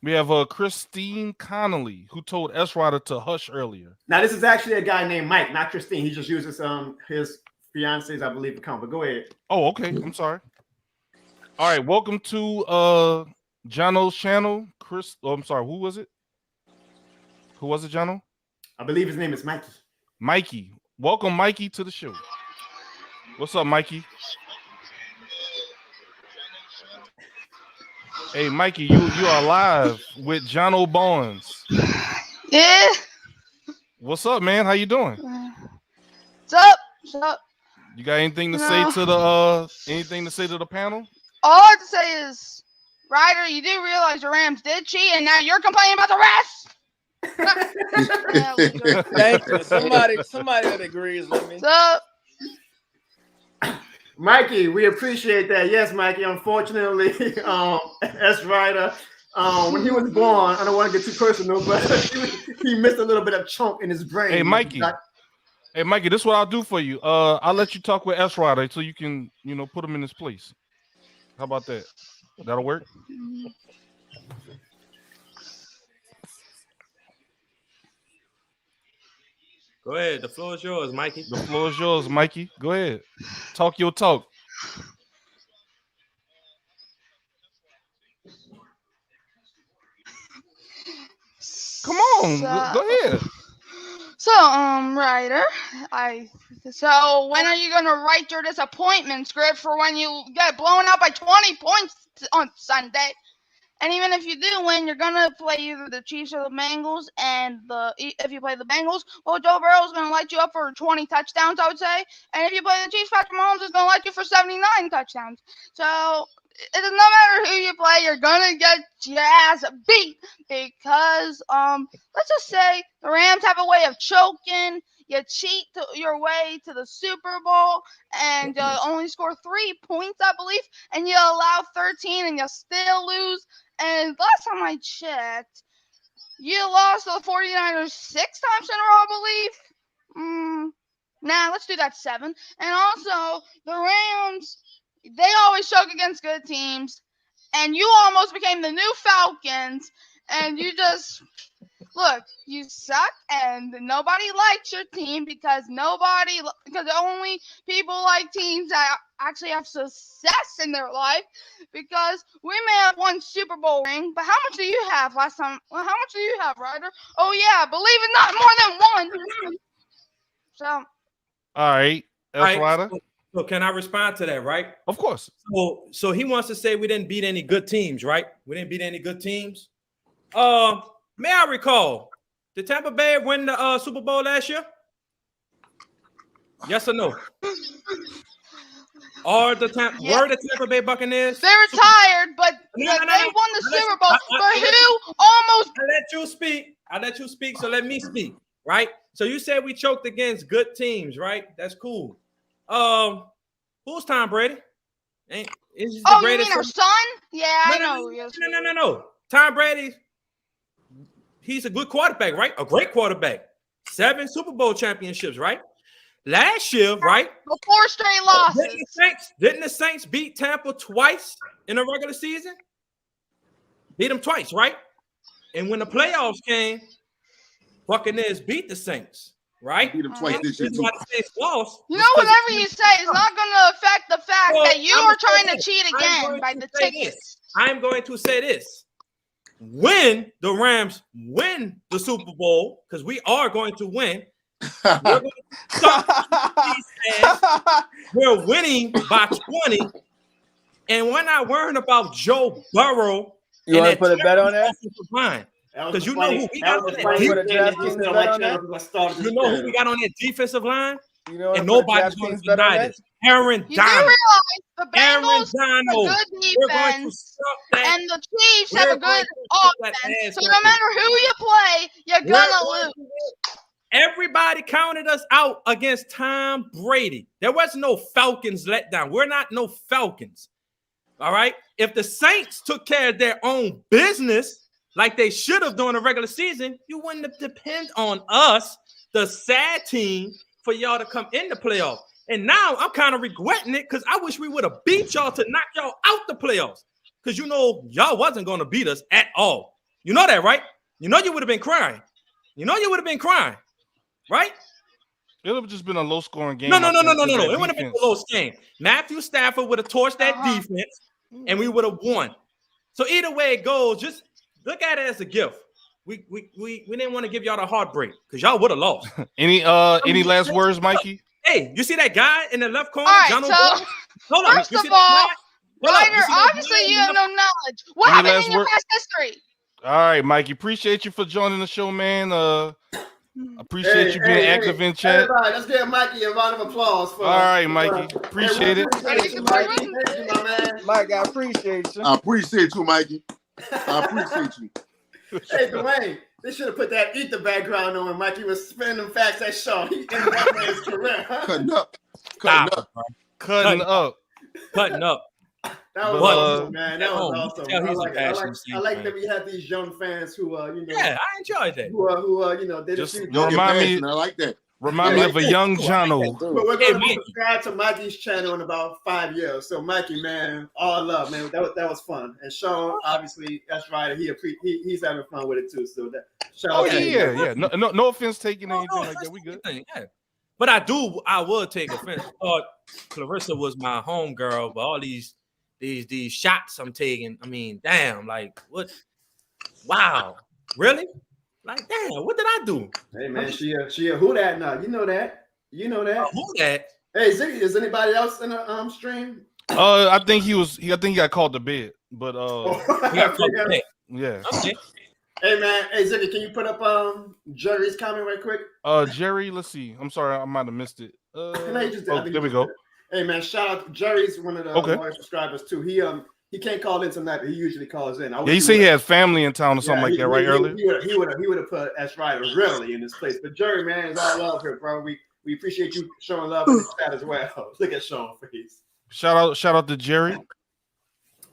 [SPEAKER 1] We have Christine Connolly, who told S. Ryder to hush earlier.
[SPEAKER 2] Now, this is actually a guy named Mike, not Christine. He just uses his fiance's, I believe, account. But go ahead.
[SPEAKER 1] Oh, okay. I'm sorry. All right. Welcome to Jono's channel. I'm sorry. Who was it? Who was it, Jono?
[SPEAKER 2] I believe his name is Mikey.
[SPEAKER 1] Mikey. Welcome, Mikey, to the show. What's up, Mikey? Hey, Mikey, you are live with Jono Barnes.
[SPEAKER 8] Yeah.
[SPEAKER 1] What's up, man? How you doing?
[SPEAKER 8] What's up? What's up?
[SPEAKER 1] You got anything to
[SPEAKER 8] No.
[SPEAKER 1] say to the panel?
[SPEAKER 8] All I have to say is, Ryder, you do realize the Rams did cheat, and now you're complaining about the refs.
[SPEAKER 4] Thank you. Somebody that agrees with me.
[SPEAKER 8] What's up?
[SPEAKER 2] Mikey, we appreciate that. Yes, Mikey. Unfortunately, S. Ryder, when he was born, I don't want to get too personal, but he missed a little bit of chunk in his brain.
[SPEAKER 1] Hey, Mikey. Hey, Mikey, this is what I'll do for you. I'll let you talk with S. Ryder so you can, put him in his place. How about that? That'll work?
[SPEAKER 5] Go ahead. The floor is yours, Mikey.
[SPEAKER 1] The floor is yours, Mikey. Go ahead. Talk your talk. Come on. Go ahead.
[SPEAKER 8] So, Ryder, so when are you gonna write your disappointment script for when you get blown out by 20 points on Sunday? And even if you do win, you're gonna play either the Chiefs or the Bengals. And if you play the Bengals, well, Joe Burrow is gonna light you up for 20 touchdowns, I would say. And if you play the Chiefs, Patrick Mahomes is gonna light you for 79 touchdowns. So it does not matter who you play, you're gonna get your ass beat because let's just say the Rams have a way of choking. You cheat your way to the Super Bowl and only score 3 points, I believe, and you allow 13 and you still lose. And last time I checked, you lost to the 49ers 6 times in a row, I believe. Nah, let's do that 7. And also, the Rams, they always choke against good teams. And you almost became the new Falcons. And you just, look, you suck. And nobody likes your team because only people like teams that actually have success in their life. Because we may have one Super Bowl ring, but how much do you have last time? Well, how much do you have, Ryder? Oh, yeah, believe it, not more than one. So.
[SPEAKER 1] All right. Ryder.
[SPEAKER 5] So can I respond to that, right?
[SPEAKER 1] Of course.
[SPEAKER 5] So he wants to say we didn't beat any good teams, right? We didn't beat any good teams. May I recall, did Tampa Bay win the Super Bowl last year? Yes or no? Were the Tampa Bay Buccaneers?
[SPEAKER 8] They retired, but they won the Super Bowl. But who almost?
[SPEAKER 5] I let you speak. So let me speak, right? So you said we choked against good teams, right? That's cool. Who's Tom Brady? Is he the greatest?
[SPEAKER 8] You mean our son? Yeah, I know.
[SPEAKER 5] No. Tom Brady. He's a good quarterback, right? A great quarterback. 7 Super Bowl championships, right? Last year, right?
[SPEAKER 8] 4 straight losses.
[SPEAKER 5] Didn't the Saints beat Tampa twice in the regular season? Beat them twice, right? And when the playoffs came, Buccaneers beat the Saints, right?
[SPEAKER 6] Beat them twice this year.
[SPEAKER 5] The Saints lost.
[SPEAKER 8] Whatever you say is not going to affect the fact that you are trying to cheat again by the tickets.
[SPEAKER 5] I'm going to say this. When the Rams win the Super Bowl, because we are going to win, we're winning by 20, and we're not worrying about Joe Burrow.
[SPEAKER 4] You want to put a bet on that?
[SPEAKER 5] Because you know who we got on that defensive line. You know who we got on that defensive line? And nobody's going to deny this. Aaron Donald.
[SPEAKER 8] You do realize the Bengals have a good defense, and the Chiefs have a good offense. So no matter who you play, you're going to lose.
[SPEAKER 5] Everybody counted us out against Tom Brady. There was no Falcons letdown. We're not no Falcons. All right? If the Saints took care of their own business like they should have during the regular season, you wouldn't have depend on us, the sad team, for y'all to come in the playoffs. And now I'm kind of regretting it because I wish we would have beat y'all to knock y'all out the playoffs. Because y'all wasn't going to beat us at all. You know that, right? You would have been crying. Right?
[SPEAKER 1] It would have just been a low-scoring game.
[SPEAKER 5] No. It wouldn't have been a low game. Matthew Stafford would have torched that defense, and we would have won. So either way it goes, just look at it as a gift. We didn't want to give y'all the heartbreak because y'all would have lost.
[SPEAKER 1] Any last words, Mikey?
[SPEAKER 5] Hey, you see that guy in the left corner?
[SPEAKER 8] All right,
[SPEAKER 5] Jono
[SPEAKER 8] so
[SPEAKER 5] Barnes? Hold on.
[SPEAKER 8] first of all, Ryder, obviously you have no knowledge. What
[SPEAKER 1] Any
[SPEAKER 8] happened
[SPEAKER 1] last
[SPEAKER 8] in your
[SPEAKER 1] word?
[SPEAKER 8] past history?
[SPEAKER 1] All right, Mikey. Appreciate you for joining the show, man. Appreciate you being active in chat.
[SPEAKER 2] Everybody, let's give Mikey a round of applause for.
[SPEAKER 1] All right, Mikey. Appreciate it.
[SPEAKER 2] Thank you, Mikey. Thank you, my man.
[SPEAKER 4] Mike, I appreciate you.
[SPEAKER 6] I appreciate you, Mikey. I appreciate you.
[SPEAKER 2] Hey, Dwayne, they should have put that ether background on when Mikey was spinning them facts at Shaw. He ended that man's career.
[SPEAKER 6] Cutting up.
[SPEAKER 1] Cutting up.
[SPEAKER 5] Cutting up.
[SPEAKER 2] That was awesome, man. That was awesome. I like that we have these young fans who,
[SPEAKER 5] yeah, I enjoyed that.
[SPEAKER 2] Who did
[SPEAKER 1] just
[SPEAKER 2] a few.
[SPEAKER 1] remind me.
[SPEAKER 6] I like that.
[SPEAKER 1] Remind me of a young Jono.
[SPEAKER 2] But we're going to subscribe to Mikey's channel in about 5 years. So, Mikey, man, all love, man. That was fun. And Sean, obviously, that's right. He's having fun with it too. So that.
[SPEAKER 1] Oh yeah. No offense taken or anything like that. We good.
[SPEAKER 5] Yeah. But I would take offense. I thought Clarissa was my home girl, but all these shots I'm taking. I mean, damn, like what? Wow, really? Like, damn, what did I do?
[SPEAKER 2] Hey man, she a who that now? You know that.
[SPEAKER 5] Who that?
[SPEAKER 2] Hey, Ziggy, is anybody else in the stream?
[SPEAKER 1] I think he got called to bed, but
[SPEAKER 5] He got called to bed.
[SPEAKER 1] Yeah.
[SPEAKER 5] Okay.
[SPEAKER 2] Hey man, hey Ziggy, can you put up Jerry's comment right quick?
[SPEAKER 1] Jerry, let's see. I'm sorry, I might have missed it.
[SPEAKER 2] There
[SPEAKER 1] we go.
[SPEAKER 2] Hey man, shout out Jerry's one of the loyal subscribers too. He can't call in tonight, but he usually calls in.
[SPEAKER 1] He said he had family in town or something like that, right? Earlier,
[SPEAKER 2] he would have put S. Ryder really in this place. But Jerry, man, is all love here, bro. We appreciate you showing love in the chat as well. Look at Sean's face.
[SPEAKER 1] Shout out to Jerry.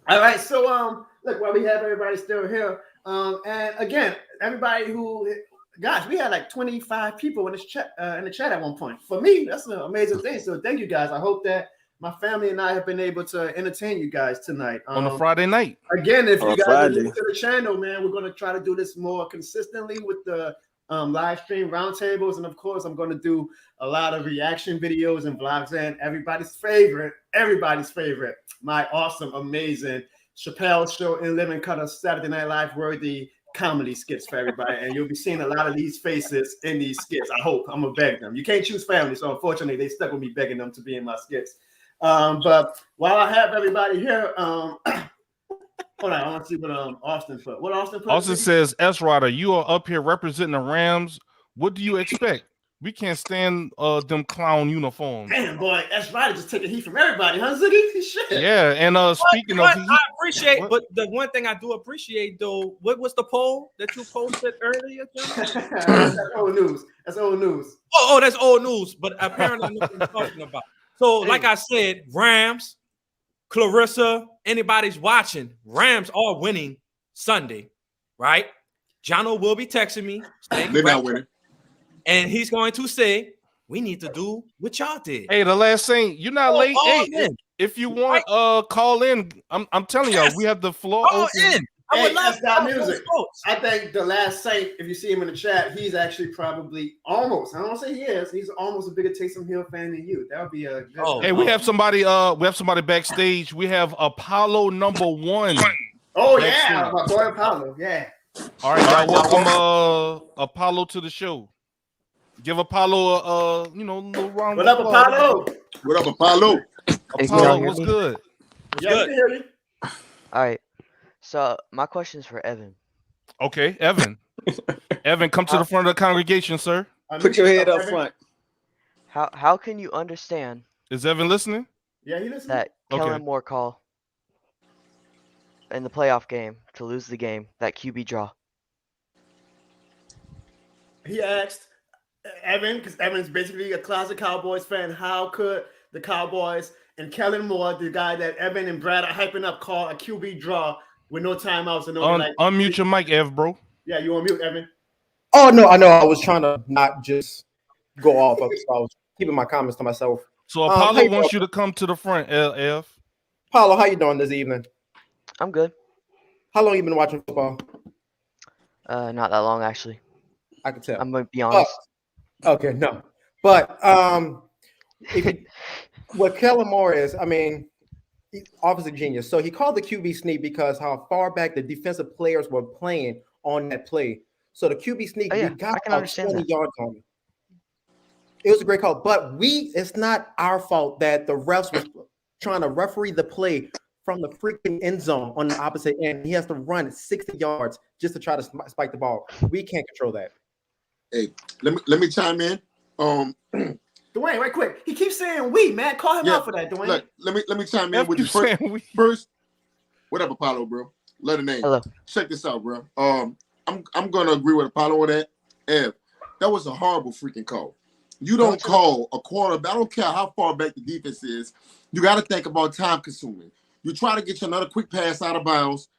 [SPEAKER 2] All right, so look, while we have everybody still here, and again, everybody who. Guys, we had like 25 people in the chat at one point. For me, that's an amazing thing. So thank you guys. I hope that my family and I have been able to entertain you guys tonight.
[SPEAKER 1] On a Friday night.
[SPEAKER 2] Again, if you guys are new to the channel, man, we're going to try to do this more consistently with the live stream roundtables. And of course, I'm going to do a lot of reaction videos and vlogs. And everybody's favorite, my awesome, amazing Chappelle Show in Living Color Saturday Night Live worthy comedy skits for everybody, and you'll be seeing a lot of these faces in these skits. I hope. I'm gonna beg them. You can't choose family, so unfortunately they stuck with me begging them to be in my skits. But while I have everybody here, hold on, I want to see what Austin put. What Austin put?
[SPEAKER 1] Austin says, S. Ryder, you are up here representing the Rams. What do you expect? We can't stand them clown uniforms.
[SPEAKER 2] Damn, boy, S. Ryder just taking heat from everybody, huh, Ziggy? Shit.
[SPEAKER 1] Yeah, and speaking of,
[SPEAKER 5] I appreciate, but the one thing I do appreciate though, what was the poll that you posted earlier?
[SPEAKER 2] That's old news. That's old news.
[SPEAKER 5] Oh, that's old news. But apparently, I know what I'm talking about. So, like I said, Rams, Clarissa, anybody's watching, Rams are winning Sunday, right? Jono will be texting me.
[SPEAKER 6] They're not winning.
[SPEAKER 5] And he's going to say, we need to do what y'all did.
[SPEAKER 1] Hey, the last thing, you're not late. Hey, if you want, call in. I'm telling y'all, we have the floor open.
[SPEAKER 2] I would love that music. I think the last Saint, if you see him in the chat, he's actually probably almost. I don't want to say he is. He's almost a bigger Taysom Hill fan than you. That would be a good.
[SPEAKER 1] Hey, we have somebody. We have somebody backstage. We have Apollo #1.
[SPEAKER 2] Oh yeah, my boy Apollo. Yeah.
[SPEAKER 1] All right, y'all. Welcome Apollo to the show. Give Apollo a little round.
[SPEAKER 2] What up, Apollo?
[SPEAKER 6] What up, Apollo?
[SPEAKER 1] Apollo, what's good?
[SPEAKER 2] Yeah, you hear me?
[SPEAKER 9] All right. So my question is for Evan.
[SPEAKER 1] Okay, Evan. Evan, come to the front of the congregation, sir.
[SPEAKER 4] Put your head up front.
[SPEAKER 9] How can you understand?
[SPEAKER 1] Is Evan listening?
[SPEAKER 2] Yeah, he listening.
[SPEAKER 9] That Kellen Moore call in the playoff game to lose the game, that QB draw.
[SPEAKER 2] He asked Evan, because Evan's basically a classic Cowboys fan. How could the Cowboys and Kellen Moore, the guy that Evan and Brad are hyping up, call a QB draw with no timeouts and no
[SPEAKER 1] unmute your mic, Ev, bro.
[SPEAKER 2] Yeah, you on mute, Evan.
[SPEAKER 3] Oh no, I know. I was trying to not just go off. So I was keeping my comments to myself.
[SPEAKER 1] So Apollo wants you to come to the front, Ev.
[SPEAKER 3] Apollo, how you doing this evening?
[SPEAKER 9] I'm good.
[SPEAKER 3] How long you been watching football?
[SPEAKER 9] Not that long actually.
[SPEAKER 3] I can tell.
[SPEAKER 9] I'm gonna be honest.
[SPEAKER 3] Okay, no. But what Kellen Moore is, I mean, he's obviously genius. So he called the QB sneak because how far back the defensive players were playing on that play. So the QB sneak, we got about 20 yards on it. It was a great call, but it's not our fault that the refs was trying to referee the play from the freaking end zone on the opposite end. He has to run 60 yards just to try to spike the ball. We can't control that.
[SPEAKER 6] Hey, let me chime in.
[SPEAKER 2] Dwayne, right quick. He keeps saying we, man. Call him out for that, Dwayne.
[SPEAKER 6] Look, let me chime in with you first. Whatever, Apollo, bro. Let a name.
[SPEAKER 9] Hello.
[SPEAKER 6] Check this out, bro. I'm gonna agree with Apollo on that. Ev, that was a horrible freaking call. You don't call a quarterback. I don't care how far back the defense is. You got to think about time consuming. You try to get you another quick pass out of bounds,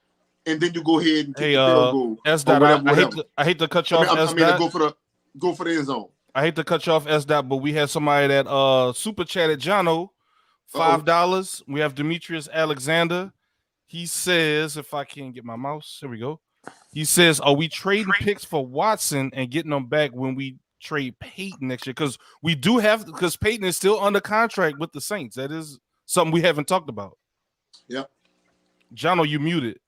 [SPEAKER 6] and then you go ahead and take the field goal.
[SPEAKER 1] I hate to cut you off.
[SPEAKER 6] Go for the end zone.
[SPEAKER 1] I hate to cut you off, S-Dot, but we had somebody that super chatted Jono, $5. We have Demetrius Alexander. He says, if I can't get my mouse, here we go. He says, are we trading picks for Watson and getting them back when we trade Peyton next year? Because we do have, because Peyton is still under contract with the Saints. That is something we haven't talked about.
[SPEAKER 6] Yep.
[SPEAKER 1] Jono, you muted.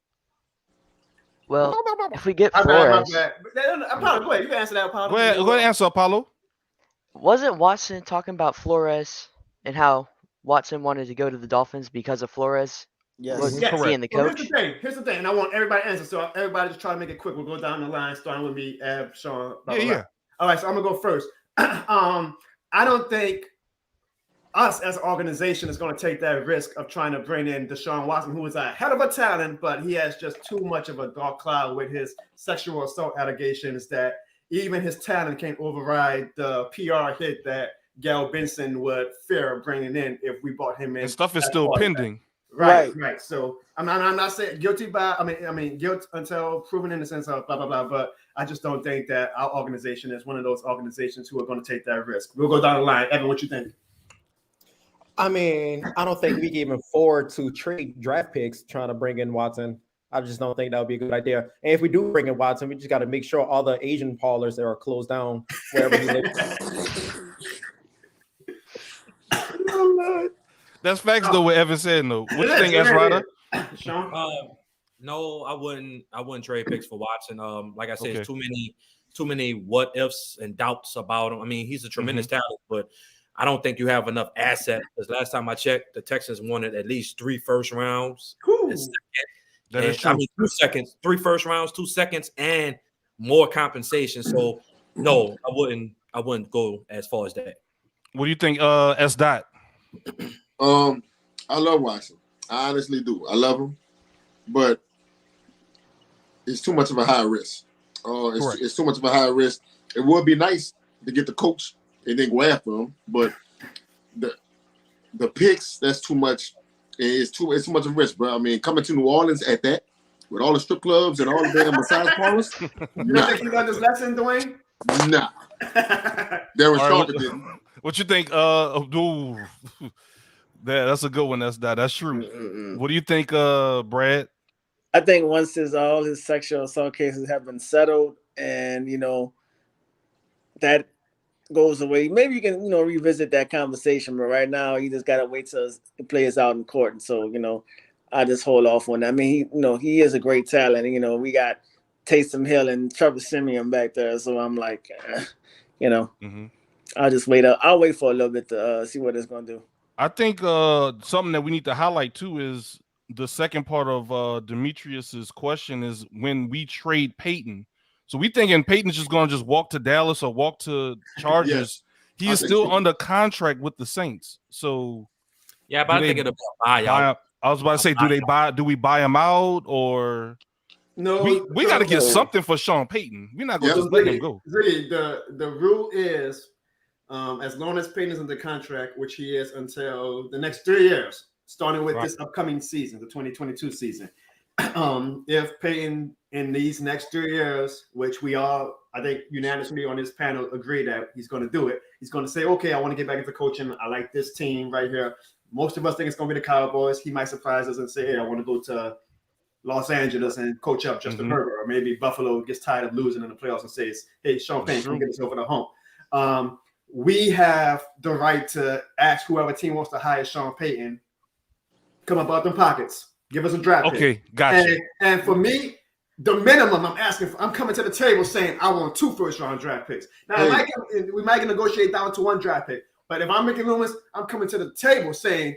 [SPEAKER 9] Well, if we get Flores.
[SPEAKER 2] Apollo, go ahead. You can answer that, Apollo.
[SPEAKER 1] Go ahead and answer, Apollo.
[SPEAKER 9] Wasn't Watson talking about Flores and how Watson wanted to go to the Dolphins because of Flores?
[SPEAKER 4] Yes.
[SPEAKER 9] Seeing the coach.
[SPEAKER 2] Here's the thing, and I want everybody to answer. So everybody just try to make it quick. We'll go down the line, starting with me, Ab, Sean.
[SPEAKER 1] Yeah.
[SPEAKER 2] All right, so I'm gonna go first. I don't think us as an organization is going to take that risk of trying to bring in Deshaun Watson, who is a hell of a talent, but he has just too much of a dark cloud with his sexual assault allegations that even his talent can't override the PR hit that Gail Benson would fear bringing in if we brought him in.
[SPEAKER 1] And stuff is still pending.
[SPEAKER 2] Right. So I'm not saying guilty by. I mean guilt until proven innocence of blah blah blah. But I just don't think that our organization is one of those organizations who are going to take that risk. We'll go down the line. Evan, what you think?
[SPEAKER 3] I mean, I don't think we can even afford to trade draft picks trying to bring in Watson. I just don't think that would be a good idea. And if we do bring in Watson, we just got to make sure all the Asian parlors that are closed down wherever he lives.
[SPEAKER 1] That's facts, though. What Evan said, though. What you think, S. Ryder?
[SPEAKER 5] No, I wouldn't trade picks for Watson. Like I said, it's too many what ifs and doubts about him. I mean, he's a tremendous talent, but I don't think you have enough asset. Because last time I checked, the Texans wanted at least 3 first rounds.
[SPEAKER 1] That is true.
[SPEAKER 5] I mean, 2 seconds, 3 first rounds, 2 seconds, and more compensation. So no, I wouldn't go as far as that.
[SPEAKER 1] What do you think, S. Dot?
[SPEAKER 6] I love Watson. I honestly do. I love him, but it's too much of a high risk. It's too much of a high risk. It would be nice to get the coach and then go after him, but the picks, that's too much. It's too much of a risk, bro. I mean, coming to New Orleans at that with all the strip clubs and all the damn massage parlors.
[SPEAKER 2] You don't think you got this lesson, Dwayne?
[SPEAKER 6] Nah. Darren Sharp didn't.
[SPEAKER 1] What you think? That's a good one. That's true. What do you think, Brad?
[SPEAKER 4] I think once all his sexual assault cases have been settled, and that goes away, maybe you can revisit that conversation. But right now, you just gotta wait till it plays out in court. And so I just hold off on that. I mean, he is a great talent. We got Taysom Hill and Trevor Siemian back there, so I'm like, I'll just wait. I'll wait for a little bit to see what it's gonna do.
[SPEAKER 1] I think something that we need to highlight too is the second part of Demetrius's question is when we trade Peyton. So we thinking Peyton's just going to walk to Dallas or walk to Chargers. Yes, he is still under contract with the Saints. So
[SPEAKER 5] yeah, but I think it'll be a buyout.
[SPEAKER 1] I was about to say, do we buy him out or
[SPEAKER 2] no?
[SPEAKER 1] We got to get something for Sean Payton. We're not going to just let him go.
[SPEAKER 2] The rule is as long as Payton is under contract, which he is until the next 3 years, starting with this upcoming season, the 2022 season. If Payton in these next 3 years, which we all, I think unanimously on this panel agree that he's going to do it, he's going to say, okay, I want to get back into coaching. I like this team right here. Most of us think it's going to be the Cowboys. He might surprise us and say, hey, I want to go to Los Angeles and coach up Justin Herbert. Or maybe Buffalo gets tired of losing in the playoffs and says, hey, Sean Payton, come get us over the hump. We have the right to ask whoever team wants to hire Sean Payton, come up out them pockets, give us a draft pick.
[SPEAKER 1] Okay, gotcha.
[SPEAKER 2] And for me, the minimum I'm asking for, I'm coming to the table saying I want 2 first-round draft picks. Now, we might negotiate down to 1 draft pick, but if I'm Mickey Loomis, I'm coming to the table saying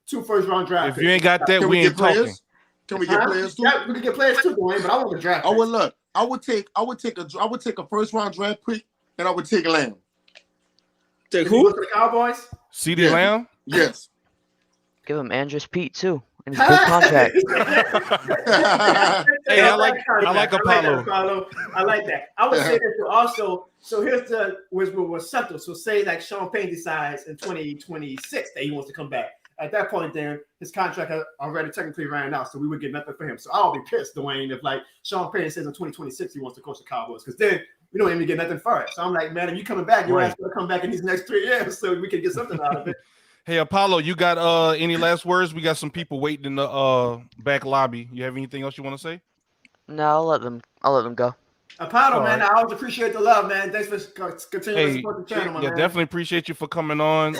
[SPEAKER 2] 2 first-round draft
[SPEAKER 1] If
[SPEAKER 2] picks.
[SPEAKER 1] you ain't got that,
[SPEAKER 6] Can
[SPEAKER 1] we
[SPEAKER 6] we get
[SPEAKER 1] ain't talking.
[SPEAKER 6] players? Can we get players too?
[SPEAKER 2] Yeah, we can get players too, Dwayne, but I want the draft.
[SPEAKER 6] I would look. I would take a first-round draft pick, and I would take Lamb.
[SPEAKER 4] Take
[SPEAKER 2] If you
[SPEAKER 4] who?
[SPEAKER 2] look at the Cowboys?
[SPEAKER 1] CD Lamb?
[SPEAKER 6] Yes.
[SPEAKER 9] Give him Andrus Pete too. And his big contract.
[SPEAKER 1] Hey, I like Apollo.
[SPEAKER 2] I like that. I would say this too. Also, so here's the was settled. So say like Sean Payton decides in 2026 that he wants to come back. At that point, then his contract had already technically ran out, so we would get nothing for him. So I'll be pissed, Dwayne, if like Sean Payton says in 2026 he wants to coach the Cowboys, because then we don't even get nothing for it. So I'm like, man, if you coming back, you ask to come back in these next 3 years, so we can get something out of it.
[SPEAKER 1] Hey, Apollo, you got any last words? We got some people waiting in the back lobby. You have anything else you want to say?
[SPEAKER 9] No, I'll let them go.
[SPEAKER 2] Apollo, man, I always appreciate the love, man. Thanks for continuing to support the channel, my man.
[SPEAKER 1] Definitely appreciate you for coming on.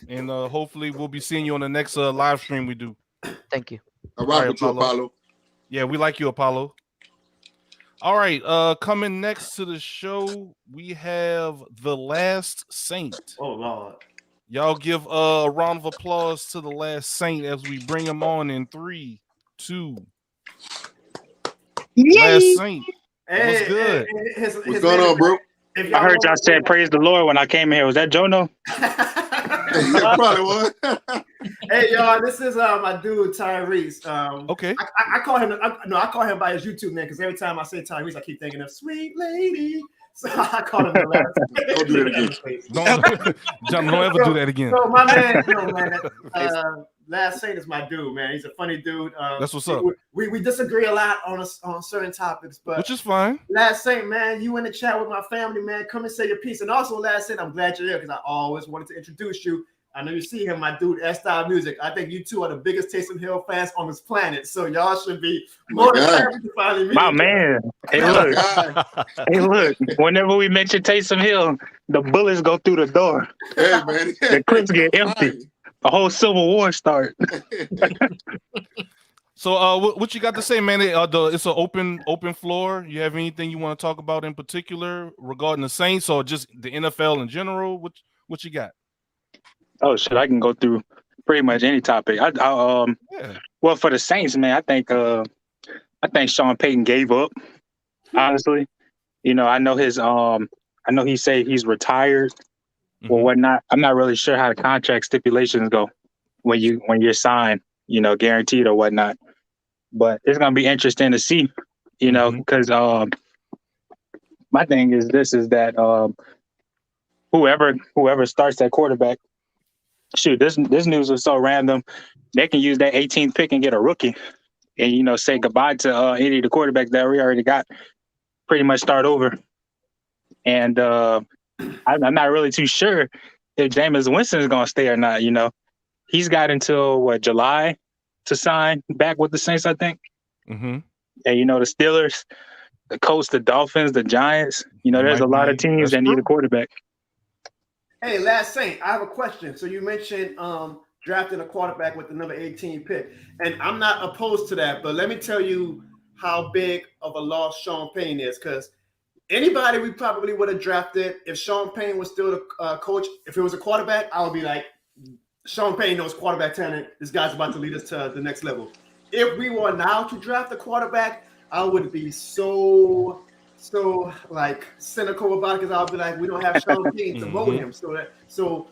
[SPEAKER 1] And hopefully we'll be seeing you on the next live stream we do.
[SPEAKER 9] Thank you.
[SPEAKER 6] All right, with you, Apollo.
[SPEAKER 1] Yeah, we like you, Apollo. All right, coming next to the show, we have The Last Saint.
[SPEAKER 2] Oh, Lord.
[SPEAKER 1] Y'all give a round of applause to The Last Saint as we bring him on in 3, 2. Last Saint.
[SPEAKER 2] Hey,
[SPEAKER 1] what's good?
[SPEAKER 6] What's going on, bro?
[SPEAKER 10] I heard y'all said praise the Lord when I came here. Was that Jono?
[SPEAKER 6] Probably was.
[SPEAKER 2] Hey, y'all, this is my dude Tyrese.
[SPEAKER 1] Okay.
[SPEAKER 2] I call him. I call him by his YouTube name because every time I say Tyrese, I keep thinking of Sweet Lady. So I call him The Last.
[SPEAKER 6] Don't do that again.
[SPEAKER 1] John, don't ever do that again.
[SPEAKER 2] So my man, Last Saint is my dude, man. He's a funny dude.
[SPEAKER 1] That's what's up.
[SPEAKER 2] We disagree a lot on certain topics, but
[SPEAKER 1] which is fine.
[SPEAKER 2] Last Saint, man, you in the chat with my family, man. Come and say your piece. And also, Last Saint, I'm glad you're here because I always wanted to introduce you. I know you see him, my dude, S-Style Music. I think you two are the biggest Taysom Hill fans on this planet. So y'all should be more than happy to finally meet
[SPEAKER 10] my man. Hey, look. Hey, look. Whenever we mention Taysom Hill, the bullets go through the door.
[SPEAKER 6] Hey, man.
[SPEAKER 10] The clips get empty. A whole civil war start.
[SPEAKER 1] So, what you got to say, man? It's an open floor. You have anything you want to talk about in particular regarding the Saints, or just the NFL in general? What you got?
[SPEAKER 10] Oh shit! I can go through pretty much any topic. Well, for the Saints, man, I think Sean Payton gave up. Honestly, I know he said he's retired or whatnot. I'm not really sure how the contract stipulations go when you're signed, guaranteed or whatnot. But it's gonna be interesting to see, because my thing is that whoever starts at quarterback. Shoot, this news was so random. They can use that 18th pick and get a rookie, and say goodbye to any of the quarterbacks that we already got. Pretty much start over. And I'm not really too sure if Jameis Winston is going to stay or not. He's got until July to sign back with the Saints, I think.
[SPEAKER 1] Mm-hmm.
[SPEAKER 10] And the Steelers, the Colts, the Dolphins, the Giants. There's a lot of teams that need a quarterback.
[SPEAKER 2] Hey, Last Saint, I have a question. So you mentioned drafting a quarterback with the number 18 pick, and I'm not opposed to that. But let me tell you how big of a loss Sean Payton is, because anybody we probably would have drafted if Sean Payton was still the coach. If it was a quarterback, I would be like, Sean Payton knows quarterback talent. This guy's about to lead us to the next level. If we were now to draft a quarterback, I would be so like cynical about it, because I'll be like, we don't have Sean Payton to mold him. So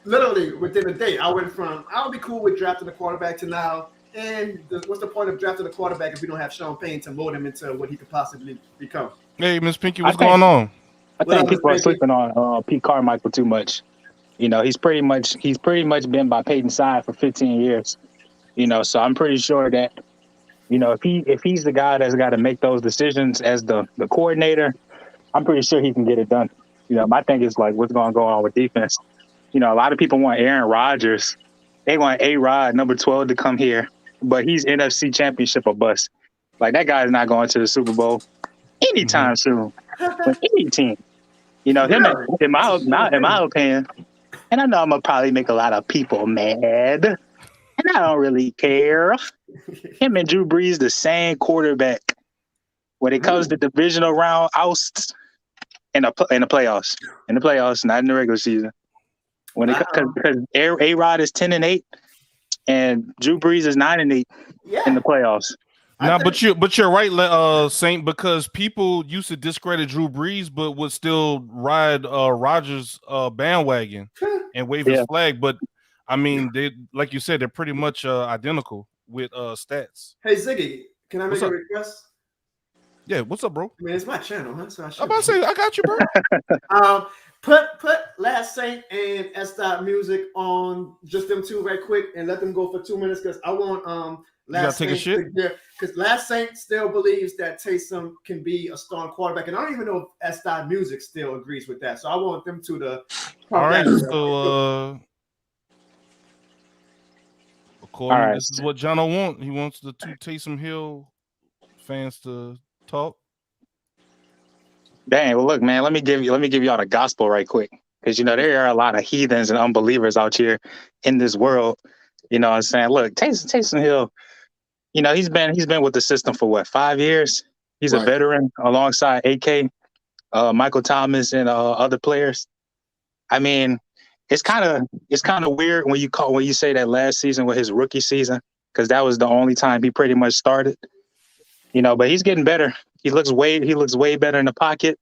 [SPEAKER 2] literally within a day, I went from I'll be cool with drafting a quarterback to now. And what's the point of drafting a quarterback if we don't have Sean Payton to mold him into what he could possibly become?
[SPEAKER 1] Hey, Miss Pinky, what's going on?
[SPEAKER 10] I think people are sleeping on Pete Carmichael too much. He's pretty much been by Peyton's side for 15 years. So I'm pretty sure that if he's the guy that's got to make those decisions as the coordinator, I'm pretty sure he can get it done. My thing is like, what's going to go on with defense? A lot of people want Aaron Rodgers. They want A-Rod, number 12, to come here, but he's NFC Championship or bust. Like, that guy's not going to the Super Bowl anytime soon. With any team. Him, in my opinion, and I know I'm going to probably make a lot of people mad, and I don't really care. Him and Drew Brees, the same quarterback. When it comes to divisional round ousts in the playoffs. In the playoffs, not in the regular season. Because A-Rod is 10-8, and Drew Brees is 9-8 in the playoffs.
[SPEAKER 1] Now, but you're right, Saint, because people used to discredit Drew Brees, but would still ride Rodgers' bandwagon and wave his flag. But I mean, they, like you said, they're pretty much identical with stats.
[SPEAKER 2] Hey Ziggy, can I make a request?
[SPEAKER 1] Yeah, what's up, bro? I
[SPEAKER 2] mean, it's my channel, huh? So
[SPEAKER 1] I'm about to say, I got you, bro.
[SPEAKER 2] Put Last Saint and S. Music on just them two right quick and let them go for 2 minutes because I want Last Saint because Last Saint still believes that Taysom can be a strong quarterback, and I don't even know if S. Music still agrees with that. So I want them two to.
[SPEAKER 1] All right, so according, this is what Jono wants. He wants the two Taysom Hill fans to talk.
[SPEAKER 10] Dang, well, look, man, let me give y'all the gospel right quick. Because, you know, there are a lot of heathens and unbelievers out here in this world. You know what I'm saying? Look, Taysom Hill, you know, he's been with the system for what, 5 years? He's a veteran alongside AK, Michael Thomas, and other players. I mean, it's kind of weird when you say that last season was his rookie season, because that was the only time he pretty much started. You know, but he's getting better. He looks way better in the pocket.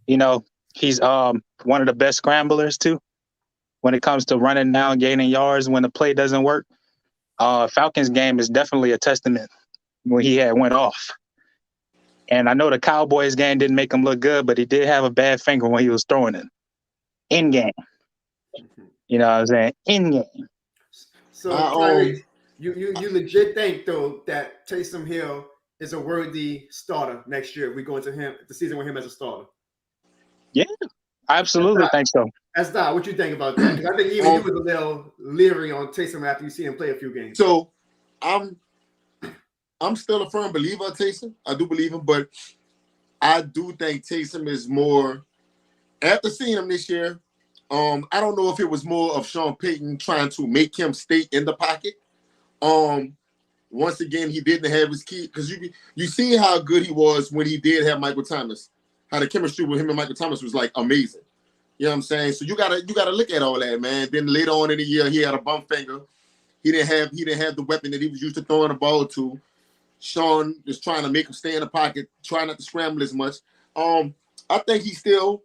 [SPEAKER 10] You know, he's one of the best scramblers too when it comes to running down, gaining yards when the play doesn't work. Falcons game is definitely a testament when he went off. And I know the Cowboys game didn't make him look good, but he did have a bad finger when he was throwing it. In game. You know what I'm saying? In game.
[SPEAKER 2] So you legit think though that Taysom Hill is a worthy starter next year if we go into the season with him as a starter?
[SPEAKER 10] Yeah, I absolutely think so.
[SPEAKER 2] That's not what you think about that. Because I think even you was a little leery on Taysom after you see him play a few games.
[SPEAKER 6] So I'm still a firm believer of Taysom. I do believe him, but I do think Taysom is more. After seeing him this year, I don't know if it was more of Sean Payton trying to make him stay in the pocket. Once again, he didn't have his key because you see how good he was when he did have Michael Thomas. How the chemistry with him and Michael Thomas was like amazing. You know what I'm saying? So you gotta look at all that, man. Then later on in the year, he had a bum finger. He didn't have the weapon that he was used to throwing the ball to. Sean is trying to make him stay in the pocket, try not to scramble as much. I think he's still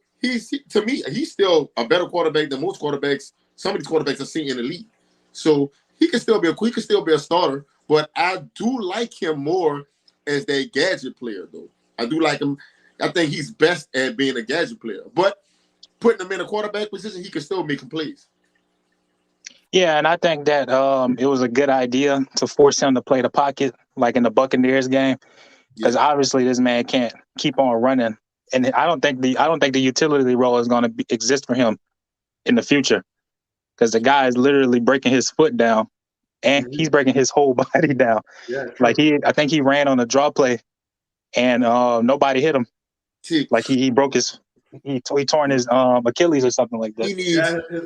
[SPEAKER 6] a better quarterback than most quarterbacks. Some of these quarterbacks I've seen in the league. So he can still be a starter. But I do like him more as a gadget player, though. I do like him. I think he's best at being a gadget player. But putting him in a quarterback position, he can still make plays.
[SPEAKER 10] Yeah, and I think that it was a good idea to force him to play the pocket, like in the Buccaneers game, because obviously this man can't keep on running, and I don't think the utility role is going to exist for him in the future, because the guy is literally breaking his foot down. And he's breaking his whole body down. Yeah, like I think he ran on a draw play, and nobody hit him. Like he torn his Achilles or something like that.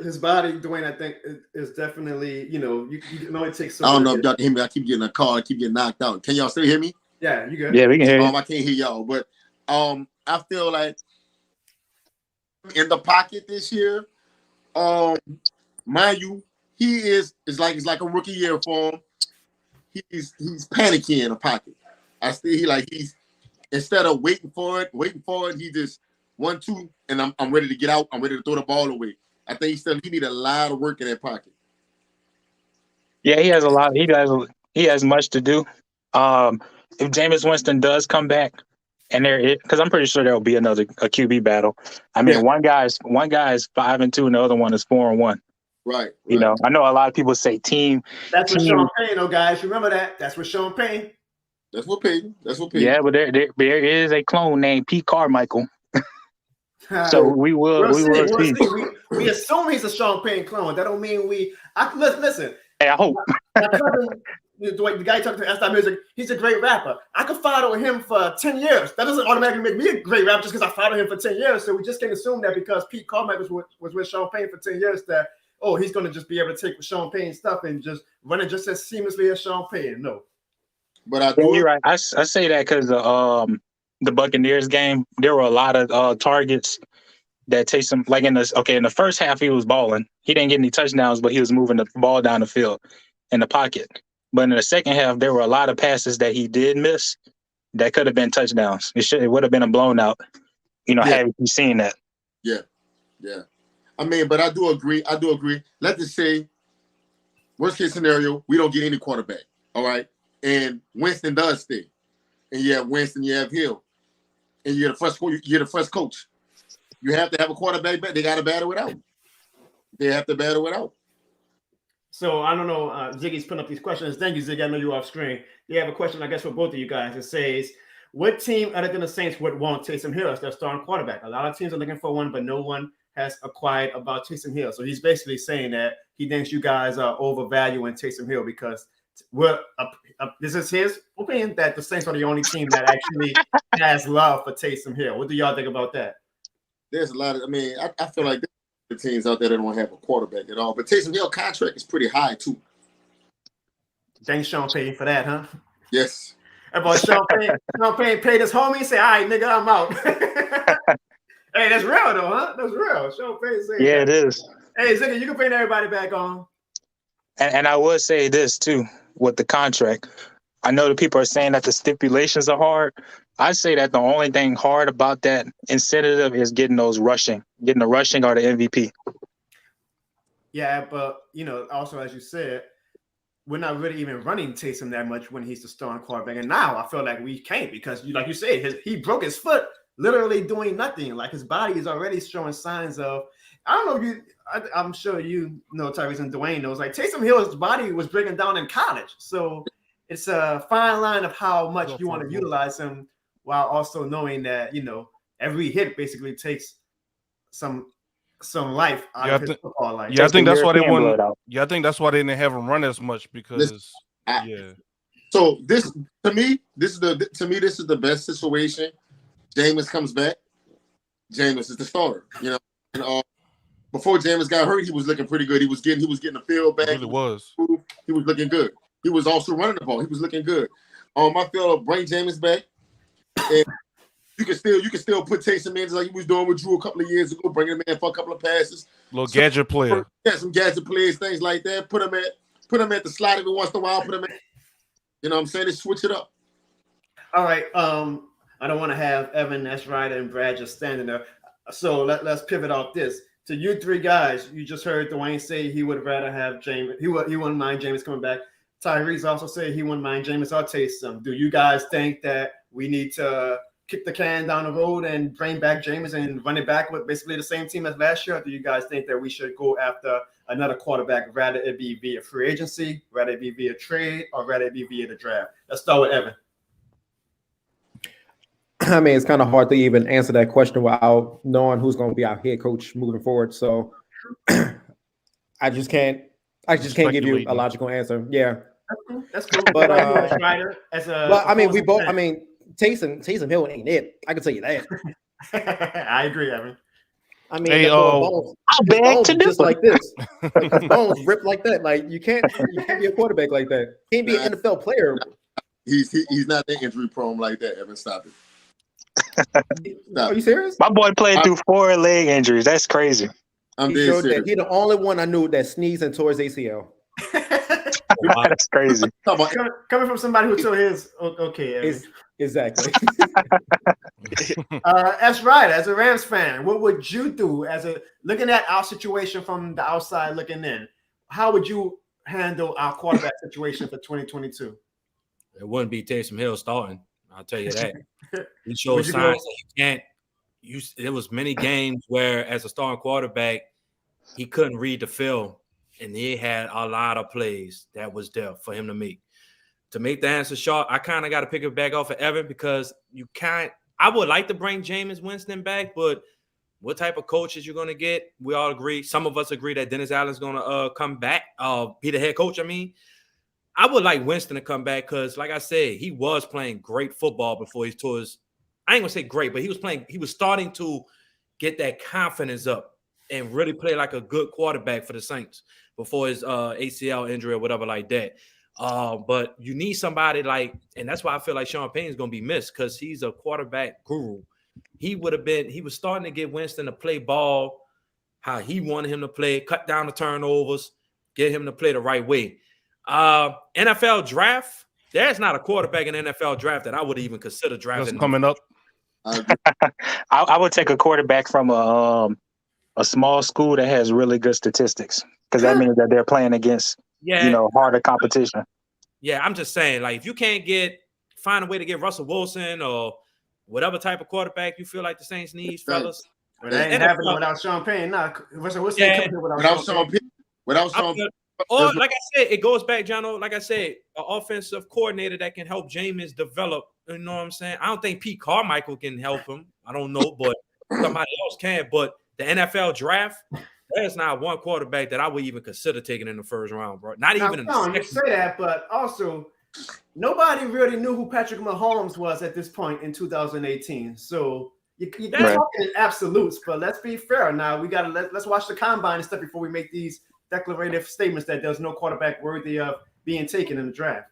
[SPEAKER 2] His body, Dwayne, I think is definitely, you know, you can only take so.
[SPEAKER 6] I don't know if y'all can hear me. I keep getting a call. I keep getting knocked out. Can y'all still hear me?
[SPEAKER 2] Yeah, you good?
[SPEAKER 10] Yeah, we can hear you.
[SPEAKER 6] I can't hear y'all, but I feel like in the pocket this year, mind you. It's like a rookie year for him. He's panicking in the pocket. He's instead of waiting for it, he just 1-2, and I'm ready to get out. I'm ready to throw the ball away. I think he need a lot of work in that pocket.
[SPEAKER 10] Yeah, he has a lot. He has much to do. If Jameis Winston does come back, and because I'm pretty sure there will be a QB battle. I mean, one guy's 5-2, and the other one is 4-1.
[SPEAKER 6] Right.
[SPEAKER 10] You know, I know a lot of people say team.
[SPEAKER 2] That's what Sean Payton, though, guys. Remember that. That's what Sean Payton.
[SPEAKER 6] That's what Peyton.
[SPEAKER 10] Yeah, but there is a clone named Pete Carmichael. So we will see.
[SPEAKER 2] We assume he's a Sean Payton clone. That don't mean listen.
[SPEAKER 10] Hey, I hope.
[SPEAKER 2] The guy talking to S. Music, he's a great rapper. I could follow him for 10 years. That doesn't automatically make me a great rapper just because I followed him for 10 years. So we just can't assume that because Pete Carmichael was with Sean Payton for 10 years that he's going to just be able to take Sean Payton stuff and just run it just as seamlessly as Sean Payton. No.
[SPEAKER 6] But
[SPEAKER 10] you're right. I say that because the Buccaneers game, there were a lot of targets that Taysom, like in the first half, he was balling. He didn't get any touchdowns, but he was moving the ball down the field. in the pocket. But in the second half, there were a lot of passes that he did miss that could have been touchdowns. It would have been a blown out, had you seen that.
[SPEAKER 6] Yeah. I mean, but I do agree. Let's just say, worst case scenario, we don't get any quarterback. All right. And Winston does stay. And you have Winston, you have Hill. And you're the first coach. You have to have a quarterback back. They got to battle it out. They have to battle it out.
[SPEAKER 2] So I don't know. Ziggy's putting up these questions. Thank you, Ziggy. I know you're off screen. You have a question, I guess, for both of you guys. It says, what team other than the Saints would want Taysom Hill as their starting quarterback? A lot of teams are looking for one, but no one has acquired about Taysom Hill. So he's basically saying that he thinks you guys are overvaluing Taysom Hill because this is his opinion that the Saints are the only team that actually has love for Taysom Hill. What do y'all think about that?
[SPEAKER 6] There's a lot of, I feel like there's teams out there that don't have a quarterback at all. But Taysom Hill contract is pretty high too.
[SPEAKER 2] Thanks, Sean Payton, for that, huh?
[SPEAKER 6] Yes.
[SPEAKER 2] That boy Sean Payton paid his homie and say, all right, nigga, I'm out. Hey, that's real though, huh? That's real. Sean Payton said
[SPEAKER 10] it is.
[SPEAKER 2] Hey, Ziggy, you can bring everybody back on.
[SPEAKER 10] And I would say this too with the contract. I know that people are saying that the stipulations are hard. I say that the only thing hard about that incentive is getting the rushing or the MVP.
[SPEAKER 2] Yeah, but also as you said, we're not really even running Taysom that much when he's the starting quarterback. And now I feel like we can't because, like you said, he broke his foot literally doing nothing. Like his body is already showing signs of. I don't know if I'm sure you know Tyrese and Dwayne knows. Like Taysom Hill's body was breaking down in college, so it's a fine line of how much you want to utilize him, while also knowing that every hit basically takes some life out of his football life.
[SPEAKER 1] Yeah, I think that's why they want. Yeah, I think that's why they didn't have him run as much because.
[SPEAKER 6] So this to me, this is the best situation. Jameis comes back. Jameis is the starter. And, before Jameis got hurt, he was looking pretty good. He was getting the field back.
[SPEAKER 1] He was
[SPEAKER 6] looking good. He was also running the ball. He was looking good. I feel bring Jameis back, and you can still put Taysom in like he was doing with Drew a couple of years ago, bringing him in for a couple of passes.
[SPEAKER 1] Gadget player.
[SPEAKER 6] Yeah, some gadget plays, things like that. Put him at the slot every once in a while. Put him in. You know what I'm saying? They switch it up.
[SPEAKER 2] All right. I don't want to have Evan, S. Ryder, and Brad just standing there. So let's pivot off this. To you three guys, you just heard Dwayne say he would rather have Jameis. He wouldn't mind Jameis coming back. Tyrese also said he wouldn't mind Jameis or Taysom. Do you guys think that we need to kick the can down the road and bring back Jameis and run it back with basically the same team as last year? Or do you guys think that we should go after another quarterback, rather it be via free agency, rather it be via trade, or rather it be via the draft? Let's start with Evan.
[SPEAKER 3] I mean, it's kind of hard to even answer that question without knowing who's going to be our head coach moving forward. So I just can't give you a logical answer. Yeah,
[SPEAKER 2] that's cool.
[SPEAKER 3] But we both.
[SPEAKER 2] Fan.
[SPEAKER 3] I mean, Taysom Hill ain't it. I can tell you that.
[SPEAKER 2] I agree, Evan.
[SPEAKER 3] I mean, bones just like this. Like, bones ripped like that. Like you can't be a quarterback like that. Can't be an NFL player.
[SPEAKER 6] He's not that injury prone like that. Evan, stop it.
[SPEAKER 3] Are you serious?
[SPEAKER 10] My boy played through 4 leg injuries. That's crazy.
[SPEAKER 6] I'm dead serious.
[SPEAKER 3] He's the only one I knew that sneezed and tore his ACL.
[SPEAKER 10] That's crazy.
[SPEAKER 2] Coming from somebody who tore his. Okay,
[SPEAKER 3] exactly.
[SPEAKER 2] That's right. As a Rams fan, what would you do looking at our situation from the outside looking in? How would you handle our quarterback situation for 2022?
[SPEAKER 5] It wouldn't be Taysom Hill starting. I'll tell you that. He showed signs that he can't. There was many games where, as a starting quarterback, he couldn't read the field, and he had a lot of plays that was there for him to make. To make the answer short, I kind of got to pick it back off of Evan because you can't. I would like to bring Jameis Winston back, but what type of coaches you're going to get? We all agree. Some of us agree that Dennis Allen's going to come back, be the head coach. I mean, I would like Winston to come back because, like I said, he was playing great football before he tore his. I ain't gonna say great, but he was starting to get that confidence up and really play like a good quarterback for the Saints before his ACL injury or whatever like that. But you need somebody and that's why I feel like Sean Payton is gonna be missed because he's a quarterback guru. He was starting to get Winston to play ball how he wanted him to play, cut down the turnovers, get him to play the right way. NFL draft. There's not a quarterback in NFL draft that I would even consider drafting.
[SPEAKER 1] That's coming up.
[SPEAKER 10] I would take a quarterback from a small school that has really good statistics, because that means that they're playing against harder competition.
[SPEAKER 5] Yeah, I'm just saying, like, if you can't find a way to get Russell Wilson or whatever type of quarterback you feel like the Saints need, fellas.
[SPEAKER 2] But that ain't happening without Sean Payton. Nah, Russell Wilson
[SPEAKER 6] without Sean Payton. Without Sean Payton.
[SPEAKER 5] Or, like I said, it goes back, Jono. Like I said, an offensive coordinator that can help Jameis develop. You know what I'm saying? I don't think Pete Carmichael can help him. I don't know, but somebody else can. But the NFL draft, there's not one quarterback that I would even consider taking in the first round, bro. Not even in the second.
[SPEAKER 2] You say that, but also nobody really knew who Patrick Mahomes was at this point in 2018. So you're talking in absolutes, but let's be fair. Now we gotta let's watch the combine and stuff before we make these declarative statements that there's no quarterback worthy of being taken in the draft.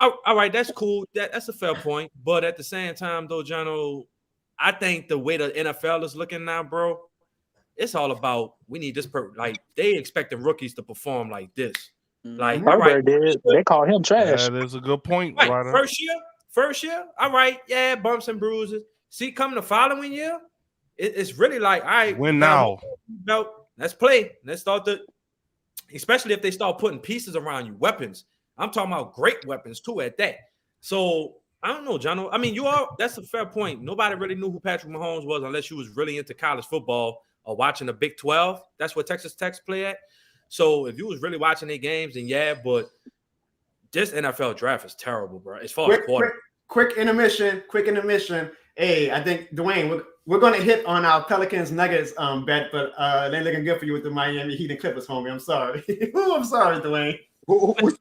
[SPEAKER 5] All right, that's cool. That's a fair point. But at the same time, though, Jono, I think the way the NFL is looking now, bro, it's all about we need this. Like they expecting rookies to perform like this. Like
[SPEAKER 10] they call him trash.
[SPEAKER 1] That is a good point.
[SPEAKER 5] Right. First year, all right, yeah, bumps and bruises. See, come the following year, it's really like, all right,
[SPEAKER 1] win now.
[SPEAKER 5] Let's play. Let's start especially if they start putting pieces around you, weapons. I'm talking about great weapons too at that. So I don't know, Jono. I mean, that's a fair point. Nobody really knew who Patrick Mahomes was unless you was really into college football or watching the Big 12. That's where Texas Tech play at. So if you was really watching their games, then yeah, but this NFL draft is terrible, bro. As far as quarterback.
[SPEAKER 2] Quick intermission. Hey, I think Dwayne, we're going to hit on our Pelicans Nuggets bet, but they're looking good for you with the Miami Heat and Clippers, homie. I'm sorry. I'm sorry, Dwayne.
[SPEAKER 6] What's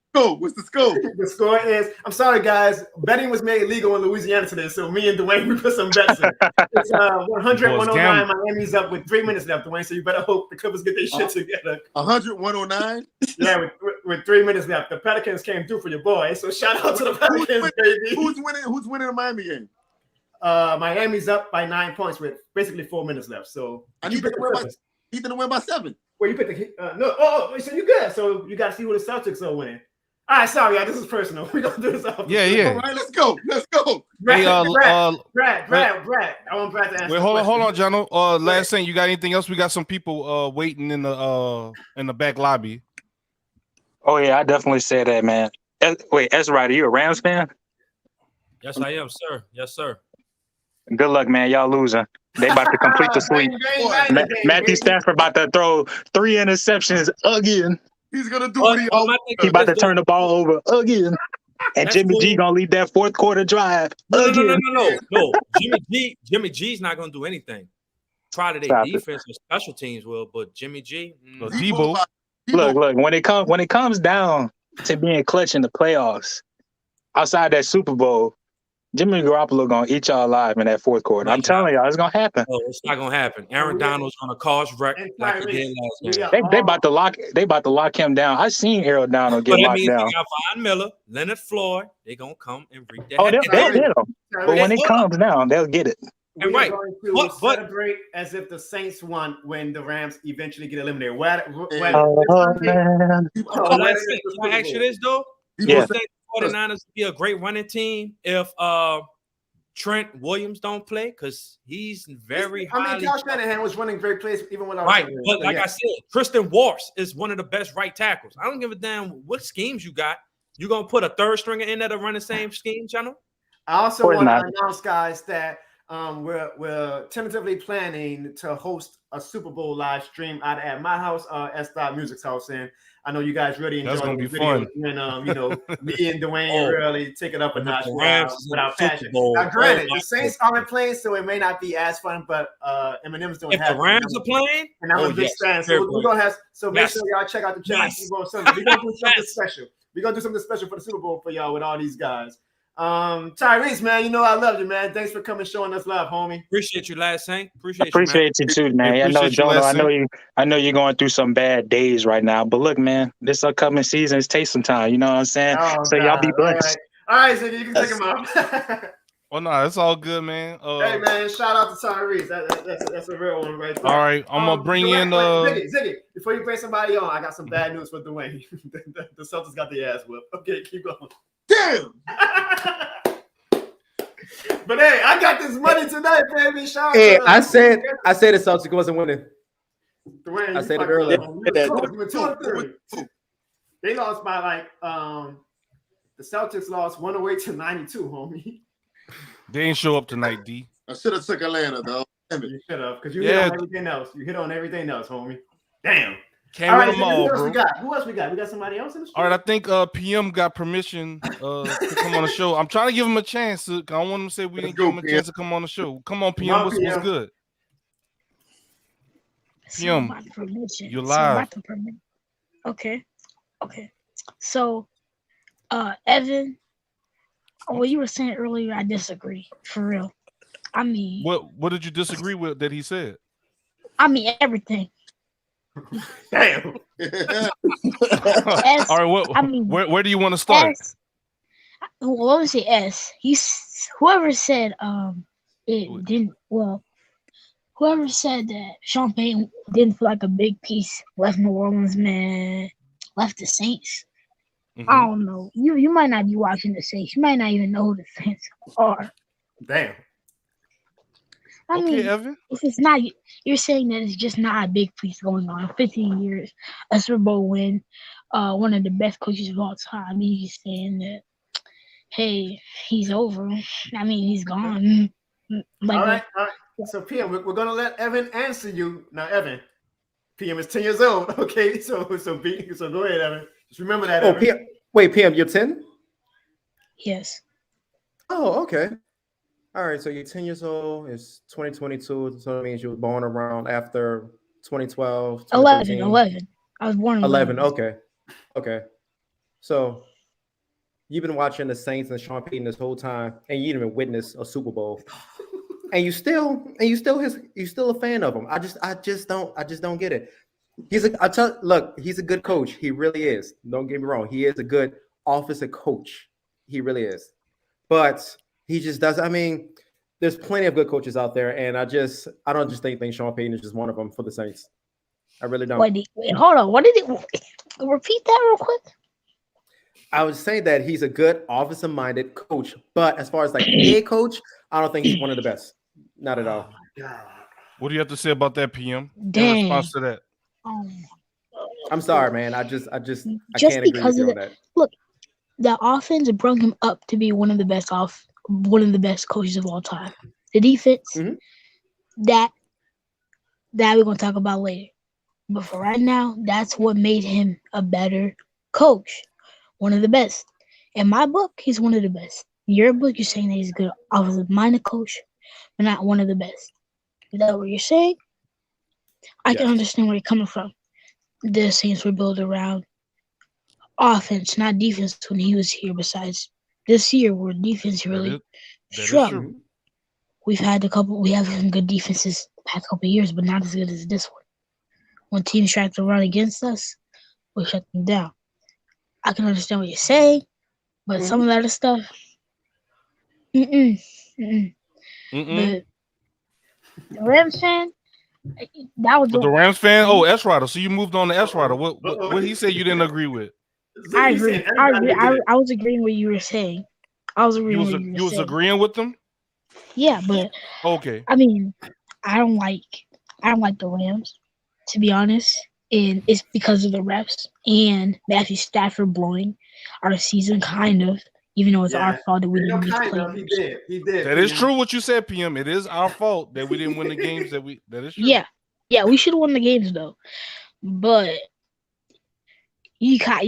[SPEAKER 6] the score?
[SPEAKER 2] The score is, I'm sorry, guys. Betting was made legal in Louisiana today, so me and Dwayne, we put some bets in. It's 100-109. Miami's up with 3 minutes left, Dwayne, so you better hope the Clippers get their shit together.
[SPEAKER 6] 100-109?
[SPEAKER 2] Yeah, with 3 minutes left. The Pelicans came through for your boy, so shout out to the Pelicans, baby.
[SPEAKER 6] Who's winning the Miami game?
[SPEAKER 2] Miami's up by 9 points with basically 4 minutes left. So
[SPEAKER 6] I need to win by 7.
[SPEAKER 2] Well, you picked the no. So you good. So you got to see who the Celtics are winning. All right, sorry, y'all. This is personal. We're gonna do this off.
[SPEAKER 1] Yeah.
[SPEAKER 6] All right, let's go.
[SPEAKER 2] Brad. I want Brad to answer.
[SPEAKER 1] Wait, hold on, Jono. Last thing, you got anything else? We got some people waiting in the back lobby.
[SPEAKER 10] Oh yeah, I definitely said that, man. Wait, Ezra, are you a Rams fan?
[SPEAKER 5] Yes, I am, sir. Yes, sir.
[SPEAKER 10] Good luck, man. Y'all losing. They about to complete the sweep. Matthew Stafford about to throw 3 interceptions again.
[SPEAKER 6] He's gonna do what he always does.
[SPEAKER 10] He about to turn the ball over again. And Jimmy G gonna lead that fourth quarter drive.
[SPEAKER 5] No. Jimmy G's not gonna do anything. Probably their defense or special teams will, but Jimmy G.
[SPEAKER 1] Debo.
[SPEAKER 10] Look. When it comes down to being clutch in the playoffs, outside that Super Bowl, Jimmy Garoppolo gonna eat y'all alive in that fourth quarter. I'm telling y'all, it's gonna happen.
[SPEAKER 5] No, it's not gonna happen. Aaron Donald's gonna cause wreck like he did last game.
[SPEAKER 10] They about to lock him down. I seen Aaron Donald get locked down.
[SPEAKER 5] They got Von Miller, Leonard Floyd. They gonna come and reap that.
[SPEAKER 10] Oh, they'll get him. But when it comes down, they'll get it.
[SPEAKER 2] We're going to celebrate as if the Saints won when the Rams eventually get eliminated.
[SPEAKER 5] Can I ask you this though?
[SPEAKER 10] Yeah.
[SPEAKER 5] 49ers would be a great running team if Trent Williams don't play, because he's very highly.
[SPEAKER 2] I mean, Kyle Shanahan was running great plays even without.
[SPEAKER 5] Right, but like I said, Tristan Wirfs is one of the best right tackles. I don't give a damn what schemes you got. You gonna put a third stringer in there to run the same scheme, channel?
[SPEAKER 2] I also want to announce, guys, that we're tentatively planning to host a Super Bowl live stream out at my house, S. Music's house, and I know you guys really enjoy.
[SPEAKER 1] That's gonna be fun.
[SPEAKER 2] When me and Dwayne really take it up a notch with our passion. Now, granted, the Saints aren't playing, so it may not be as fun, but Eminem's doing.
[SPEAKER 5] If the Rams are playing,
[SPEAKER 2] and I'm a big fan, so we're gonna have. So make sure y'all check out the channel. We're gonna do something special. We're gonna do something special for the Super Bowl for y'all with all these guys. Tyrese, man, you know I love you, man. Thanks for coming, showing us love, homie.
[SPEAKER 5] Appreciate you, last Saint.
[SPEAKER 10] Appreciate you too, man. I know, Jono. I know you're going through some bad days right now, but look, man, this upcoming season is taste some time. You know what I'm saying?
[SPEAKER 2] Oh,
[SPEAKER 10] so y'all be blessed.
[SPEAKER 2] All right, Ziggy, you can take him out.
[SPEAKER 1] Oh no, it's all good, man.
[SPEAKER 2] Hey man, shout out to Tyrese. That's a real one right there.
[SPEAKER 1] All right, I'm gonna bring in
[SPEAKER 2] Ziggy. Before you bring somebody on, I got some bad news for Dwayne. the Celtics got the ass whipped. Okay, keep going.
[SPEAKER 6] Damn.
[SPEAKER 2] But hey, I got this money tonight, baby. Shout out
[SPEAKER 3] Hey,
[SPEAKER 2] to
[SPEAKER 3] I said the Celtics wasn't winning.
[SPEAKER 2] Dwayne,
[SPEAKER 3] I said it earlier.
[SPEAKER 2] They lost by like the Celtics lost 108-92, homie.
[SPEAKER 1] They ain't show up tonight, D.
[SPEAKER 6] I should have took Atlanta though.
[SPEAKER 2] You should have, because you hit on everything else. You hit on everything else, homie. Damn.
[SPEAKER 1] Can't win them all, bro.
[SPEAKER 2] Who else we got? We got somebody else in the studio?
[SPEAKER 1] All right, I think PM got permission to come on the show. I'm trying to give him a chance. I don't want him to say we didn't give him a chance to come on the show. Come on, PM. What's good? PM, you're live.
[SPEAKER 7] Okay. So, Evan, what you were saying earlier, I disagree. For real. I mean,
[SPEAKER 1] what did you disagree with that he said?
[SPEAKER 7] I mean everything.
[SPEAKER 2] Damn.
[SPEAKER 7] S,
[SPEAKER 1] all right,
[SPEAKER 7] I mean,
[SPEAKER 1] where do you want to start?
[SPEAKER 7] Well, let me say S. Whoever said it didn't. Well, whoever said that Sean Payton didn't feel like a big piece, left New Orleans, man, left the Saints.
[SPEAKER 1] Mm-hmm.
[SPEAKER 7] I don't know. You might not be watching the Saints. You might not even know who the Saints are.
[SPEAKER 2] Damn.
[SPEAKER 7] I mean,
[SPEAKER 1] Evan.
[SPEAKER 7] If it's not, you're saying that it's just not a big piece going on. 15 years, a Super Bowl win, one of the best coaches of all time. I mean, he's saying that, hey, he's over. I mean, he's gone. Like,
[SPEAKER 2] all right. So, PM, we're going to let Evan answer you. Now, Evan, PM is 10 years old. Okay, so go ahead, Evan. Just remember that, Evan.
[SPEAKER 3] PM, wait, PM, you're 10?
[SPEAKER 7] Yes.
[SPEAKER 3] Oh, okay. All right, so you're 10 years old. It's 2022, so that means you were born around after 2012.
[SPEAKER 7] 11. I was born in
[SPEAKER 3] 11. Okay. So you've been watching the Saints and Sean Payton this whole time, and you didn't even witness a Super Bowl, and you still a fan of him. I just don't get it. He's a good coach. He really is. Don't get me wrong. He is a good offensive coach. He really is, but he just does. I mean, there's plenty of good coaches out there, and I don't just think Sean Payton is just one of them for the Saints. I really don't.
[SPEAKER 7] Wait, hold on. What did it? Repeat that real quick.
[SPEAKER 3] I would say that he's a good offensive-minded coach, but as far as like head coach, I don't think he's one of the best. Not at all.
[SPEAKER 1] What do you have to say about that, PM?
[SPEAKER 7] Dang.
[SPEAKER 1] In response to that.
[SPEAKER 3] I'm sorry, man. I can't agree with you on that.
[SPEAKER 7] Look, the offense brought him up to be one of the best coaches of all time. The defense, that we're gonna talk about later. But for right now, that's what made him a better coach. One of the best. In my book, he's one of the best. In your book, you're saying that he's a good offensive-minded coach, but not one of the best. Is that what you're saying? I can understand where you're coming from. The Saints were built around offense, not defense, when he was here. Besides this year, where defense really struggled. We have some good defenses the past couple of years, but not as good as this one. When teams try to run against us, we shut them down. I can understand what you're saying, but some of that other stuff, But the Rams fan, that was
[SPEAKER 1] the Rams fan. Oh, S Rider. So you moved on to S Rider. What he said you didn't agree with?
[SPEAKER 7] I agree. I was agreeing with what you were saying. I was agreeing with what you were saying.
[SPEAKER 1] Agreeing with them?
[SPEAKER 7] Yeah, but
[SPEAKER 1] okay.
[SPEAKER 7] I mean, I don't like the Rams, to be honest. And it's because of the refs and Matthew Stafford blowing our season, kind of, even though it's our fault that we didn't get to play.
[SPEAKER 2] He did.
[SPEAKER 1] That is true what you said, PM. It is our fault that we didn't win the games that is true.
[SPEAKER 7] Yeah, we should have won the games though. But you caught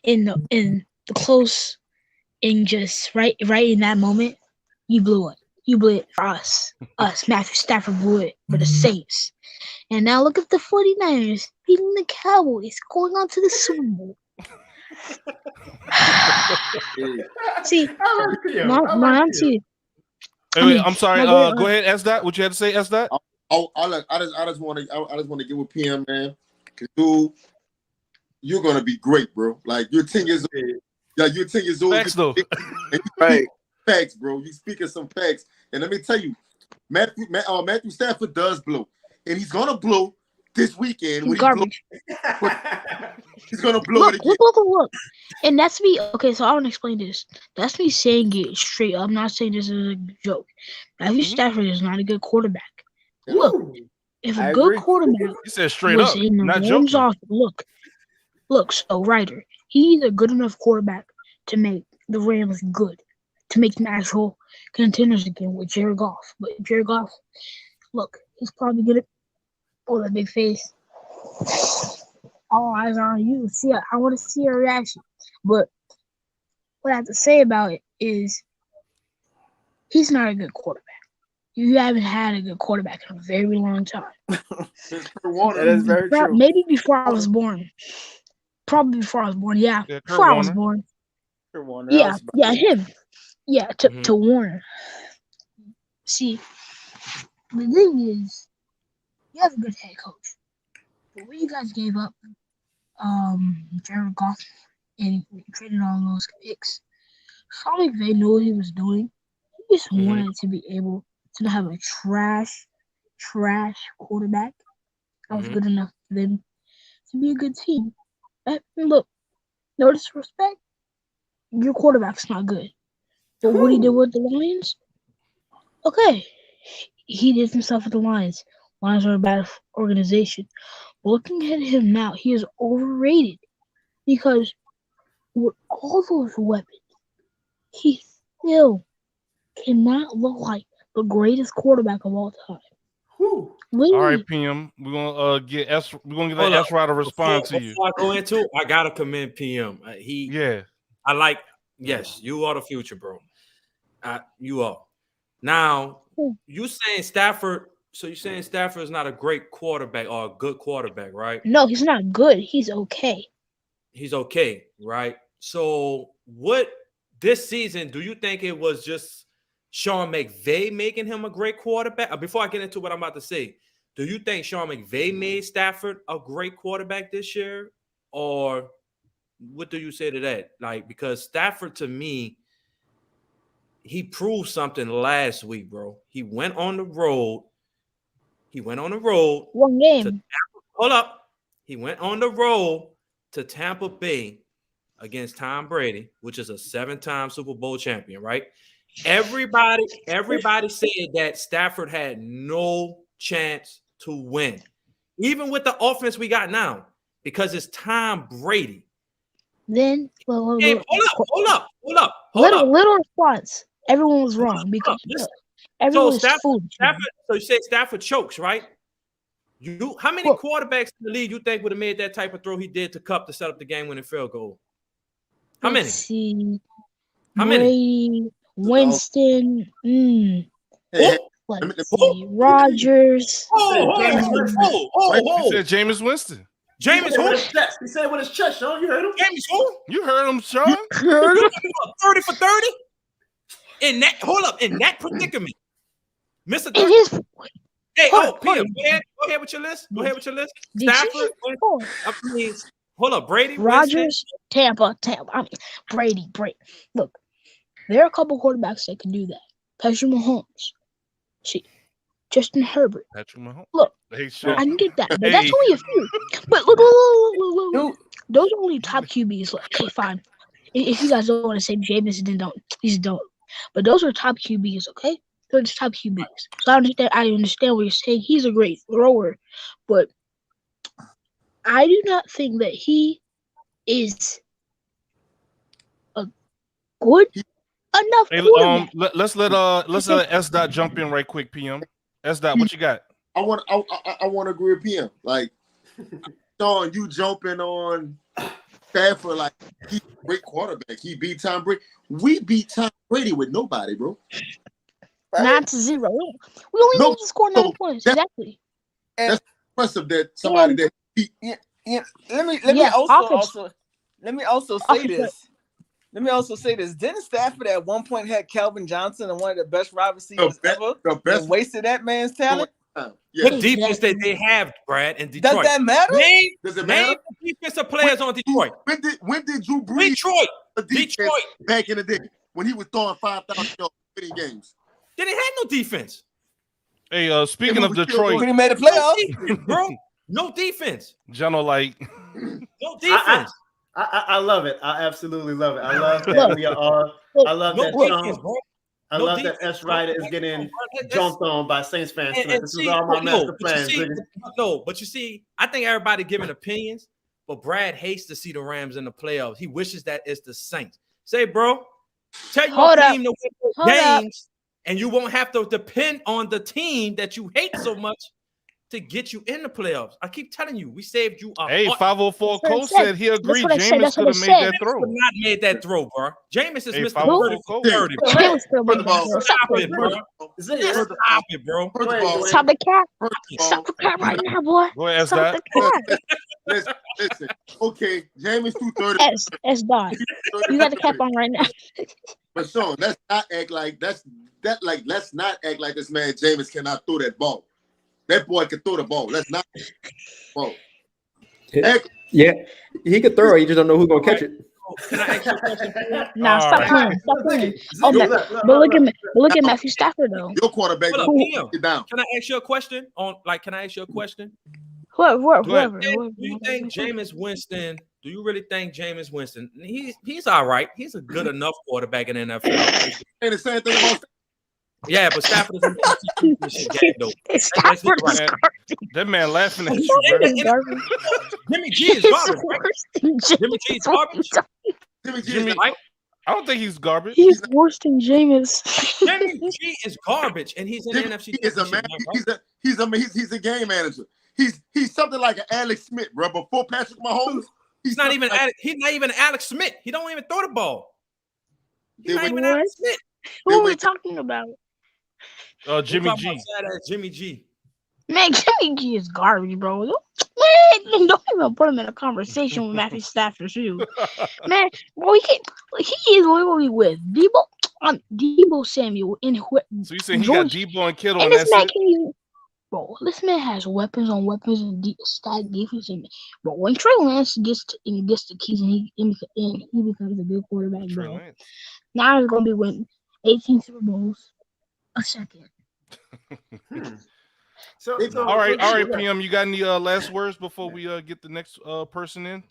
[SPEAKER 7] in the close, and just right in that moment, you blew it. You blew it for us. Matthew Stafford blew it for the Saints. And now look at the 49ers beating the Cowboys, going on to the Super Bowl. See,
[SPEAKER 1] I'm sorry. Go ahead, ask that. What you had to say, ask that.
[SPEAKER 6] I just want to get with PM, man. Cause you're gonna be great, bro. Like you're 10 years old. Yeah, you're 10 years old.
[SPEAKER 1] Thanks, though.
[SPEAKER 6] Right. facts, bro. You speaking some facts. And let me tell you, Matthew Stafford does blow. And he's gonna blow this weekend.
[SPEAKER 7] He's garbage.
[SPEAKER 6] He's gonna blow it again.
[SPEAKER 7] Look. And that's me. Okay, so I want to explain this. That's me saying it straight up. I'm not saying this is a joke. Matthew Stafford is not a good quarterback. Look, if a good quarterback
[SPEAKER 1] he said straight
[SPEAKER 7] was
[SPEAKER 1] up,
[SPEAKER 7] in the
[SPEAKER 1] not
[SPEAKER 7] Rams
[SPEAKER 1] joking.
[SPEAKER 7] look, so Ryder, he's a good enough quarterback to make the Rams good, to make them actual contenders again with Jared Goff. But Jared Goff, look, he's probably gonna that big face. All eyes are on you. See, I want to see your reaction. But what I have to say about it is he's not a good quarterback. You haven't had a good quarterback in a very long time.
[SPEAKER 4] That is very true.
[SPEAKER 7] Maybe before I was born. Probably before I was born. Yeah, before I was born. Yeah, him. Yeah, to Warner. See, the thing is, you have a good head coach. But when you guys gave up Jared Goff and traded all those picks, Sean McVay knew what he was doing. He just wanted to be able to have a trash quarterback that was good enough for them to be a good team. And look, no disrespect, your quarterback's not good. But what he did with the Lions, okay, he did himself with the Lions. Lions are a bad organization. Looking at him now, he is overrated because with all those weapons, he still cannot look like the greatest quarterback of all time.
[SPEAKER 1] All right, PM. We're gonna get S. We're gonna get that S Ryder respond to you.
[SPEAKER 5] Before I go into, I gotta commend PM. Yes, you are the future, bro. You are. Now, you saying Stafford. So you're saying Stafford is not a great quarterback or a good quarterback, right?
[SPEAKER 7] No, he's not good. He's okay.
[SPEAKER 5] He's okay, right? So what this season, do you think it was just Sean McVay making him a great quarterback? Before I get into what I'm about to say, do you think Sean McVay made Stafford a great quarterback this year? Or what do you say to that? Like, because Stafford, to me, he proved something last week, bro. He went on the road.
[SPEAKER 7] One game.
[SPEAKER 5] He went on the road to Tampa Bay against Tom Brady, which is a 7-time Super Bowl champion, right? Everybody said that Stafford had no chance to win, even with the offense we got now, because it's Tom Brady.
[SPEAKER 7] Then,
[SPEAKER 5] hold up.
[SPEAKER 7] Little response. Everyone was wrong because everyone was foolish.
[SPEAKER 5] So you say Stafford chokes, right? How many quarterbacks in the league you think would have made that type of throw he did to Cup to set up the game-winning field goal? How many?
[SPEAKER 7] How many? Winston. Let's see. Rodgers.
[SPEAKER 1] You said Jameis Winston.
[SPEAKER 5] Jameis who?
[SPEAKER 2] He said it with his chest, Sean. You heard him?
[SPEAKER 5] Jameis who?
[SPEAKER 1] You heard him, Sean.
[SPEAKER 5] 30 for 30? In that predicament. Mr. 30. Hey, PM, go ahead with your list. Stafford. Hold up, Brady.
[SPEAKER 7] Rodgers,
[SPEAKER 5] Winston.
[SPEAKER 7] Tampa. I mean, Brady. Look, there are a couple quarterbacks that can do that. Patrick Mahomes. See, Justin Herbert.
[SPEAKER 1] Patrick Mahomes.
[SPEAKER 7] Look,
[SPEAKER 1] hey, Sean.
[SPEAKER 7] I can get that, but that's only a few. But look. Those are only top QBs. Okay, fine. If you guys don't want to say Jameis, then don't. Please don't. But those are top QBs, okay? They're just top QBs. So I understand what you're saying. He's a great thrower, but I do not think that he is a good enough quarterback.
[SPEAKER 1] Let's let S Dot jump in right quick. PM. S Dot, what you got?
[SPEAKER 6] I want to agree with PM. Like, Sean, you jumping on Stafford like he's a great quarterback. He beat Tom Brady. We beat Tom Brady with nobody, bro.
[SPEAKER 7] 9-0. We only need to score 9 points. Exactly.
[SPEAKER 6] That's impressive that somebody that beat.
[SPEAKER 4] Let me also say this. Let me also say this. Didn't Stafford at one point had Calvin Johnson and one of the best wide receivers ever? And wasted that man's talent.
[SPEAKER 6] Yeah.
[SPEAKER 5] What defense that they have, Brad, in Detroit?
[SPEAKER 4] Does that matter?
[SPEAKER 6] Does it matter?
[SPEAKER 5] Name the defensive players on Detroit.
[SPEAKER 6] When did Drew Brees?
[SPEAKER 5] Detroit.
[SPEAKER 6] Back in the day. when he was throwing 5,000 yards winning games.
[SPEAKER 5] They didn't have no defense.
[SPEAKER 1] Hey, speaking of Detroit,
[SPEAKER 4] He made a playoff,
[SPEAKER 5] bro. No defense.
[SPEAKER 1] Jono, like,
[SPEAKER 5] no defense.
[SPEAKER 2] I love it. I absolutely love it. I love that we are all. I love
[SPEAKER 5] no
[SPEAKER 2] that.
[SPEAKER 5] defense, bro.
[SPEAKER 2] I
[SPEAKER 5] No
[SPEAKER 2] love
[SPEAKER 5] defense,
[SPEAKER 2] that S. Ryder is getting jumped on by Saints fans tonight. This
[SPEAKER 5] see,
[SPEAKER 2] is all my master
[SPEAKER 5] but you
[SPEAKER 2] plans.
[SPEAKER 5] see, but you see, I think everybody giving opinions, but Brad hates to see the Rams in the playoffs. He wishes that it's the Saints. Say, bro, tell your team to win games, and you won't have to depend on the team that you hate so much to get you in the playoffs. I keep telling you, we saved you.
[SPEAKER 1] Hey, 504 Coach said he agreed. Jameis could have made that throw.
[SPEAKER 5] Could not made that throw, bro. Jameis is Mr.
[SPEAKER 1] 504
[SPEAKER 5] 30. Stop it, bro. Stop it, bro.
[SPEAKER 7] Stop the cap. Stop the cap right now, boy.
[SPEAKER 1] Go ahead,
[SPEAKER 7] Stop the cap.
[SPEAKER 6] Listen. Okay, Jameis 230.
[SPEAKER 7] S. Dot. You got the cap on right now.
[SPEAKER 6] But Sean, let's not act like let's not act like this man Jameis cannot throw that ball. That boy can throw the ball. Let's not. Ball.
[SPEAKER 3] Yeah, he could throw it. You just don't know who's gonna catch it.
[SPEAKER 5] Can I ask you a question?
[SPEAKER 7] Nah, stop playing. Stop playing. But look at Matthew Stafford though.
[SPEAKER 6] Your quarterback.
[SPEAKER 5] Get down. Can I ask you a question? Can I ask you a question?
[SPEAKER 7] Whoever.
[SPEAKER 5] Do you think Jameis Winston? Do you really think Jameis Winston? He's all right. He's a good enough quarterback in the NFL.
[SPEAKER 6] Ain't the same thing about.
[SPEAKER 5] Yeah, but Stafford is in game though.
[SPEAKER 7] Stafford is garbage.
[SPEAKER 1] That man laughing at you, bro.
[SPEAKER 5] Jimmy G is garbage. Right? Jimmy G is garbage.
[SPEAKER 1] Jimmy, I don't think he's garbage.
[SPEAKER 7] He's worse than Jameis.
[SPEAKER 5] Jimmy G is garbage, and he's in the NFC.
[SPEAKER 6] He's a game manager. He's something like an Alex Smith, bro. Before Patrick Mahomes,
[SPEAKER 5] he's not even Alex Smith. He don't even throw the ball. He's not even Alex Smith.
[SPEAKER 7] Who are we talking about?
[SPEAKER 1] Jimmy G.
[SPEAKER 5] Jimmy G.
[SPEAKER 7] Man, Jimmy G is garbage, bro. Man, don't even put him in a conversation with Matthew Stafford, too. Man, bro, he is literally with Debo Samuel in.
[SPEAKER 1] So you saying he got Debo and Kittle,
[SPEAKER 7] and this man bro, this man has weapons on weapons and stack defense. And bro, when Trey Lance gets the keys and he becomes a good quarterback, bro. Now he's gonna be winning 18 Super Bowls a second.
[SPEAKER 2] So
[SPEAKER 1] all right, PM. You got any last words before we get the next person in?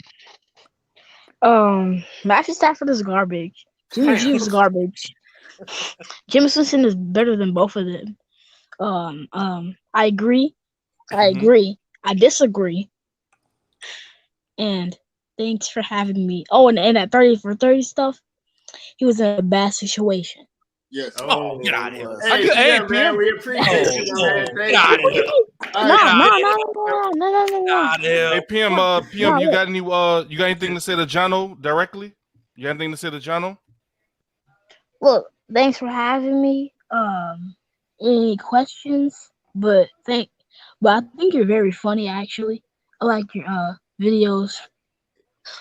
[SPEAKER 7] Matthew Stafford is garbage. Jimmy G is garbage. Jameis Winston is better than both of them. I agree. I disagree. And thanks for having me. Oh, and that 30 for 30 stuff, he was in a bad situation.
[SPEAKER 6] Yes.
[SPEAKER 5] Oh, get out of here.
[SPEAKER 2] Hey, man, we appreciate you, man.
[SPEAKER 5] Get out of here.
[SPEAKER 7] No.
[SPEAKER 1] Hey, PM, you got anything to say to Jono directly? You got anything to say to Jono?
[SPEAKER 7] Look, thanks for having me. Any questions? But I think you're very funny, actually. I like your videos.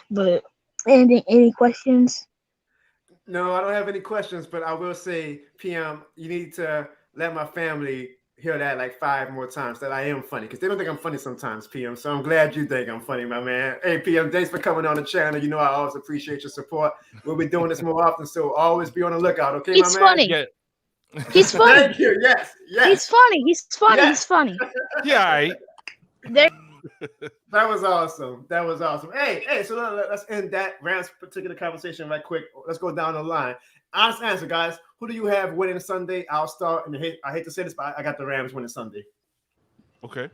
[SPEAKER 7] But any questions?
[SPEAKER 2] No, I don't have any questions, but I will say, PM, you need to let my family hear that like 5 more times that I am funny, because they don't think I'm funny sometimes, PM. So I'm glad you think I'm funny, my man. Hey, PM, thanks for coming on the channel. You know I always appreciate your support. We'll be doing this more often, so always be on the lookout, okay,
[SPEAKER 7] He's
[SPEAKER 2] my
[SPEAKER 7] funny.
[SPEAKER 2] man?
[SPEAKER 7] Yeah. He's funny.
[SPEAKER 2] Thank you. Yes.
[SPEAKER 7] He's funny. He's funny.
[SPEAKER 2] Yes.
[SPEAKER 7] He's funny.
[SPEAKER 1] Yeah, all right.
[SPEAKER 2] That was awesome. Hey, so let's end that Rams particular conversation right quick. Let's go down the line. Honest answer, guys. Who do you have winning Sunday? I'll start. And I hate to say this, but I got the Rams winning Sunday.
[SPEAKER 1] Okay.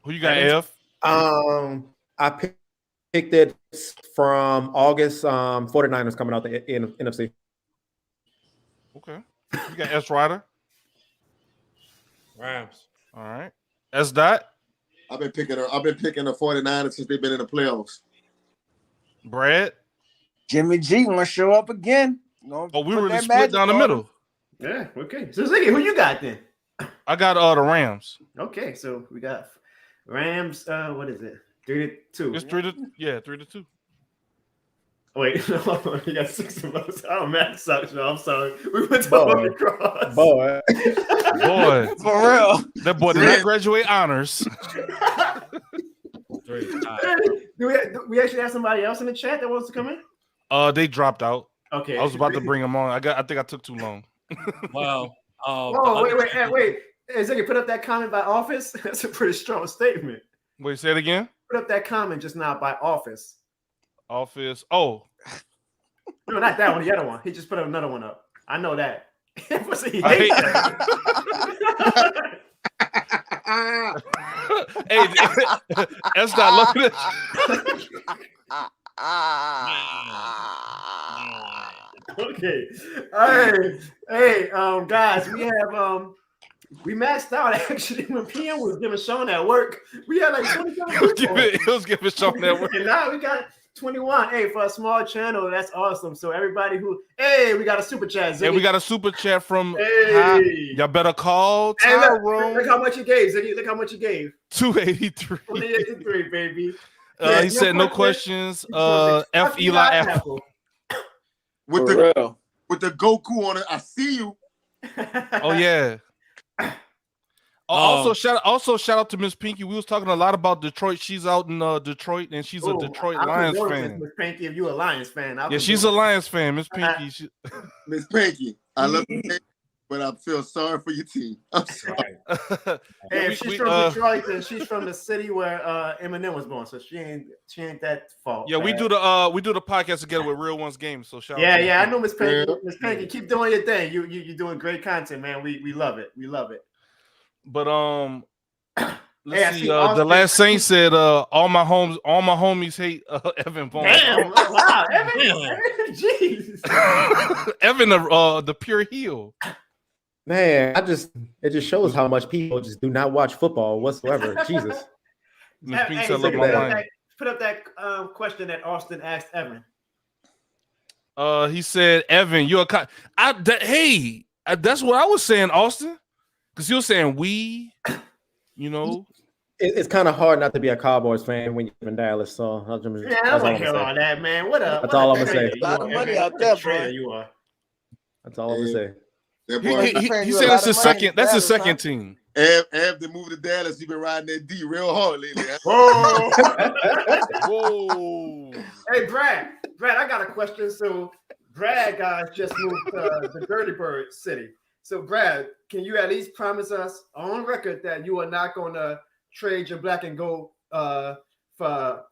[SPEAKER 1] Who you got, F?
[SPEAKER 3] I picked it from August. 49ers coming out the NFC.
[SPEAKER 1] Okay. You got S. Ryder?
[SPEAKER 5] Rams.
[SPEAKER 1] All right. S. Dot?
[SPEAKER 6] I've been picking the 49ers since they've been in the playoffs.
[SPEAKER 1] Brad?
[SPEAKER 4] Jimmy G want to show up again.
[SPEAKER 1] We were split down the middle.
[SPEAKER 2] Yeah, okay. So Ziggy, who you got then?
[SPEAKER 1] I got the Rams.
[SPEAKER 2] Okay, so we got Rams. What is it? 3-2.
[SPEAKER 1] It's 3-2.
[SPEAKER 2] Wait, no, you got 6 of us. Oh, Matt sucks, man. I'm sorry. We went to the cross.
[SPEAKER 3] Boy.
[SPEAKER 4] For real.
[SPEAKER 1] That boy did not graduate honors.
[SPEAKER 2] Do we actually have somebody else in the chat that wants to come in?
[SPEAKER 1] They dropped out.
[SPEAKER 2] Okay.
[SPEAKER 1] I was about to bring him on. I think I took too long.
[SPEAKER 5] Well,
[SPEAKER 2] whoa, wait. Hey, Ziggy, put up that comment by office. That's a pretty strong statement.
[SPEAKER 1] Wait, say it again.
[SPEAKER 2] Put up that comment just now by office.
[SPEAKER 1] Office. Oh.
[SPEAKER 2] No, not that one. The other one. He just put another one up. I know that. He
[SPEAKER 1] hate
[SPEAKER 2] that.
[SPEAKER 1] Hey, that's not looking at
[SPEAKER 2] Okay. Hey, guys, we have we maxed out actually when PM was giving Sean at work. We had like 27 people.
[SPEAKER 1] It was giving Sean at work.
[SPEAKER 2] And now we got 21. Hey, for a small channel, that's awesome. So everybody we got a super chat. Ziggy.
[SPEAKER 1] Hey, we got a super chat from
[SPEAKER 2] y'all
[SPEAKER 1] better call
[SPEAKER 2] Tyrone. Look how much you gave, Ziggy. Look how much you gave.
[SPEAKER 1] 283.
[SPEAKER 2] 283, baby.
[SPEAKER 1] He said no questions. F Eli Apple.
[SPEAKER 6] With the Goku on it, I see you.
[SPEAKER 1] Oh yeah. Also shout out to Miss Pinky. We was talking a lot about Detroit. She's out in Detroit, and she's a Detroit Lions fan.
[SPEAKER 2] Miss Pinky, if you a Lions fan,
[SPEAKER 1] yeah, she's a Lions fan. Miss Pinky.
[SPEAKER 6] Miss Pinky, I love you, but I feel sorry for your team. I'm sorry.
[SPEAKER 2] Hey, if she's from Detroit, then she's from the city where Eminem was born, so she ain't that fault.
[SPEAKER 1] Yeah, we do the podcast together with Real Ones Games. So shout out.
[SPEAKER 2] Yeah, I know Miss Pinky. Miss Pinky, keep doing your thing. You're doing great content, man. We love it. We love it.
[SPEAKER 1] But let's see. The last Saint said, all my homies hate Evan Vaughn.
[SPEAKER 2] Damn! Wow, Evan, jeez.
[SPEAKER 1] Evan, the pure heel.
[SPEAKER 3] Man, it just shows how much people just do not watch football whatsoever. Jesus.
[SPEAKER 2] Put up that question that Austin asked Evan.
[SPEAKER 1] He said, Evan, you're a that's what I was saying, Austin. Because you're saying
[SPEAKER 3] it's kind of hard not to be a Cowboys fan when you're in Dallas. So
[SPEAKER 2] I don't want to hear all that, man.
[SPEAKER 3] That's all I'm gonna say.
[SPEAKER 4] A lot of money out there, bro.
[SPEAKER 2] You are.
[SPEAKER 3] That's all I'm gonna say.
[SPEAKER 1] He said it's his second. That's his second team.
[SPEAKER 6] After moving to Dallas, you've been riding that D real hard lately.
[SPEAKER 2] Whoa. Hey, Brad, I got a question. So, Brad, guys, just moved to the Dirty Bird City. So, Brad, can you at least promise us on record that you are not going to trade your black and gold for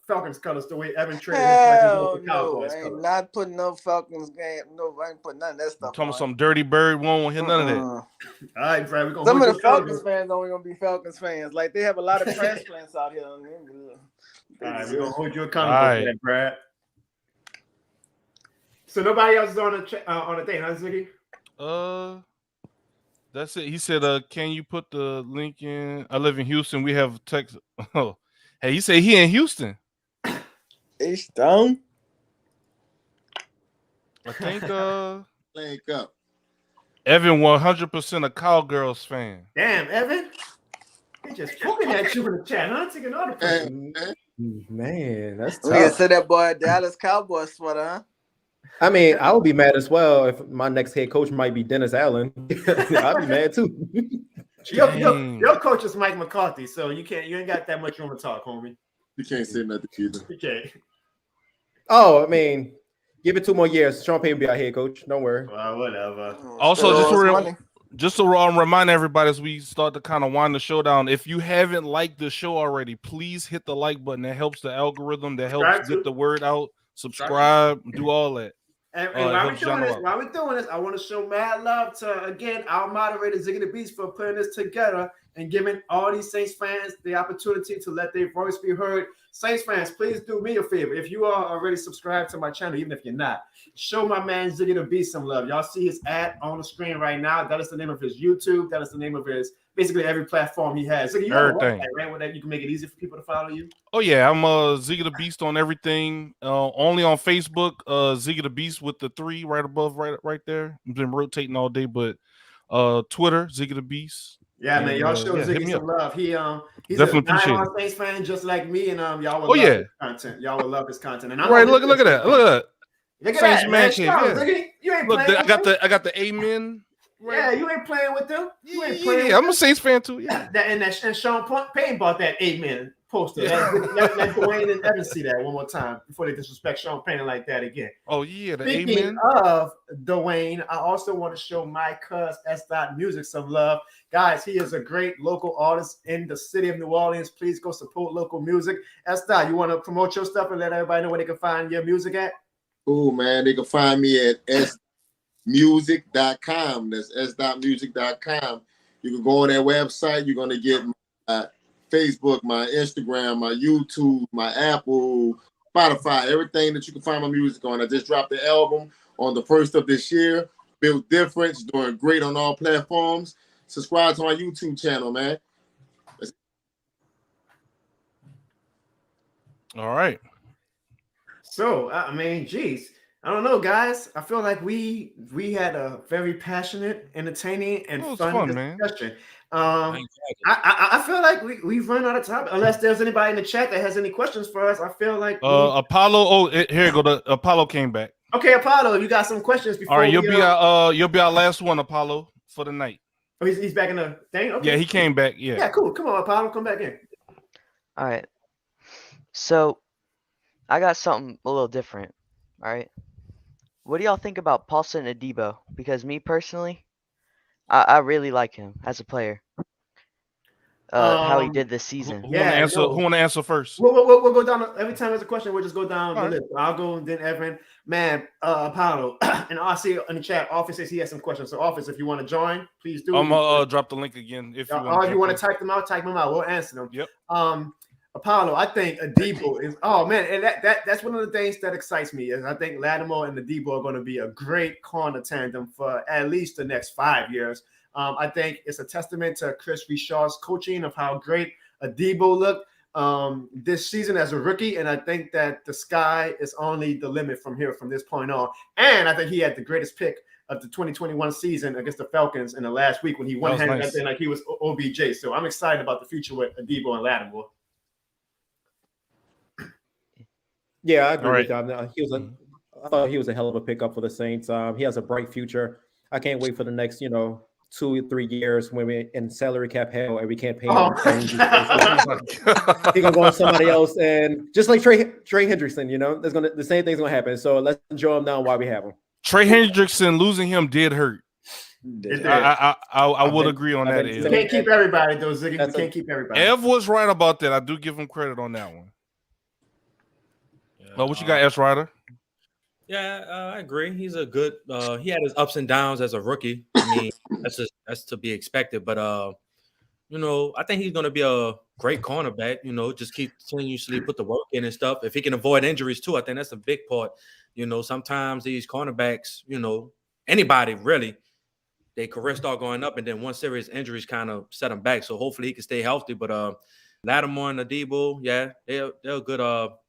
[SPEAKER 2] Falcons colors the way Evan traded his black and gold for Cowboys colors?
[SPEAKER 4] I ain't not putting no Falcons game. No, I ain't putting none of that stuff.
[SPEAKER 1] Talking about some Dirty Bird, won't hit none of that.
[SPEAKER 2] All right, Brad, we're gonna
[SPEAKER 4] some of the Falcons fans only gonna be Falcons fans. Like they have a lot of transplants out here. All
[SPEAKER 2] right, we're gonna hold you accountable for that, Brad. So nobody else is on the thing, huh, Ziggy?
[SPEAKER 1] That's it. He said, can you put the link in? I live in Houston. We have text. Oh, hey, he said he in Houston.
[SPEAKER 4] It's down.
[SPEAKER 1] I think
[SPEAKER 6] link up.
[SPEAKER 1] Evan 100% a Cowgirls fan.
[SPEAKER 2] Damn, Evan. They just poking at you in the chat, huh? Taking all the pressure.
[SPEAKER 3] Man, that's tough.
[SPEAKER 4] We can say that boy Dallas Cowboys sweater, huh?
[SPEAKER 3] I mean, I would be mad as well if my next head coach might be Dennis Allen. I'd be mad too.
[SPEAKER 2] Your coach is Mike McCarthy, so you ain't got that much room to talk, homie.
[SPEAKER 6] You can't say nothing either.
[SPEAKER 2] You can't.
[SPEAKER 3] Oh, I mean, give it 2 more years. Sean Payton will be our head coach. Don't worry.
[SPEAKER 2] Well, whatever.
[SPEAKER 1] Also, just to remind everybody as we start to kind of wind the show down, if you haven't liked the show already, please hit the like button. That helps the algorithm. That helps get the word out. Subscribe. Do all that.
[SPEAKER 2] And while we're doing this, I want to show mad love to, again, our moderator, Ziggy the Beast, for putting this together and giving all these Saints fans the opportunity to let their voice be heard. Saints fans, please do me a favor. If you are already subscribed to my channel, even if you're not, show my man Ziggy the Beast some love. Y'all see his ad on the screen right now. That is the name of his YouTube. That is the name of his basically every platform he has. Ziggy, you
[SPEAKER 1] everything.
[SPEAKER 2] Right? With that, you can make it easy for people to follow you.
[SPEAKER 1] Oh yeah, I'm Ziggy the Beast on everything. Only on Facebook, Ziggy the Beast with the 3 right above, right there. I've been rotating all day, but Twitter, Ziggy the Beast.
[SPEAKER 2] Yeah, man, y'all show Ziggy some love. He's
[SPEAKER 1] definitely
[SPEAKER 2] a diehard Saints fan just like me, and y'all will love his content. Y'all will love his content. And
[SPEAKER 1] right, look at that. Look at that.
[SPEAKER 2] Look at that, man. You ain't
[SPEAKER 1] look,
[SPEAKER 2] playing.
[SPEAKER 1] I got the amen.
[SPEAKER 2] Yeah, you ain't playing with them. You ain't
[SPEAKER 1] Yeah, I'm a Saints fan too. Yeah.
[SPEAKER 2] And Sean Payton bought that 8-man poster. Let Dwayne and Evans see that one more time before they disrespect Sean Payton like that again.
[SPEAKER 1] Oh yeah, the
[SPEAKER 2] Speaking
[SPEAKER 1] 8-man.
[SPEAKER 2] of Dwayne, I also want to show my cuz S. Music some love. Guys, he is a great local artist in the city of New Orleans. Please go support local music. S. You want to promote your stuff and let everybody know where they can find your music at?
[SPEAKER 6] Oh man, they can find me at smusic.com. That's s.music.com. You can go on that website. You're going to get my Facebook, my Instagram, my YouTube, my Apple, Spotify, everything that you can find my music on. I just dropped the album on the 1st of this year. Built Difference, doing great on all platforms. Subscribe to my YouTube channel, man.
[SPEAKER 1] All right.
[SPEAKER 2] So, I mean, geez, I don't know, guys. I feel like we had a very passionate, entertaining, and fun discussion. I feel like we've run out of time. Unless there's anybody in the chat that has any questions for us, I feel like
[SPEAKER 1] Apollo. Oh, here go. The Apollo came back.
[SPEAKER 2] Okay, Apollo, you got some questions before.
[SPEAKER 1] All right, you'll be our last one, Apollo, for the night.
[SPEAKER 2] Oh, he's back in the thing. Okay.
[SPEAKER 1] Yeah, he came back. Yeah.
[SPEAKER 2] Yeah, cool. Come on, Apollo, come back in.
[SPEAKER 9] All right. So, I got something a little different. All right. What do y'all think about Paulson Adebo? Because me personally, I really like him as a player. How he did this season.
[SPEAKER 1] Who want to answer first?
[SPEAKER 2] We'll go down. Every time there's a question, we'll just go down the list. I'll go, then Evan. Man, Apollo. And I see in the chat, Office says he has some questions. So, Office, if you want to join, please do.
[SPEAKER 1] I'm going to drop the link again. If you
[SPEAKER 2] want to type them out, type them out. We'll answer them.
[SPEAKER 1] Yep.
[SPEAKER 2] Apollo, I think Adebo is. Oh man, and that's one of the things that excites me. Is I think Lattimore and Adebo are going to be a great corner tandem for at least the next 5 years. I think it's a testament to Chris Richard's coaching of how great Adebo looked this season as a rookie, and I think that the sky is only the limit from this point on. And I think he had the greatest pick of the 2021 season against the Falcons in the last week when he one-handed that thing like he was OBJ. So I'm excited about the future with Adebo and Lattimore.
[SPEAKER 3] Yeah, I agree with you. I thought he was a hell of a pickup for the Saints. He has a bright future. I can't wait for the next, 2 or 3 years when we're in salary cap hell and we can't pay him. He's gonna go on somebody else, and just like Trey Hendrickson, the same thing's gonna happen. So let's enjoy him now while we have him.
[SPEAKER 1] Trey Hendrickson, losing him did hurt. I would agree on that.
[SPEAKER 2] We can't keep everybody, though, Ziggy. We can't keep everybody.
[SPEAKER 1] Ev was right about that. I do give him credit on that one. What you got, S. Ryder?
[SPEAKER 5] Yeah, I agree. He's a good. He had his ups and downs as a rookie. I mean, that's to be expected. But I think he's going to be a great cornerback. Just continuously put the work in and stuff. If he can avoid injuries too, I think that's a big part. Sometimes these cornerbacks, anybody really, their career start going up, and then one serious injuries kind of set them back. So hopefully he can stay healthy. But Lattimore and Adebo, yeah, they're a good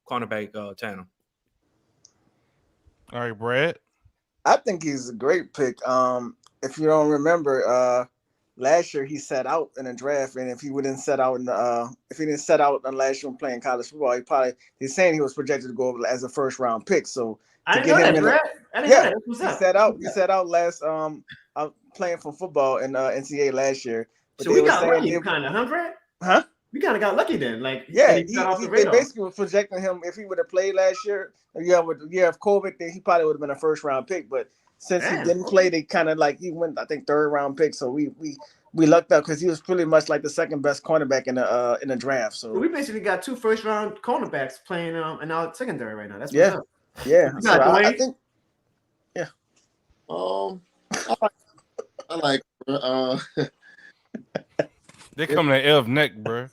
[SPEAKER 5] cornerback tandem.
[SPEAKER 1] All right, Brad.
[SPEAKER 4] I think he's a great pick. If you don't remember, last year he sat out in the draft, and if he didn't set out last year playing college football, he's saying he was projected to go as a first round pick. So
[SPEAKER 2] I didn't know that, Brad.
[SPEAKER 4] He sat out last playing for football in NCAA last year. But
[SPEAKER 2] so we got lucky, kind of, huh, Brad?
[SPEAKER 4] Huh?
[SPEAKER 2] We kind of got lucky then. Like,
[SPEAKER 4] yeah, they basically were projecting him. If he would have played last year, with the year of COVID, then he probably would have been a first round pick. But since he didn't play, they kind of he went, I think, third round pick. So we lucked out because he was pretty much like the second best cornerback in the draft. So
[SPEAKER 2] we basically got 2 first round cornerbacks playing in our secondary right now. That's
[SPEAKER 4] what's up. Yeah. So I think. Yeah.
[SPEAKER 6] I like.
[SPEAKER 1] They're coming at Ev neck, bro.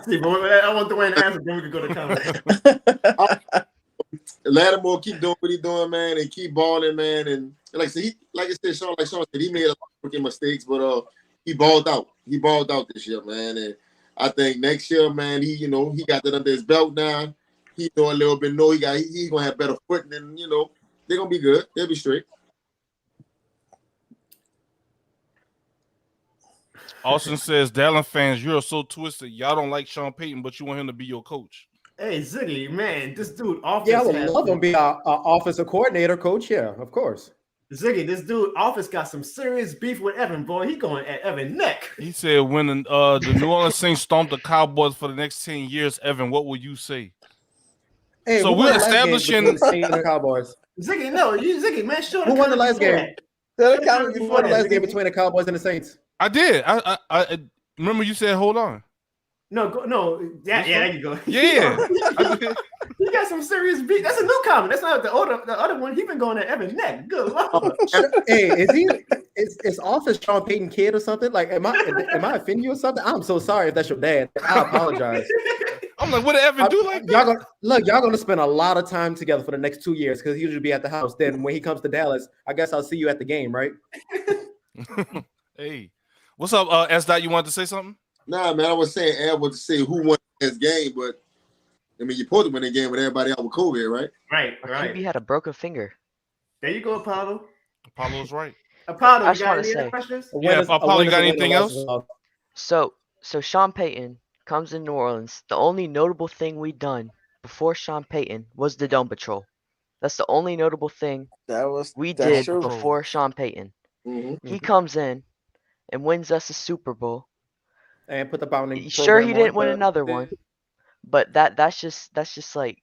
[SPEAKER 2] See, but I want Dwayne to answer, then we can go to comment.
[SPEAKER 6] Lattimore keep doing what he's doing, man, and keep balling, man. And like I said, Sean said, he made a lot of rookie mistakes, but he balled out. He balled out this year, man. And I think next year, man, he got that under his belt now. He know a little bit. He's gonna have better footing, and they're gonna be good. They'll be straight.
[SPEAKER 1] Austin says, Dallin fans, you're so twisted. Y'all don't like Sean Payton, but you want him to be your coach.
[SPEAKER 2] Hey, Ziggy, man, this dude,
[SPEAKER 3] I would love him to be our offensive coordinator, coach. Yeah, of course.
[SPEAKER 2] Ziggy, this dude Office got some serious beef with Evan, boy. He going at Evan neck.
[SPEAKER 1] He said when the New Orleans Saints stomped the Cowboys for the next 10 years, Evan, what will you say?
[SPEAKER 3] Hey,
[SPEAKER 1] So we're establishing
[SPEAKER 3] the Saints and the Cowboys.
[SPEAKER 2] Ziggy, no, Ziggy, man, sure.
[SPEAKER 3] Who won the last game? Who won the last game
[SPEAKER 2] Ziggy.
[SPEAKER 3] between the Cowboys and the Saints?
[SPEAKER 1] I did. I remember you said hold on.
[SPEAKER 2] No, yeah, there you go.
[SPEAKER 1] Yeah.
[SPEAKER 2] He got some serious beef. That's a new comment. That's not the other one. He been going at Evan neck. Good Lord.
[SPEAKER 3] Hey, is Office Sean Payton kid or something? Like, am I offending you or something? I'm so sorry if that's your dad. I apologize.
[SPEAKER 1] I'm like, what did Evan do like that?
[SPEAKER 3] Y'all gonna spend a lot of time together for the next 2 years because he usually be at the house. Then when he comes to Dallas, I guess I'll see you at the game, right?
[SPEAKER 1] Hey, what's up, S. Dot? You wanted to say something?
[SPEAKER 6] Nah, man, I was saying Ed was to say who won this game, but I mean, you're supposed to win the game with everybody out with COVID, right?
[SPEAKER 2] Right.
[SPEAKER 9] He had a broken finger.
[SPEAKER 2] There you go, Apollo.
[SPEAKER 1] Apollo's right.
[SPEAKER 2] Apollo,
[SPEAKER 9] I
[SPEAKER 2] you
[SPEAKER 9] just
[SPEAKER 2] got
[SPEAKER 9] want
[SPEAKER 2] any
[SPEAKER 9] to
[SPEAKER 2] other
[SPEAKER 9] say.
[SPEAKER 2] questions?
[SPEAKER 1] Yeah, Apollo, you got anything else?
[SPEAKER 9] So Sean Payton comes in New Orleans. The only notable thing we done before Sean Payton was the Dome Patrol. That's the only notable thing we did before Sean Payton.
[SPEAKER 6] Mm-hmm.
[SPEAKER 9] He comes in and wins us a Super Bowl.
[SPEAKER 3] And put the bounding.
[SPEAKER 9] Sure, he didn't win another one, but that's just like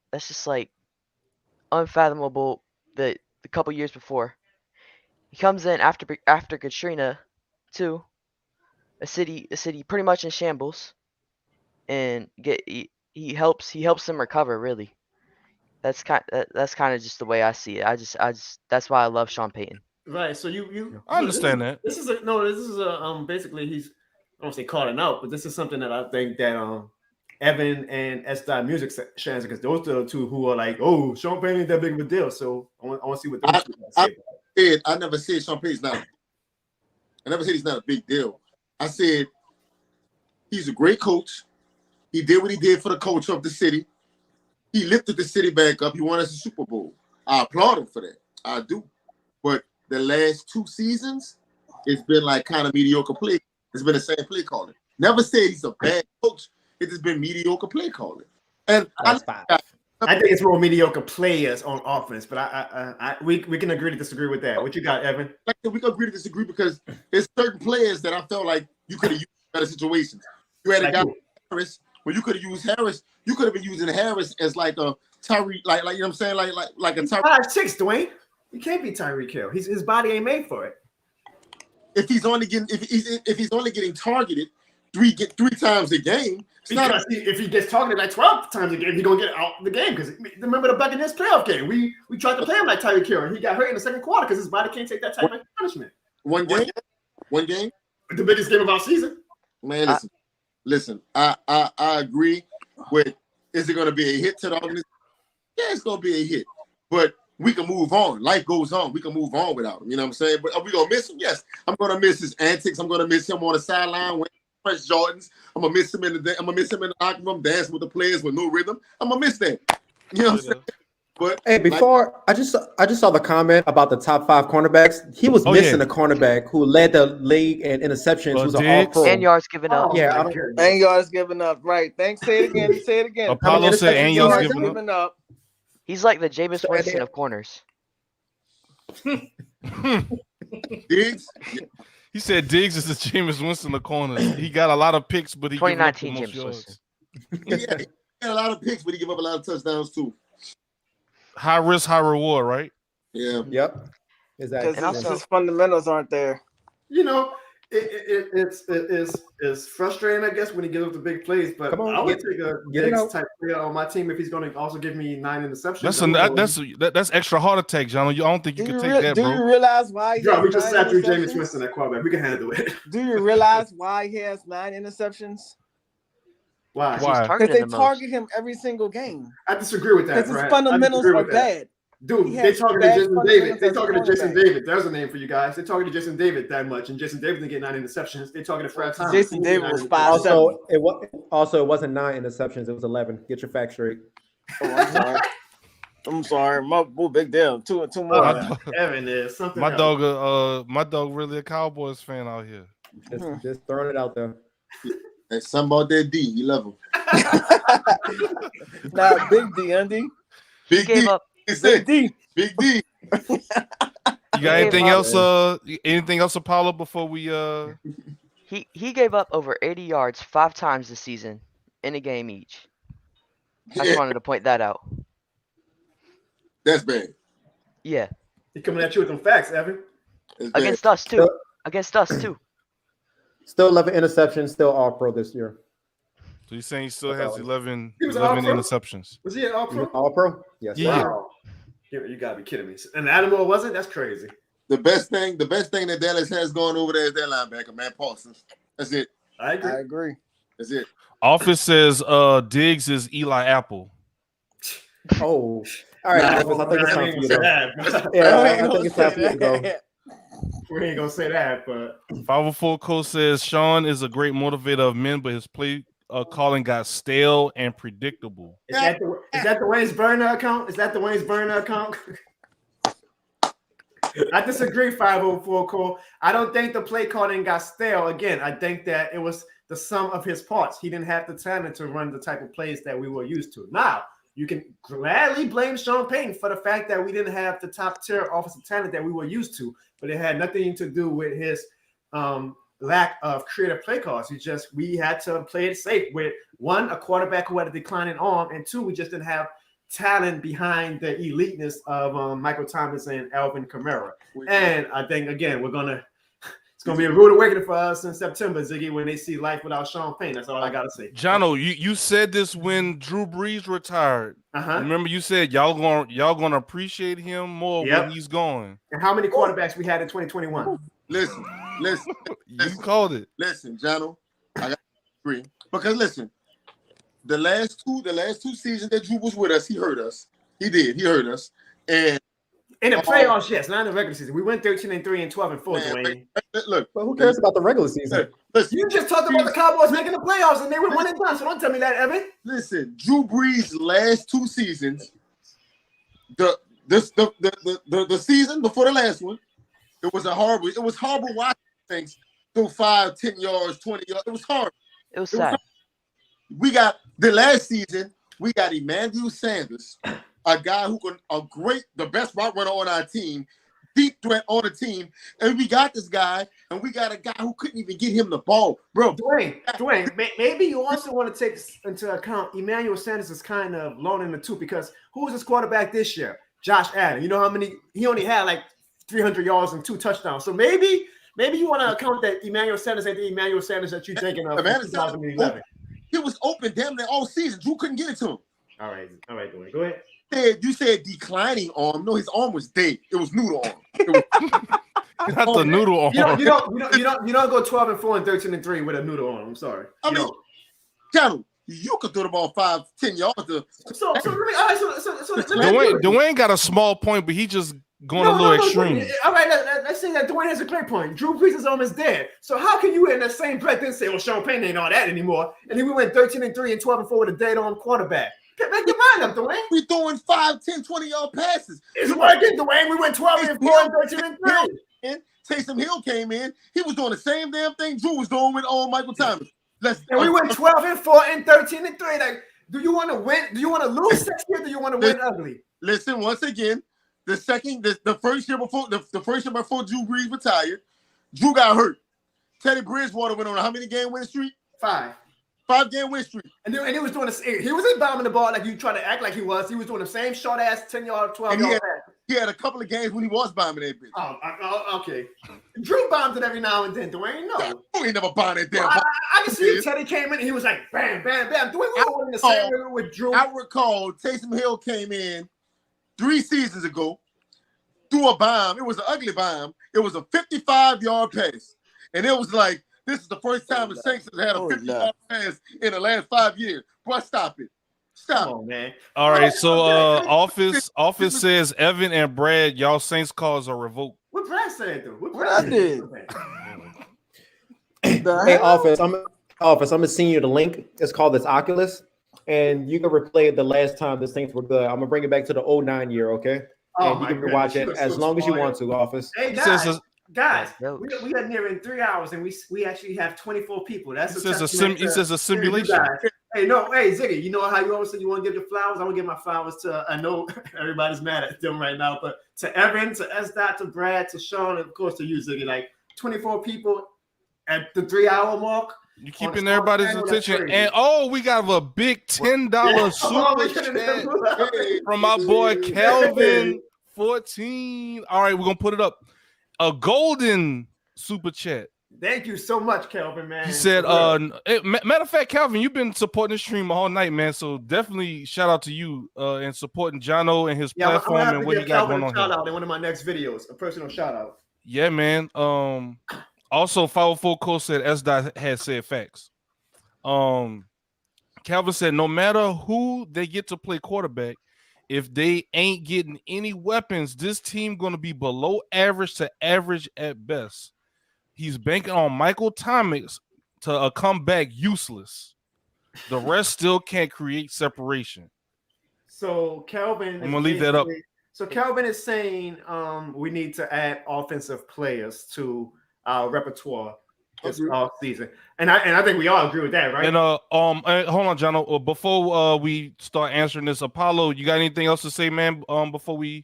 [SPEAKER 9] unfathomable. The couple years before, he comes in after Katrina, too. A city pretty much in shambles, and he helps them recover. Really, that's kind of just the way I see it. I just that's why I love Sean Payton.
[SPEAKER 2] Right. So you
[SPEAKER 1] I understand that.
[SPEAKER 2] This is basically he's, I don't say calling out, but this is something that I think that Evan and S. Dot Music shares, because those are the two who are like, oh, Sean Payton ain't that big of a deal. So I want to see what those two say.
[SPEAKER 6] I never said Sean Payton's not. I never said he's not a big deal. I said he's a great coach. He did what he did for the culture of the city. He lifted the city back up. He won us a Super Bowl. I applaud him for that. I do. But the last 2 seasons, it's been like kind of mediocre play. It's been the same play calling. Never said he's a bad coach. It's just been mediocre play calling. And
[SPEAKER 2] I think it's more mediocre players on offense, but we can agree to disagree with that. What you got, Evan?
[SPEAKER 6] We can agree to disagree because there's certain players that I felt like you could have used in better situations. You had a guy Harris, where you could have used Harris. You could have been using Harris as like a Tyreek, like you know what I'm saying, like a Tyreek.
[SPEAKER 2] 5'6", Dwayne. You can't be Tyreek Hill. His body ain't made for it.
[SPEAKER 6] If he's only getting targeted three times a game,
[SPEAKER 2] because if he gets targeted like 12 times a game, he's gonna get out the game. Because remember the Buccaneers playoff game, we tried to play him like Tyreek Hill, and he got hurt in the second quarter because his body can't take that type of punishment.
[SPEAKER 6] One game,
[SPEAKER 2] the biggest game of our season.
[SPEAKER 6] Man, listen. I agree with. Is it gonna be a hit to the organization? Yeah, it's gonna be a hit, but we can move on. Life goes on. We can move on without him. You know what I'm saying? But are we gonna miss him? Yes. I'm gonna miss his antics. I'm gonna miss him on the sideline wearing fresh Jordans. I'm gonna miss him in the locker room dancing with the players with no rhythm. I'm gonna miss that. You know what I'm saying? But
[SPEAKER 3] hey, before I just saw the comment about the top 5 cornerbacks. He was missing a cornerback who led the league in interceptions. Who's an all-pro.
[SPEAKER 9] And yards given up.
[SPEAKER 4] And yards given up. Right. Thanks. Say it again. Say it again.
[SPEAKER 1] Apollo said and yards given up.
[SPEAKER 9] He's like the Jameis Winston of corners.
[SPEAKER 6] Diggs?
[SPEAKER 1] He said Diggs is the Jameis Winston of corners. He got a lot of picks, but he
[SPEAKER 9] 2019 Jameis Winston.
[SPEAKER 6] He had a lot of picks, but he gave up a lot of touchdowns too.
[SPEAKER 1] High risk, high reward, right?
[SPEAKER 6] Yeah.
[SPEAKER 3] Yep. Exactly.
[SPEAKER 4] Because his fundamentals aren't there.
[SPEAKER 2] You know, it's frustrating, I guess, when he gives up the big plays. But I would take a Diggs type player on my team if he's going to also give me 9 interceptions.
[SPEAKER 1] That's extra heart attack, John. I don't think you can take that, bro.
[SPEAKER 4] Do you realize why?
[SPEAKER 2] We just sat through Jameis Winston at quarterback. We can handle it.
[SPEAKER 4] Do you realize why he has 9 interceptions?
[SPEAKER 2] Why?
[SPEAKER 4] Because they target him every single game.
[SPEAKER 2] I disagree with that.
[SPEAKER 4] Because his fundamentals are bad.
[SPEAKER 2] Dude, they targeted Jason David. They targeted Jason David. There's a name for you guys. They targeted Jason David that much, and Jason David didn't get 9 interceptions. They targeted Fred Thomas.
[SPEAKER 4] Jason David was 5'7".
[SPEAKER 3] It wasn't 9 interceptions. It was 11. Get your facts straight.
[SPEAKER 4] Oh, I'm sorry. My big deal. Two more.
[SPEAKER 2] Evan is something.
[SPEAKER 1] My dog really a Cowboys fan out here.
[SPEAKER 3] Just throwing it out there.
[SPEAKER 6] Hey, something about that D. You love him.
[SPEAKER 4] Now, Big D, Andy.
[SPEAKER 6] Big D.
[SPEAKER 4] Big D.
[SPEAKER 6] Big D.
[SPEAKER 1] You got anything else? Anything else, Apollo? Before we
[SPEAKER 9] He gave up over 80 yards 5 times this season in a game each. I just wanted to point that out.
[SPEAKER 6] That's bad.
[SPEAKER 9] Yeah.
[SPEAKER 2] He coming at you with them facts, Evan.
[SPEAKER 9] Against us too. Against us too.
[SPEAKER 3] Still 11 interceptions. Still all pro this year.
[SPEAKER 1] So you're saying he still has 11
[SPEAKER 2] He was an all-pro?
[SPEAKER 1] interceptions?
[SPEAKER 2] Was he an all-pro?
[SPEAKER 3] All pro? Yes.
[SPEAKER 1] Yeah.
[SPEAKER 2] Wow. You gotta be kidding me. And Animal wasn't? That's crazy.
[SPEAKER 6] The best thing that Dallas has going over there is that linebacker, man, Parsons. That's it.
[SPEAKER 2] I agree.
[SPEAKER 6] That's it.
[SPEAKER 1] Office says Diggs is Eli Apple.
[SPEAKER 3] Oh. All right, Office, I think it's time for you to go. Yeah, I think it's time for you to go.
[SPEAKER 2] We ain't gonna say that, but
[SPEAKER 1] 504 Coach says Sean is a great motivator of men, but his play calling got stale and predictable.
[SPEAKER 2] Is that the Wayne's burner account? Is that the Wayne's burner account? I disagree, 504 Cole. I don't think the play calling got stale. Again, I think that it was the sum of his parts. He didn't have the talent to run the type of plays that we were used to. Now, you can gladly blame Sean Payton for the fact that we didn't have the top tier offensive talent that we were used to, but it had nothing to do with his lack of creative play calls. We had to play it safe with one, a quarterback who had a declining arm, and two, we just didn't have talent behind the eliteness of Michael Thomas and Alvin Kamara. And I think again it's gonna be a rude awakening for us in September, Ziggy, when they see life without Sean Payton. That's all I gotta say.
[SPEAKER 1] Jono, you said this when Drew Brees retired. Remember, you said y'all gonna appreciate him more when he's gone.
[SPEAKER 2] And how many quarterbacks we had in 2021?
[SPEAKER 6] Listen.
[SPEAKER 1] You called it.
[SPEAKER 6] Listen, Jono, I got to agree because listen, the last two seasons that Drew was with us, he hurt us. He did. He hurt us. And
[SPEAKER 2] in the playoffs, yes, not in the regular season. We went 13-3 and 12-4, Dwayne.
[SPEAKER 6] Look,
[SPEAKER 3] but who cares about the regular season?
[SPEAKER 6] Listen,
[SPEAKER 2] you just talked about the Cowboys making the playoffs and they were 1 and done. So don't tell me that, Evan.
[SPEAKER 6] Listen, Drew Brees' last 2 seasons, the season before the last one, it was horrible watching things through 5, 10 yards, 20 yards. It was hard.
[SPEAKER 9] It was sad.
[SPEAKER 6] We got the last season, we got Emmanuel Sanders, a guy the best route runner on our team, deep threat on the team, and we got this guy, and we got a guy who couldn't even get him the ball, bro.
[SPEAKER 2] Dwayne, maybe you also want to take into account Emmanuel Sanders is kind of alone in the two because who was his quarterback this year? Josh Allen. You know how many? He only had like 300 yards and 2 touchdowns. So maybe you want to account that Emmanuel Sanders ain't the Emmanuel Sanders that you're thinking of in 2011.
[SPEAKER 6] He was open damn near all season. Drew couldn't get it to him.
[SPEAKER 2] All right, Dwayne, go ahead.
[SPEAKER 6] You said declining arm. No, his arm was dead. It was noodle arm.
[SPEAKER 1] Not the noodle arm.
[SPEAKER 2] You don't go 12-4 and 13-3 with a noodle arm. I'm sorry.
[SPEAKER 6] I mean, Jono, you could throw the ball 5, 10 yards.
[SPEAKER 2] So
[SPEAKER 1] Dwayne got a small point, but he just going a little extreme.
[SPEAKER 2] All right, let's say that Dwayne has a great point. Drew Brees' arm is dead. So how can you in the same breath then say, well, Sean Payton ain't all that anymore? And then we went 13-3 and 12-4 with a dead arm quarterback. Make your mind up, Dwayne.
[SPEAKER 6] We throwing 5, 10, 20-yard passes.
[SPEAKER 2] It's working, Dwayne. We went 12-4 and 13-3.
[SPEAKER 6] And Taysom Hill came in. He was doing the same damn thing Drew was doing with Michael Thomas.
[SPEAKER 2] And we went 12-4 and 13-3. Like, do you want to win? Do you want to lose next year? Do you want to win ugly?
[SPEAKER 6] Listen, once again, the first year before Drew Brees retired, Drew got hurt. Teddy Bridgewater went on a how many game win streak?
[SPEAKER 2] 5.
[SPEAKER 6] 5-game win streak.
[SPEAKER 2] And he was doing this. He wasn't bombing the ball like you trying to act like he was. He was doing the same short ass 10-yard, 12-yard pass.
[SPEAKER 6] He had a couple of games when he was bombing that bitch.
[SPEAKER 2] Oh, okay. Drew bombed it every now and then. Dwayne, no.
[SPEAKER 6] Drew ain't never bombed that damn.
[SPEAKER 2] I can see Teddy came in and he was like, bam, bam, bam. Dwayne, we were in the same room with Drew.
[SPEAKER 6] I recall Taysom Hill came in 3 seasons ago, threw a bomb. It was an ugly bomb. It was a 55-yard pass. And it was like, this is the first time the Saints have had a 50-yard pass in the last 5 years. Boy, stop it. Stop.
[SPEAKER 2] Come on, man.
[SPEAKER 1] All right, so Office says Evan and Brad, y'all Saints calls are revoked.
[SPEAKER 2] What Brad said though? What
[SPEAKER 4] I did?
[SPEAKER 3] Hey, Office, I'm gonna send you the link. It's called this Oculus, and you can replay it the last time the Saints were good. I'm gonna bring it back to the 09 year, okay? And you can watch it as long as you want to, Office.
[SPEAKER 2] Hey guys, we are nearing 3 hours, and we actually have 24 people. That's
[SPEAKER 1] he says a simulation.
[SPEAKER 2] Hey, Ziggy, you know how you always say you want to give your flowers? I want to give my flowers to, I know everybody's mad at them right now, but to Evan, to S-Dot, to Brad, to Sean, and of course to you, Ziggy. Like 24 people at the 3-hour mark.
[SPEAKER 1] You keeping everybody's attention. And we got a big $10 super chat from my boy Kelvin 14. All right, we're gonna put it up. A golden super chat.
[SPEAKER 2] Thank you so much, Kelvin, man.
[SPEAKER 1] He said, matter of fact, Calvin, you've been supporting the stream all night, man. So definitely shout out to you and supporting Jono and his platform and what he got going on.
[SPEAKER 2] Shout out in one of my next videos, a personal shout out.
[SPEAKER 1] Yeah, man. Also, 504 Cole said S-Dot had said facts. Calvin said no matter who they get to play quarterback, if they ain't getting any weapons, this team gonna be below average to average at best. He's banking on Michael Thomas to come back useless. The rest still can't create separation.
[SPEAKER 2] So Calvin,
[SPEAKER 1] I'm gonna leave that up.
[SPEAKER 2] So Calvin is saying we need to add offensive players to our repertoire this off season, and I think we all agree with that, right?
[SPEAKER 1] And hold on, Jono. Before we start answering this, Apollo, you got anything else to say, man? Before we,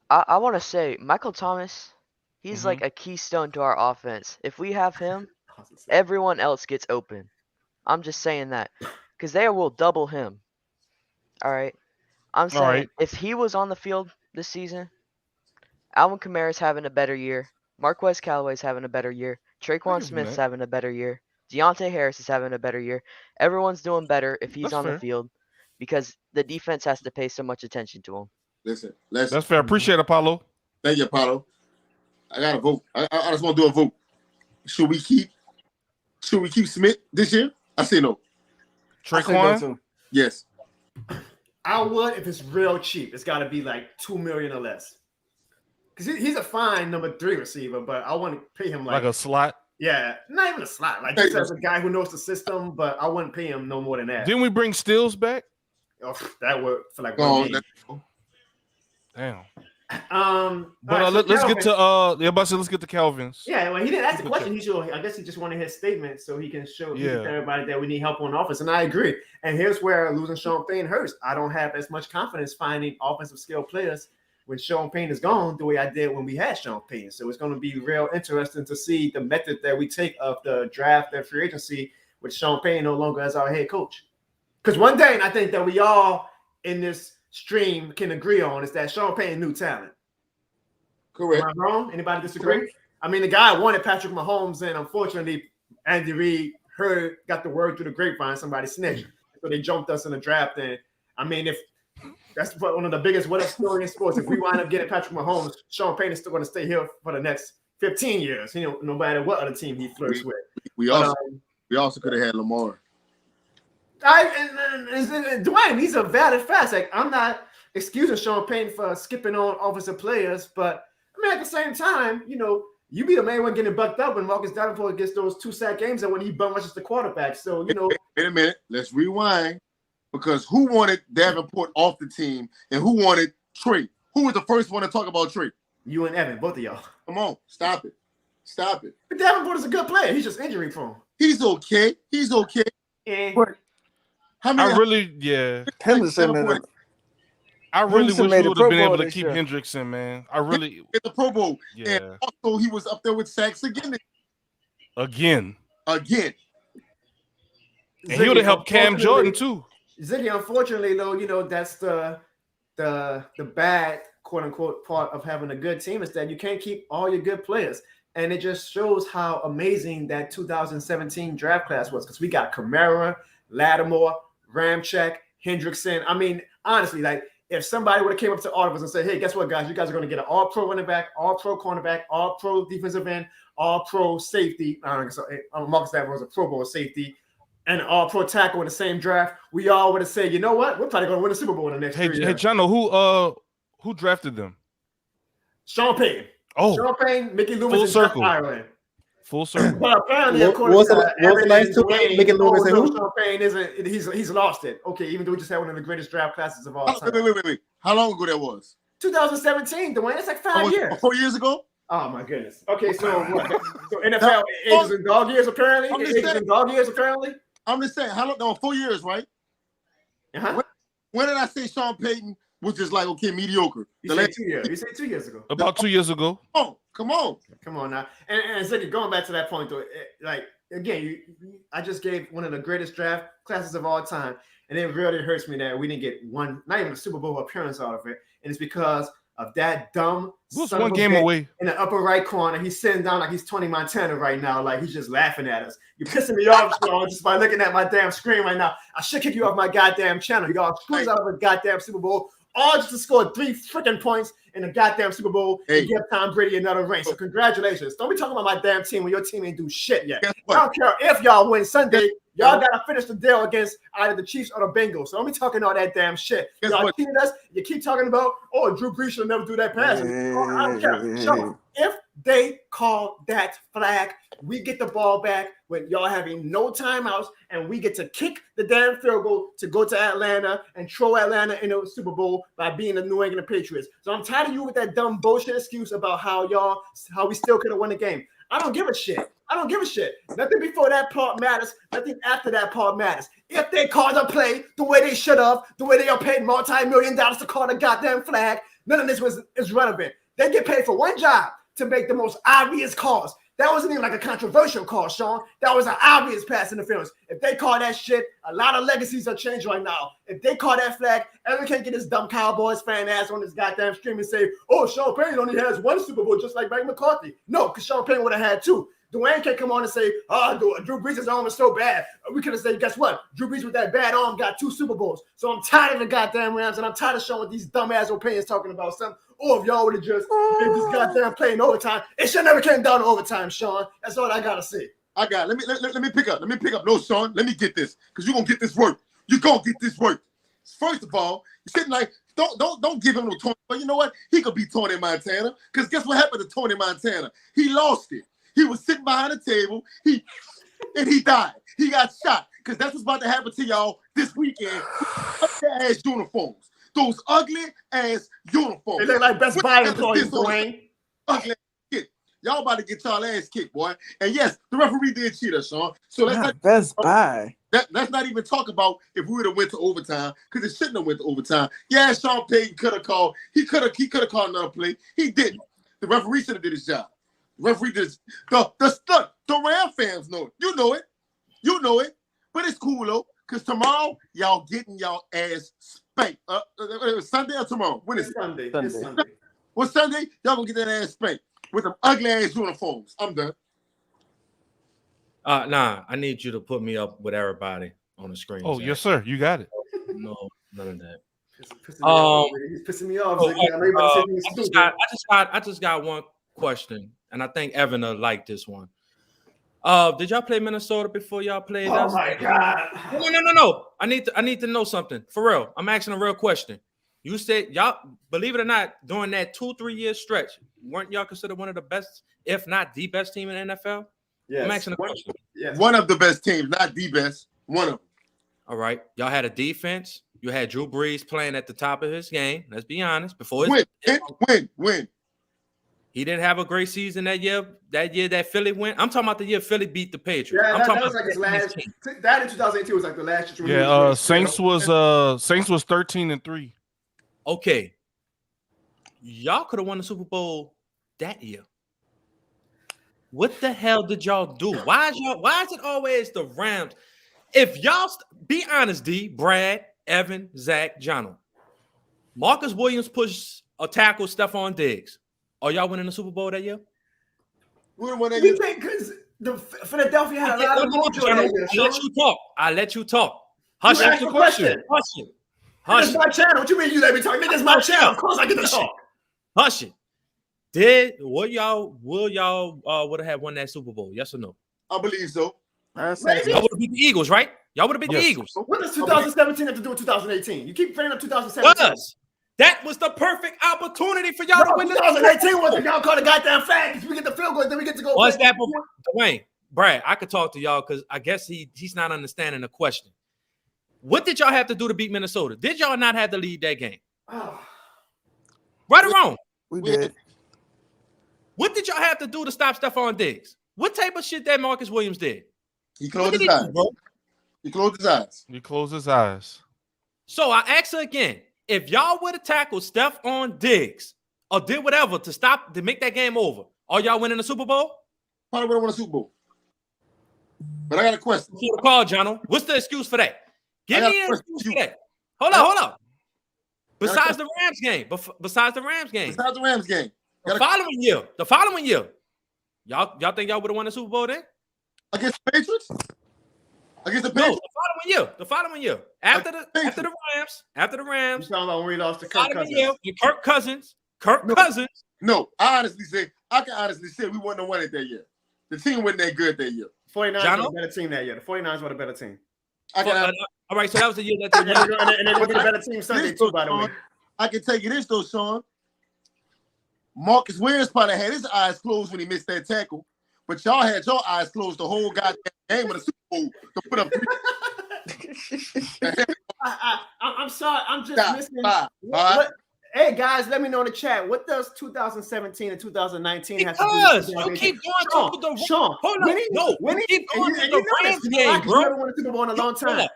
[SPEAKER 9] I want to say Michael Thomas, he's like a keystone to our offense. If we have him, everyone else gets open. I'm just saying that because they will double him. All right, I'm saying if he was on the field this season, Alvin Kamara's having a better year. Marquez Callaway's having a better year. Traquan Smith's having a better year. Deontay Harris is having a better year. Everyone's doing better if he's on the field because the defense has to pay so much attention to him.
[SPEAKER 6] Listen.
[SPEAKER 1] That's fair. Appreciate it, Apollo.
[SPEAKER 6] Thank you, Apollo. I got to vote. I just want to do a vote. Should we keep Smith this year? I say no.
[SPEAKER 1] Traquan?
[SPEAKER 6] Yes.
[SPEAKER 2] I would if it's real cheap. It's got to be like $2 million or less. Because he's a fine number 3 receiver, but I want to pay him like
[SPEAKER 1] a slot.
[SPEAKER 2] Yeah, not even a slot. Like just as a guy who knows the system, but I wouldn't pay him no more than that.
[SPEAKER 1] Didn't we bring Stills back?
[SPEAKER 2] Oh, that would for like 1 game.
[SPEAKER 1] Damn.
[SPEAKER 2] But
[SPEAKER 1] let's get to let's get to Calvin's.
[SPEAKER 2] Yeah, well, he didn't ask the question. I guess he just wanted his statement so he can show everybody that we need help on offense. And I agree. And here's where losing Sean Payton hurts. I don't have as much confidence finding offensive skill players when Sean Payton is gone the way I did when we had Sean Payton. So it's going to be real interesting to see the method that we take of the draft and free agency with Sean Payton no longer as our head coach. Because one thing I think that we all in this stream can agree on is that Sean Payton knew talent.
[SPEAKER 6] Correct.
[SPEAKER 2] Am I wrong? Anybody disagree? Correct. I mean, the guy wanted Patrick Mahomes, and unfortunately, Andy Reid got the word through the grapevine, somebody snitched. So they jumped us in the draft. And I mean, if that's one of the biggest what if story in sports. If we wind up getting Patrick Mahomes, Sean Payton is still going to stay here for the next 15 years, no matter what other team he flirts with.
[SPEAKER 6] We also could have had Lamar.
[SPEAKER 2] Dwayne, these are valid facts. Like, I'm not excusing Sean Payton for skipping on offensive players, but I mean, at the same time, you be the main one getting bucked up when Marcus Davenport gets those 2-sack games and when he bum rushes the quarterback. So,
[SPEAKER 6] Wait a minute. Let's rewind. Because who wanted Davenport off the team and who wanted Trey? Who was the first one to talk about Trey?
[SPEAKER 2] You and Evan, both of y'all.
[SPEAKER 6] Come on, stop it.
[SPEAKER 2] But Davenport is a good player. He's just injury prone.
[SPEAKER 6] He's okay.
[SPEAKER 2] And
[SPEAKER 1] I really wish we would have been able to keep Hendrickson, man. I really
[SPEAKER 6] get the Pro Bowl.
[SPEAKER 1] Yeah.
[SPEAKER 6] And also he was up there with sacks again.
[SPEAKER 1] Again.
[SPEAKER 6] And
[SPEAKER 1] he would have helped Cam Jordan too.
[SPEAKER 2] Ziggy, unfortunately, though, that's the bad quote unquote part of having a good team is that you can't keep all your good players. And it just shows how amazing that 2017 draft class was because we got Kamara, Lattimore, Ramczyk, Hendrickson. I mean, honestly, like if somebody would have came up to all of us and said, hey, guess what, guys? You guys are going to get an all-pro running back, all-pro cornerback, all-pro defensive end, all-pro safety. Marcus Davenport was a Pro Bowl safety. And an all-pro tackle in the same draft. We all would have said, you know what? We're probably going to win the Super Bowl in the next 3 years.
[SPEAKER 1] Hey, Jono, who drafted them?
[SPEAKER 2] Sean Payton.
[SPEAKER 1] Oh,
[SPEAKER 2] Sean Payton, Mickey Loomis,
[SPEAKER 1] full
[SPEAKER 2] and
[SPEAKER 1] circle.
[SPEAKER 2] Ireland.
[SPEAKER 1] Full circle.
[SPEAKER 2] But apparently, according
[SPEAKER 3] what's
[SPEAKER 2] to
[SPEAKER 3] the last two? Mickey Loomis and who?
[SPEAKER 2] Sean Payton isn't. He's lost it. Okay, even though we just had one of the greatest draft classes of all time.
[SPEAKER 6] Wait. How long ago that was?
[SPEAKER 2] 2017, Dwayne. It's like 5 years.
[SPEAKER 6] 4 years ago?
[SPEAKER 2] Oh my goodness. Okay, so NFL ages in dog years apparently.
[SPEAKER 6] I'm just saying, how long? No, 4 years, right?
[SPEAKER 2] Uh-huh.
[SPEAKER 6] When did I say Sean Payton was just like, okay, mediocre?
[SPEAKER 2] You said 2 years. You said 2 years ago.
[SPEAKER 1] About 2 years ago.
[SPEAKER 6] Oh, come on.
[SPEAKER 2] Come on now. And Ziggy, going back to that point, though, like, again, I just gave one of the greatest draft classes of all time. And it really hurts me that we didn't get one, not even a Super Bowl appearance out of it. And it's because of that dumb son
[SPEAKER 1] one
[SPEAKER 2] of a
[SPEAKER 1] game
[SPEAKER 2] bitch
[SPEAKER 1] away
[SPEAKER 2] in the upper right corner. He's sitting down like he's Tony Montana right now. Like he's just laughing at us. You're pissing me off, Sean, just by looking at my damn screen right now. I should kick you off my goddamn channel. Y'all screws out of a goddamn Super Bowl, all just to score 3 freaking points in the goddamn Super Bowl and give Tom Brady another ring. So congratulations. Don't be talking about my damn team when your team ain't do shit yet. I don't care if y'all win Sunday. Y'all gotta finish the deal against either the Chiefs or the Bengals. So don't be talking all that damn shit. Y'all cheated us. You keep talking about, oh, Drew Brees should never do that pass. I don't care. So if they call that flag, we get the ball back with y'all having no timeouts, and we get to kick the damn field goal to go to Atlanta and throw Atlanta in the Super Bowl by being the New England Patriots. So I'm tired of you with that dumb bullshit excuse about how we still could have won the game. I don't give a shit. I don't give a shit. Nothing before that part matters. Nothing after that part matters. If they called a play the way they should have, the way they are paid multi-million dollars to call the goddamn flag, none of this is relevant. They get paid for one job to make the most obvious calls. That wasn't even like a controversial call, Sean. That was an obvious pass interference. If they call that shit, a lot of legacies are changed right now. If they call that flag, everyone can't get this dumb Cowboys fan ass on this goddamn stream and say, oh, Sean Payton only has 1 Super Bowl just like Mike McCarthy. No, because Sean Payton would have had 2. Dwayne can't come on and say, oh, Drew Brees' arm is so bad. We could have said, guess what? Drew Brees with that bad arm got 2 Super Bowls. So I'm tired of the goddamn Rams, and I'm tired of showing these dumbass opinions talking about something. Or if y'all would have just made this goddamn play in overtime, it should never came down to overtime, Sean. That's all I gotta say.
[SPEAKER 6] I got it. Let me pick up. No, Sean, let me get this, because you're gonna get this work. You're gonna get this work. First of all, you're sitting like, don't give him no Tony. But you know what? He could be Tony Montana. Because guess what happened to Tony Montana? He lost it. He was sitting behind the table. And he died. He got shot. Because that's what's about to happen to y'all this weekend. Ass uniforms. Those ugly ass uniforms.
[SPEAKER 2] They look like Best Buy employees, Dwayne.
[SPEAKER 6] Ugly ass. Y'all about to get y'all ass kicked, boy. And yes, the referee did cheat us, Sean. So let's not
[SPEAKER 4] Best Buy.
[SPEAKER 6] Let's not even talk about if we would have went to overtime, because it shouldn't have went to overtime. Yeah, Sean Payton could have called. He could have called another play. He didn't. The referee should have did his job. The referee did. The Ram fans know it. You know it. You know it. But it's cool though, because tomorrow y'all getting y'all ass spanked. Sunday or tomorrow? When is it?
[SPEAKER 2] Sunday. It's Sunday.
[SPEAKER 6] Well, Sunday y'all gonna get that ass spanked with them ugly ass uniforms. I'm done.
[SPEAKER 5] Nah, I need you to put me up with everybody on the screen.
[SPEAKER 1] Oh, yes, sir. You got it.
[SPEAKER 5] No, none of that.
[SPEAKER 2] He's pissing me off.
[SPEAKER 5] I just got one question, and I think Evan will like this one. Did y'all play Minnesota before y'all played us?
[SPEAKER 2] Oh my God.
[SPEAKER 5] No. I need to know something. For real. I'm asking a real question. You said y'all, believe it or not, during that 2-3 year stretch, weren't y'all considered one of the best, if not the best team in the NFL?
[SPEAKER 2] Yes.
[SPEAKER 5] I'm asking a question.
[SPEAKER 2] Yes.
[SPEAKER 6] One of the best teams, not the best. One of them.
[SPEAKER 5] All right. Y'all had a defense. You had Drew Brees playing at the top of his game. Let's be honest. Before
[SPEAKER 6] win.
[SPEAKER 5] He didn't have a great season that year. That year that Philly went. I'm talking about the year Philly beat the Patriots.
[SPEAKER 2] Yeah,
[SPEAKER 5] I'm talking
[SPEAKER 2] that was
[SPEAKER 5] about
[SPEAKER 2] like his last. That in 2018 was like the last year.
[SPEAKER 1] Yeah, Saints was 13-3.
[SPEAKER 5] Okay. Y'all could have won the Super Bowl that year. What the hell did y'all do? Why is it always the Rams? If y'all be honest, D, Brad, Evan, Zach, Jono, Marcus Williams pushed a tackle Stephon Diggs. Are y'all winning the Super Bowl that year?
[SPEAKER 6] We won that
[SPEAKER 2] You
[SPEAKER 6] year.
[SPEAKER 2] think because the Philadelphia had a lot of mojo that year, Sean?
[SPEAKER 5] I let you talk. Hush
[SPEAKER 2] You asked the question.
[SPEAKER 5] Hush
[SPEAKER 2] It's my channel. What you mean you let me talk? Nigga, it's my channel. Of course I get to talk.
[SPEAKER 5] Hush it. Will y'all would have won that Super Bowl? Yes or no?
[SPEAKER 6] I believe so.
[SPEAKER 5] Y'all would have beat the Eagles, right? Y'all would have beat the Eagles.
[SPEAKER 2] What does 2017 have to do with 2018? You keep bringing up 2017.
[SPEAKER 5] That was the perfect opportunity for y'all to win.
[SPEAKER 2] 2018 was y'all call the goddamn flag because we get the field goal, then we get to go.
[SPEAKER 5] What's that? Dwayne, Brad, I could talk to y'all because I guess he's not understanding the question. What did y'all have to do to beat Minnesota? Did y'all not have to lead that game? Right or wrong?
[SPEAKER 4] We did.
[SPEAKER 5] What did y'all have to do to stop Stephon Diggs? What type of shit that Marcus Williams did?
[SPEAKER 6] He closed his eyes. He closed his eyes.
[SPEAKER 1] He closed his eyes.
[SPEAKER 5] So I ask her again, if y'all would have tackled Steph on Diggs or did whatever to make that game over, are y'all winning the Super Bowl?
[SPEAKER 6] Probably would have won a Super Bowl. But I got a question.
[SPEAKER 5] Before the call, Jono, what's the excuse for that? Give me an excuse for that. Hold on. Besides the Rams game. Besides the Rams game. The following year. Y'all think y'all would have won the Super Bowl then?
[SPEAKER 6] Against the Patriots? Against the
[SPEAKER 5] No,
[SPEAKER 6] Patriots?
[SPEAKER 5] the following year. After the Rams.
[SPEAKER 2] You talking about when we lost to Kirk Cousins?
[SPEAKER 5] Kirk Cousins.
[SPEAKER 6] No, I can honestly say we wouldn't have won it that year. The team wasn't that good that year.
[SPEAKER 2] 49ers were a better team that year. The 49ers were a better team.
[SPEAKER 5] All right, so that was the year that they won.
[SPEAKER 2] And they would be a better team Sunday too, by the way.
[SPEAKER 6] I can tell you this though, Sean. Marcus Williams probably had his eyes closed when he missed that tackle, but y'all had your eyes closed the whole goddamn game of the Super Bowl to put up.
[SPEAKER 2] I'm sorry. I'm just missing. Hey guys, let me know in the chat. What does 2017 and 2019 have to do?
[SPEAKER 5] Because you keep going to the
[SPEAKER 2] Sean.
[SPEAKER 5] Winning. Keep going to the Rams game, bro.
[SPEAKER 2] Never won a Super Bowl in a long time.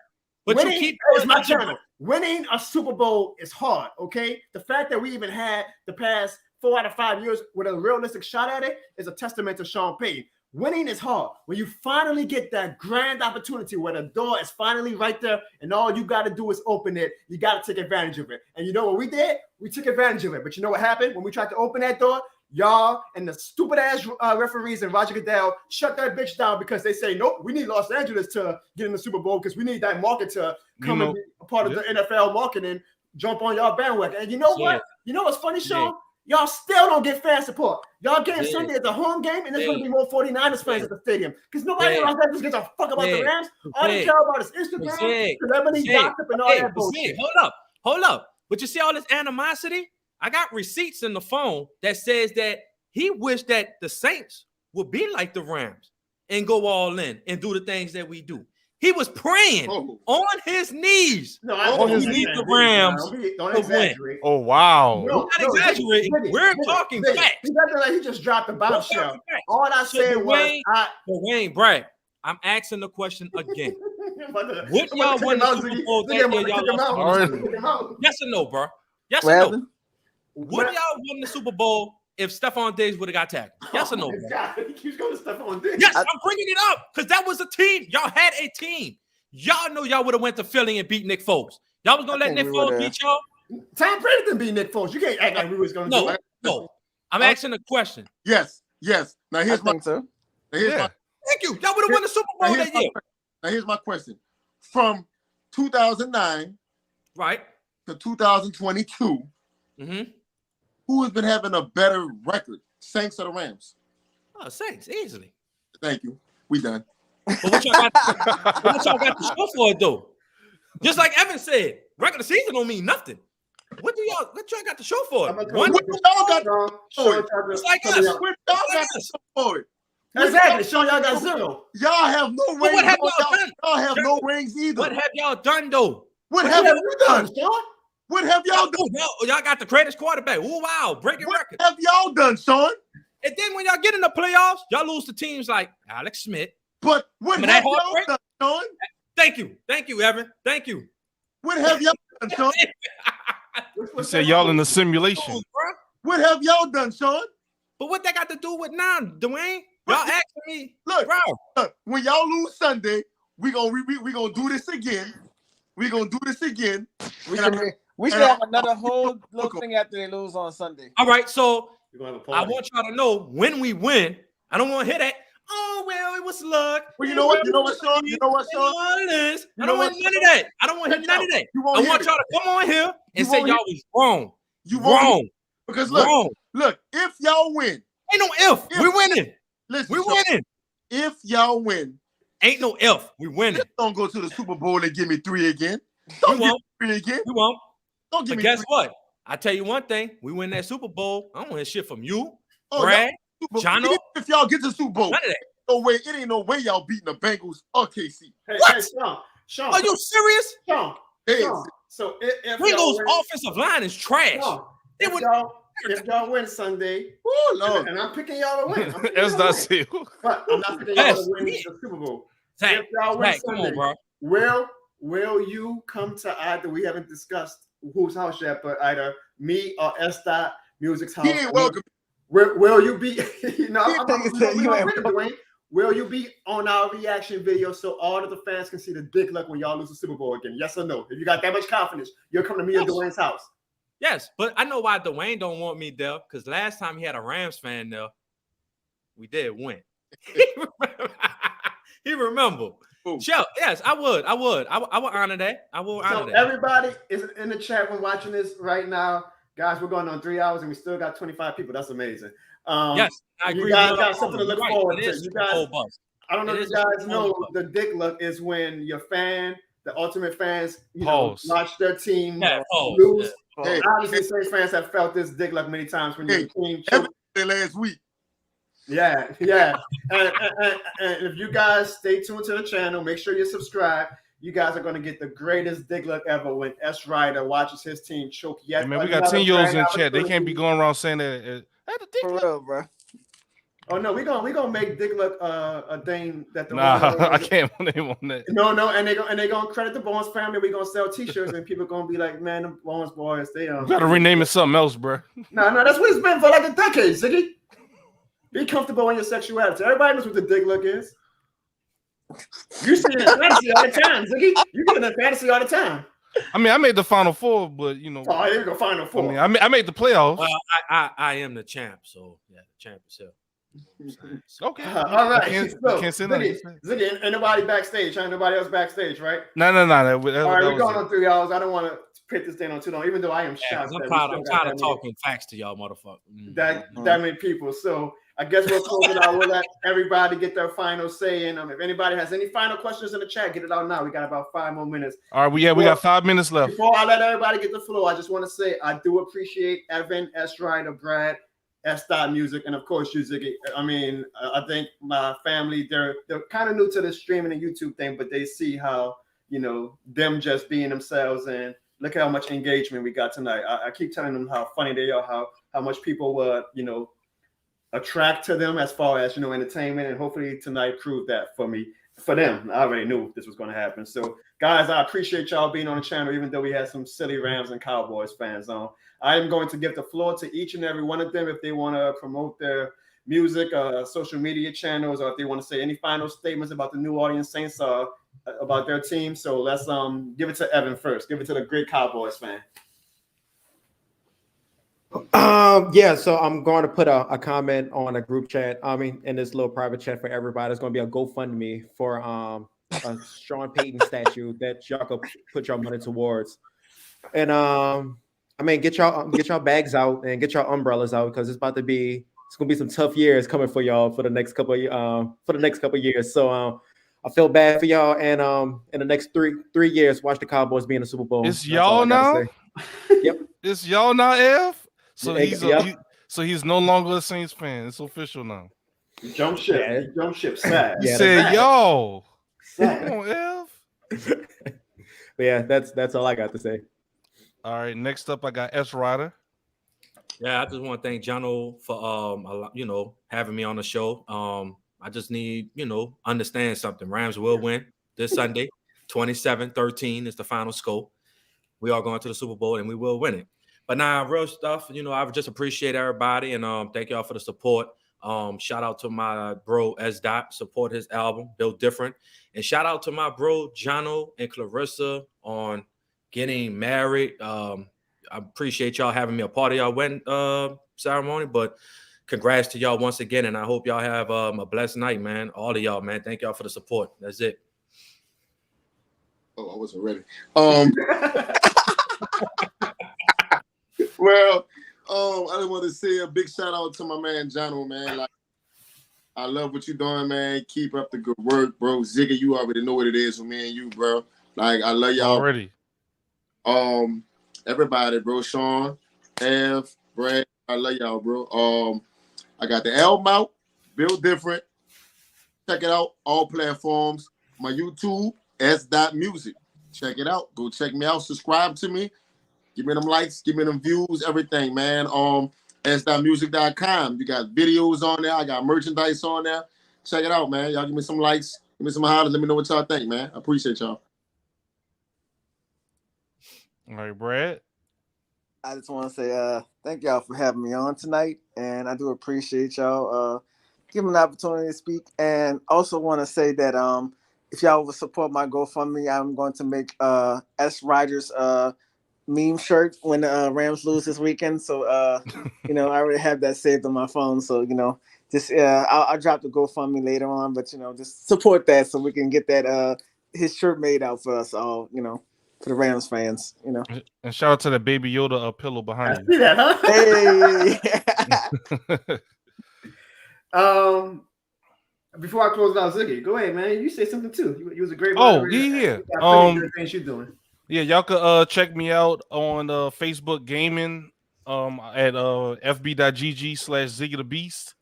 [SPEAKER 5] But
[SPEAKER 2] winning,
[SPEAKER 5] you keep
[SPEAKER 2] is my channel. Winning a Super Bowl is hard. Okay, the fact that we even had the past 4 out of 5 years with a realistic shot at it is a testament to Sean Payton. Winning is hard. When you finally get that grand opportunity where the door is finally right there and all you got to do is open it, you got to take advantage of it. And you know what we did? We took advantage of it. But you know what happened? When we tried to open that door, y'all and the stupid-ass referees and Roger Goodell shut that bitch down because they say, nope, we need Los Angeles to get in the Super Bowl because we need that market to come and be a part of the NFL marketing, jump on y'all bandwagon. And you know what? You know what's funny, Sean? Y'all still don't get fan support. Y'all game Sunday is a home game, and there's going to be more 49ers fans at the stadium because nobody in Los Angeles gives a fuck about the Rams. All they care about is Instagram, celebrity gossip, and all that bullshit.
[SPEAKER 5] Hold up. But you see all this animosity? I got receipts in the phone that says that he wished that the Saints would be like the Rams and go all in and do the things that we do. He was praying on his knees.
[SPEAKER 2] No,
[SPEAKER 5] on his knees, the Rams.
[SPEAKER 2] Don't exaggerate.
[SPEAKER 1] Oh, wow.
[SPEAKER 5] We're not exaggerating. We're talking facts.
[SPEAKER 2] He doesn't like he just dropped a bombshell. All I said was,
[SPEAKER 5] Wayne, Brad, I'm asking the question again. Would y'all win the Super Bowl that year? Y'all lost? Yes or no, bro? Yes or no? Would y'all win the Super Bowl if Stephon Diggs would have got tackled? Yes or no?
[SPEAKER 2] He keeps going to Stephon Diggs.
[SPEAKER 5] Yes, I'm bringing it up because that was a team. Y'all had a team. Y'all know y'all would have went to Philly and beat Nick Foles. Y'all was going to let Nick Foles beat y'all?
[SPEAKER 2] Tom Brady didn't beat Nick Foles. You can't act like we was going to do it.
[SPEAKER 5] No. I'm asking a question.
[SPEAKER 6] Yes. Now here's my
[SPEAKER 5] Thank you. Y'all would have won the Super Bowl that year.
[SPEAKER 6] Now here's my question. From 2009 to 2022, who has been having a better record, Saints or the Rams?
[SPEAKER 5] Oh, Saints, easily.
[SPEAKER 6] Thank you. We done.
[SPEAKER 5] But what y'all got to show for it, though? Just like Evan said, regular season don't mean nothing. What y'all got to show for it?
[SPEAKER 6] What y'all got to show for it?
[SPEAKER 5] It's like us.
[SPEAKER 6] What y'all got to show for it?
[SPEAKER 2] Exactly. Sean, y'all got zero.
[SPEAKER 6] Y'all have no rings.
[SPEAKER 5] What have y'all done?
[SPEAKER 6] Y'all have no rings either.
[SPEAKER 5] What have y'all done, though?
[SPEAKER 6] What have you done, Sean? What have y'all done?
[SPEAKER 5] Y'all got the greatest quarterback. Oh, wow. Breaking record.
[SPEAKER 6] What have y'all done, Sean?
[SPEAKER 5] And then when y'all get in the playoffs, y'all lose to teams like Alex Smith.
[SPEAKER 6] But what have y'all done, Sean?
[SPEAKER 5] Thank you, Evan. Thank you.
[SPEAKER 6] What have y'all done, Sean?
[SPEAKER 1] You said y'all in the simulation.
[SPEAKER 6] What have y'all done, Sean?
[SPEAKER 5] But what that got to do with now, Dwayne? Y'all asking me.
[SPEAKER 6] Look,
[SPEAKER 5] bro.
[SPEAKER 6] When y'all lose Sunday, we gonna do this again. We
[SPEAKER 4] should have another whole little thing after they lose on Sunday.
[SPEAKER 5] All right, so I want y'all to know when we win. I don't want to hear that. Oh, well, it was luck.
[SPEAKER 6] Well, you know what, Sean?
[SPEAKER 5] I don't want none of that. I don't want to hear none of that. I want y'all to come on here and say y'all was wrong.
[SPEAKER 6] You wrong. Because look, if y'all win.
[SPEAKER 5] Ain't no if. We're winning.
[SPEAKER 6] Listen,
[SPEAKER 5] we're winning.
[SPEAKER 6] If y'all win.
[SPEAKER 5] Ain't no if. We winning.
[SPEAKER 6] Don't go to the Super Bowl and give me 3 again.
[SPEAKER 5] We won't.
[SPEAKER 6] 3 again.
[SPEAKER 5] We won't.
[SPEAKER 6] Don't give
[SPEAKER 5] me guess 3. What? I tell you one thing. We win that Super Bowl. I don't want to hear shit from you, Brad, Jono.
[SPEAKER 6] If y'all get to the Super Bowl.
[SPEAKER 5] None of that.
[SPEAKER 6] No way. It ain't no way y'all beating the Bengals or KC.
[SPEAKER 2] Hey, Sean.
[SPEAKER 5] Are you serious?
[SPEAKER 2] Sean. So if
[SPEAKER 5] Bengals offensive line is trash.
[SPEAKER 2] If y'all win Sunday,
[SPEAKER 6] Lord.
[SPEAKER 2] and I'm picking y'all to win.
[SPEAKER 1] That's not you.
[SPEAKER 2] But I'm not picking y'all to win the Super Bowl.
[SPEAKER 5] If y'all win Sunday, come on, bro.
[SPEAKER 2] Will you come to either? We haven't discussed whose house yet, but either me or S. Music's house.
[SPEAKER 6] He ain't welcome.
[SPEAKER 2] Will you be? You know,
[SPEAKER 4] You
[SPEAKER 2] will you be on our reaction video so all of the fans can see the dick luck when y'all lose the Super Bowl again? Yes or no? If you got that much confidence, you'll come to me at Dwayne's house.
[SPEAKER 5] Yes, but I know why Dwayne don't want me there, because last time he had a Rams fan there, we did win. He remember. Sure, yes, I would honor that. I will honor that.
[SPEAKER 2] Everybody is in the chat room watching this right now. Guys, we're going on 3 hours and we still got 25 people. That's amazing.
[SPEAKER 5] Yes, I agree.
[SPEAKER 2] You guys got something to look forward to.
[SPEAKER 5] You guys,
[SPEAKER 2] I don't know if you guys know the dick look is when your fan, the ultimate fans, watch their team lose. Hey, obviously, Saints fans have felt this dick luck many times when your team
[SPEAKER 6] last week.
[SPEAKER 2] Yeah. and if you guys stay tuned to the channel, make sure you subscribe. You guys are going to get the greatest dick luck ever when S. Ryder watches his team choke yet.
[SPEAKER 1] Hey man, we got 10-year-olds in chat. They can't be going around saying that.
[SPEAKER 4] For real, bro.
[SPEAKER 2] Oh no, we gonna make dick luck a thing that the
[SPEAKER 1] I can't name on that.
[SPEAKER 2] No, and they gonna credit the Barnes family. We gonna sell T-shirts and people gonna be like, man, the Barnes boys, they
[SPEAKER 1] You gotta rename it something else, bro.
[SPEAKER 2] No, that's what it's been for like a decade, Ziggy. Be comfortable in your sexuality. Everybody knows what the dick look is. You see it in fantasy all the time, Ziggy. You get it in fantasy all the time.
[SPEAKER 1] I mean, I made the Final Four, but you know.
[SPEAKER 2] Oh, here we go, Final Four.
[SPEAKER 1] I mean, I made the playoffs.
[SPEAKER 5] Well, I am the champ, so yeah, the champ is here.
[SPEAKER 1] Okay.
[SPEAKER 2] All right.
[SPEAKER 1] Can't say nothing.
[SPEAKER 2] Ziggy, ain't nobody backstage. Ain't nobody else backstage, right?
[SPEAKER 1] No.
[SPEAKER 2] All right, we're going on 3 hours. I don't want to put this thing on too long, even though I am shocked.
[SPEAKER 5] I'm tired of talking facts to y'all, motherfucker.
[SPEAKER 2] That many people. So I guess we'll close it out. We'll let everybody get their final say in. If anybody has any final questions in the chat, get it out now. We got about 5 more minutes.
[SPEAKER 1] All right, we got 5 minutes left.
[SPEAKER 2] Before I let everybody get the floor, I just want to say I do appreciate Evan, S. Ryder, Brad, S. Music, and of course you, Ziggy. I mean, I think my family, they're kind of new to the streaming and YouTube thing, but they see how, you know, them just being themselves, and look how much engagement we got tonight. I keep telling them how funny they are, how much people were, you know, attract to them as far as, you know, entertainment, and hopefully tonight proved that for them. I already knew this was going to happen. So guys, I appreciate y'all being on the channel, even though we had some silly Rams and Cowboys fans on. I am going to give the floor to each and every one of them if they want to promote their music, social media channels, or if they want to say any final statements about the New Orleans Saints or about their team. So let's give it to Evan first. Give it to the great Cowboys fan.
[SPEAKER 3] So I'm going to put a comment on a group chat. I mean, in this little private chat for everybody. It's going to be a GoFundMe for a Sean Payton statue that y'all could put your money towards. And I mean, get y'all bags out and get your umbrellas out, because it's gonna be some tough years coming for y'all for the next couple of years. So I feel bad for y'all, and in the next three years, watch the Cowboys be in the Super Bowl.
[SPEAKER 1] It's y'all now.
[SPEAKER 3] Yep.
[SPEAKER 1] It's y'all now, F. So
[SPEAKER 3] Yeah,
[SPEAKER 1] he's no longer a Saints fan. It's official now.
[SPEAKER 2] Jump ship.
[SPEAKER 3] Yeah.
[SPEAKER 2] Jump ship. Sad.
[SPEAKER 1] He said, "Yo,
[SPEAKER 2] sad.
[SPEAKER 1] come on, F."
[SPEAKER 3] But yeah, that's all I got to say.
[SPEAKER 1] All right, next up I got S. Ryder.
[SPEAKER 5] Yeah, I just want to thank Jono for having me on the show. I just need, understand something. Rams will win this Sunday. 27-13 is the final score. We are going to the Super Bowl and we will win it. But now, real stuff, I just appreciate everybody, and thank y'all for the support. Shout out to my bro S. Support his album, Built Different. And shout out to my bro Jono and Clarissa on getting married. I appreciate y'all having me a part of y'all wedding ceremony, but congrats to y'all once again, and I hope y'all have a blessed night, man. All of y'all, man. Thank y'all for the support. That's it.
[SPEAKER 6] Oh, I wasn't ready. Well, I just want to say a big shout out to my man Jono, man. Like, I love what you're doing, man. Keep up the good work, bro. Ziggy, you already know what it is with me and you, bro. Like, I love y'all
[SPEAKER 1] already.
[SPEAKER 6] Everybody, bro. Sean, Ev, Brad, I love y'all, bro. I got the album out, Built Different. Check it out, all platforms. My YouTube, S.Music. Check it out. Go check me out. Subscribe to me. Give me them likes, give me them views, everything, man. S.music.com. You got videos on there. I got merchandise on there. Check it out, man. Y'all give me some likes, give me some hollers. Let me know what y'all think, man. I appreciate y'all.
[SPEAKER 1] All right, Brad.
[SPEAKER 4] I just want to say thank y'all for having me on tonight, and I do appreciate y'all giving me the opportunity to speak. And also want to say that if y'all will support my GoFundMe, I'm going to make S Riders meme shirt when the Rams lose this weekend. So I already have that saved on my phone. So just I'll drop the GoFundMe later on, but just support that so we can get that his shirt made out for us all. For the Rams fans,
[SPEAKER 1] And shout out to that Baby Yoda pillow behind you.
[SPEAKER 2] See that, huh?
[SPEAKER 4] Hey.
[SPEAKER 2] Before I close out, Ziggy, go ahead, man. You say something too. You was a great
[SPEAKER 1] Oh,
[SPEAKER 2] moderator.
[SPEAKER 1] yeah.
[SPEAKER 2] Good things you doing.
[SPEAKER 1] Yeah, y'all could check me out on Facebook Gaming at fb.gg/Ziggy the Beast.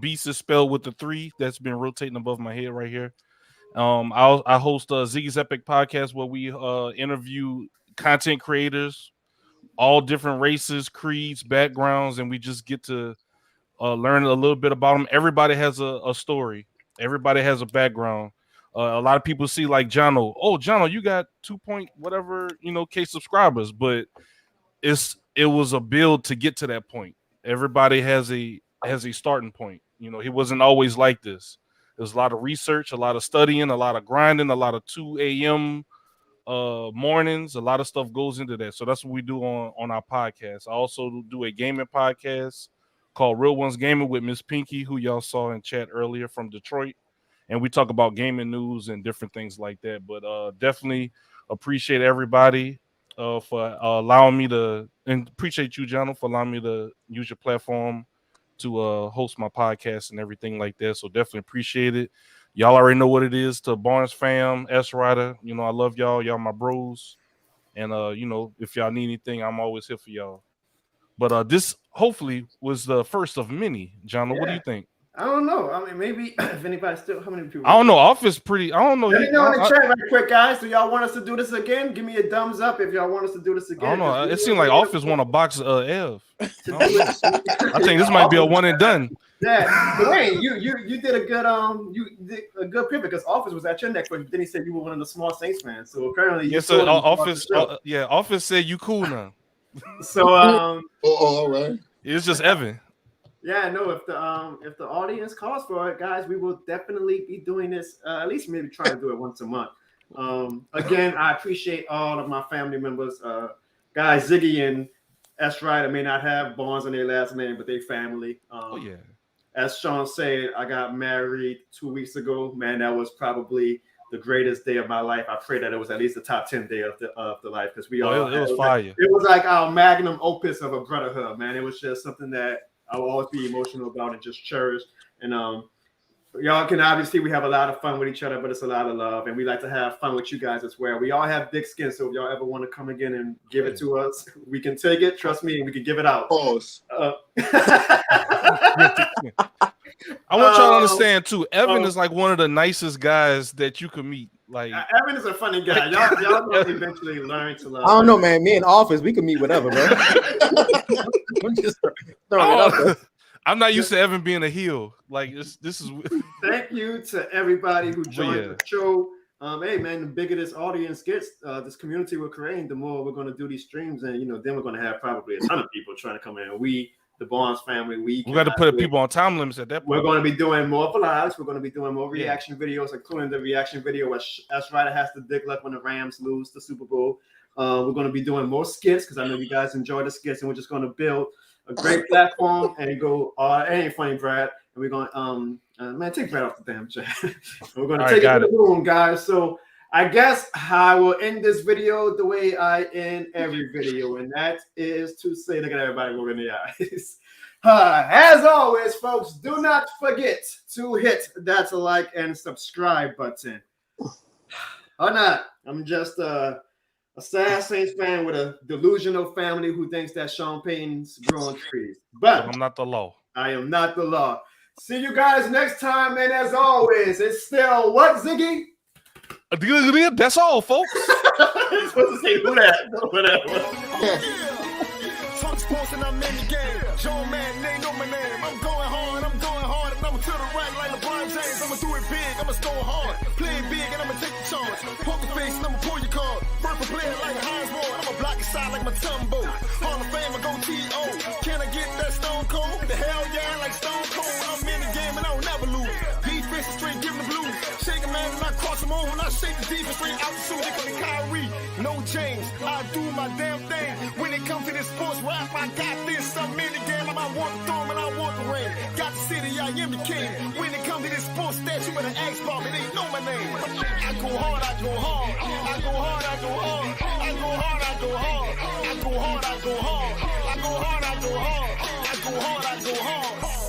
[SPEAKER 1] Beast is spelled with the 3 that's been rotating above my head right here. I host Ziggy's Epic Podcast where we interview content creators, all different races, creeds, backgrounds, and we just get to learn a little bit about them. Everybody has a story. Everybody has a background. A lot of people see like Jono. Oh, Jono, you got 2 point whatever K subscribers, but it was a build to get to that point. Everybody has a starting point. He wasn't always like this. There's a lot of research, a lot of studying, a lot of grinding, a lot of 2 a.m. Mornings. A lot of stuff goes into that. So that's what we do on our podcast. I also do a gaming podcast called Real Ones Gaming with Miss Pinky, who y'all saw in chat earlier from Detroit. And we talk about gaming news and different things like that. But definitely appreciate everybody for allowing me to, and appreciate you, Jono, for allowing me to use your platform to host my podcast and everything like that. So definitely appreciate it. Y'all already know what it is to Barnes fam, S Rider. I love y'all. Y'all my bros. And if y'all need anything, I'm always here for y'all. But this hopefully was the first of many. Jono, what do you think?
[SPEAKER 2] I don't know. I mean, maybe if anybody still, how many people?
[SPEAKER 1] I don't know. Office pretty. I don't know.
[SPEAKER 2] Let me know in the chat right quick, guys. Do y'all want us to do this again? Give me a thumbs up if y'all want us to do this again.
[SPEAKER 1] I don't know. It seemed like Office won a box of Ev. I think this might be a one and done.
[SPEAKER 2] Yeah, Dwayne, you did a good pivot because Office was at your next question. Then he said you were one of the small Saints fans. So apparently,
[SPEAKER 1] Office said you cool now.
[SPEAKER 2] So
[SPEAKER 6] all right.
[SPEAKER 1] It's just Evan.
[SPEAKER 2] Yeah, no. If the audience calls for it, guys, we will definitely be doing this. At least maybe try to do it once a month. Again, I appreciate all of my family members. Guys, Ziggy and S. Ryder may not have Barnes on their last name, but they family.
[SPEAKER 1] Oh yeah.
[SPEAKER 2] As Sean said, I got married 2 weeks ago. Man, that was probably the greatest day of my life. I pray that it was at least the top 10 day of the life because we all.
[SPEAKER 1] It was fire.
[SPEAKER 2] It was like our magnum opus of a brotherhood, man. It was just something that I will always be emotional about and just cherish. And y'all can obviously we have a lot of fun with each other, but it's a lot of love, and we like to have fun with you guys as well. We all have thick skin, so if y'all ever want to come again and give it to us, we can take it. Trust me, and we can give it out.
[SPEAKER 6] Pause.
[SPEAKER 1] I want y'all to understand too. Evan is like one of the nicest guys that you could meet. Like
[SPEAKER 2] Evan is a funny guy. Y'all will eventually learn to love.
[SPEAKER 3] I don't know, man. Me in Office, we can meet whatever, bro. I'm just throwing it out there.
[SPEAKER 1] I'm not used to Evan being a heel. Like this is.
[SPEAKER 2] Thank you to everybody who joined the show. Hey man, the bigger this audience gets, this community we're creating, the more we're going to do these streams, and then we're going to have probably a ton of people trying to come in. We, the Barnes family, we
[SPEAKER 1] got to put people on time limits at that point.
[SPEAKER 2] We're going to be doing more vlogs. We're going to be doing more reaction videos, including the reaction video where S. Ryder has to dig luck when the Rams lose the Super Bowl. We're going to be doing more skits because I know you guys enjoy the skits, and we're just going to build a great platform and go. It ain't funny, Brad. And we're going man, take Brad off the damn chat. We're going to take it to the room, guys. So I guess I will end this video the way I end every video, and that is to say, look at everybody over in the eyes. As always, folks, do not forget to hit that like and subscribe button. Or not, I'm just a sad Saints fan with a delusional family who thinks that Sean Payton's growing trees. But
[SPEAKER 1] I'm not the law.
[SPEAKER 2] I am not the law. See you guys next time, and as always, it's still what, Ziggy?
[SPEAKER 1] That's all, folks.
[SPEAKER 2] You're supposed to say who that. Whatever.
[SPEAKER 11] Talk sports and I'm in the game. Joe man, they know my name. I'm going hard, and I'm to the right like LeBron James. I'ma do it big, I'ma score hard. Play it big and I'ma take the charge. Poker face and I'ma pull your card. Bird for player like a Heinz Ward. I'ma block your side like my Tumbo. Hall of Fame, I go T.O. Can I get that Stone Cold? The hell yeah, like Stone Cold. I'm in the game and I don't never lose. Defense is straight, give 'em the blues. Shake a man and I cross him over. And I shake the defense straight out the suit. They call me Kyrie, no James. I do my damn thing. When it comes to this sports rap, I got this. I'm in the game, I want the throne and I want the ring. Got the city, I am the king. When it comes to this sports stats, you better ask Bob, it ain't know my name. I go hard, I go hard. I go hard, I go hard. I go hard, I go hard. I go hard, I go hard. I go hard, I go hard. I go hard, I go hard.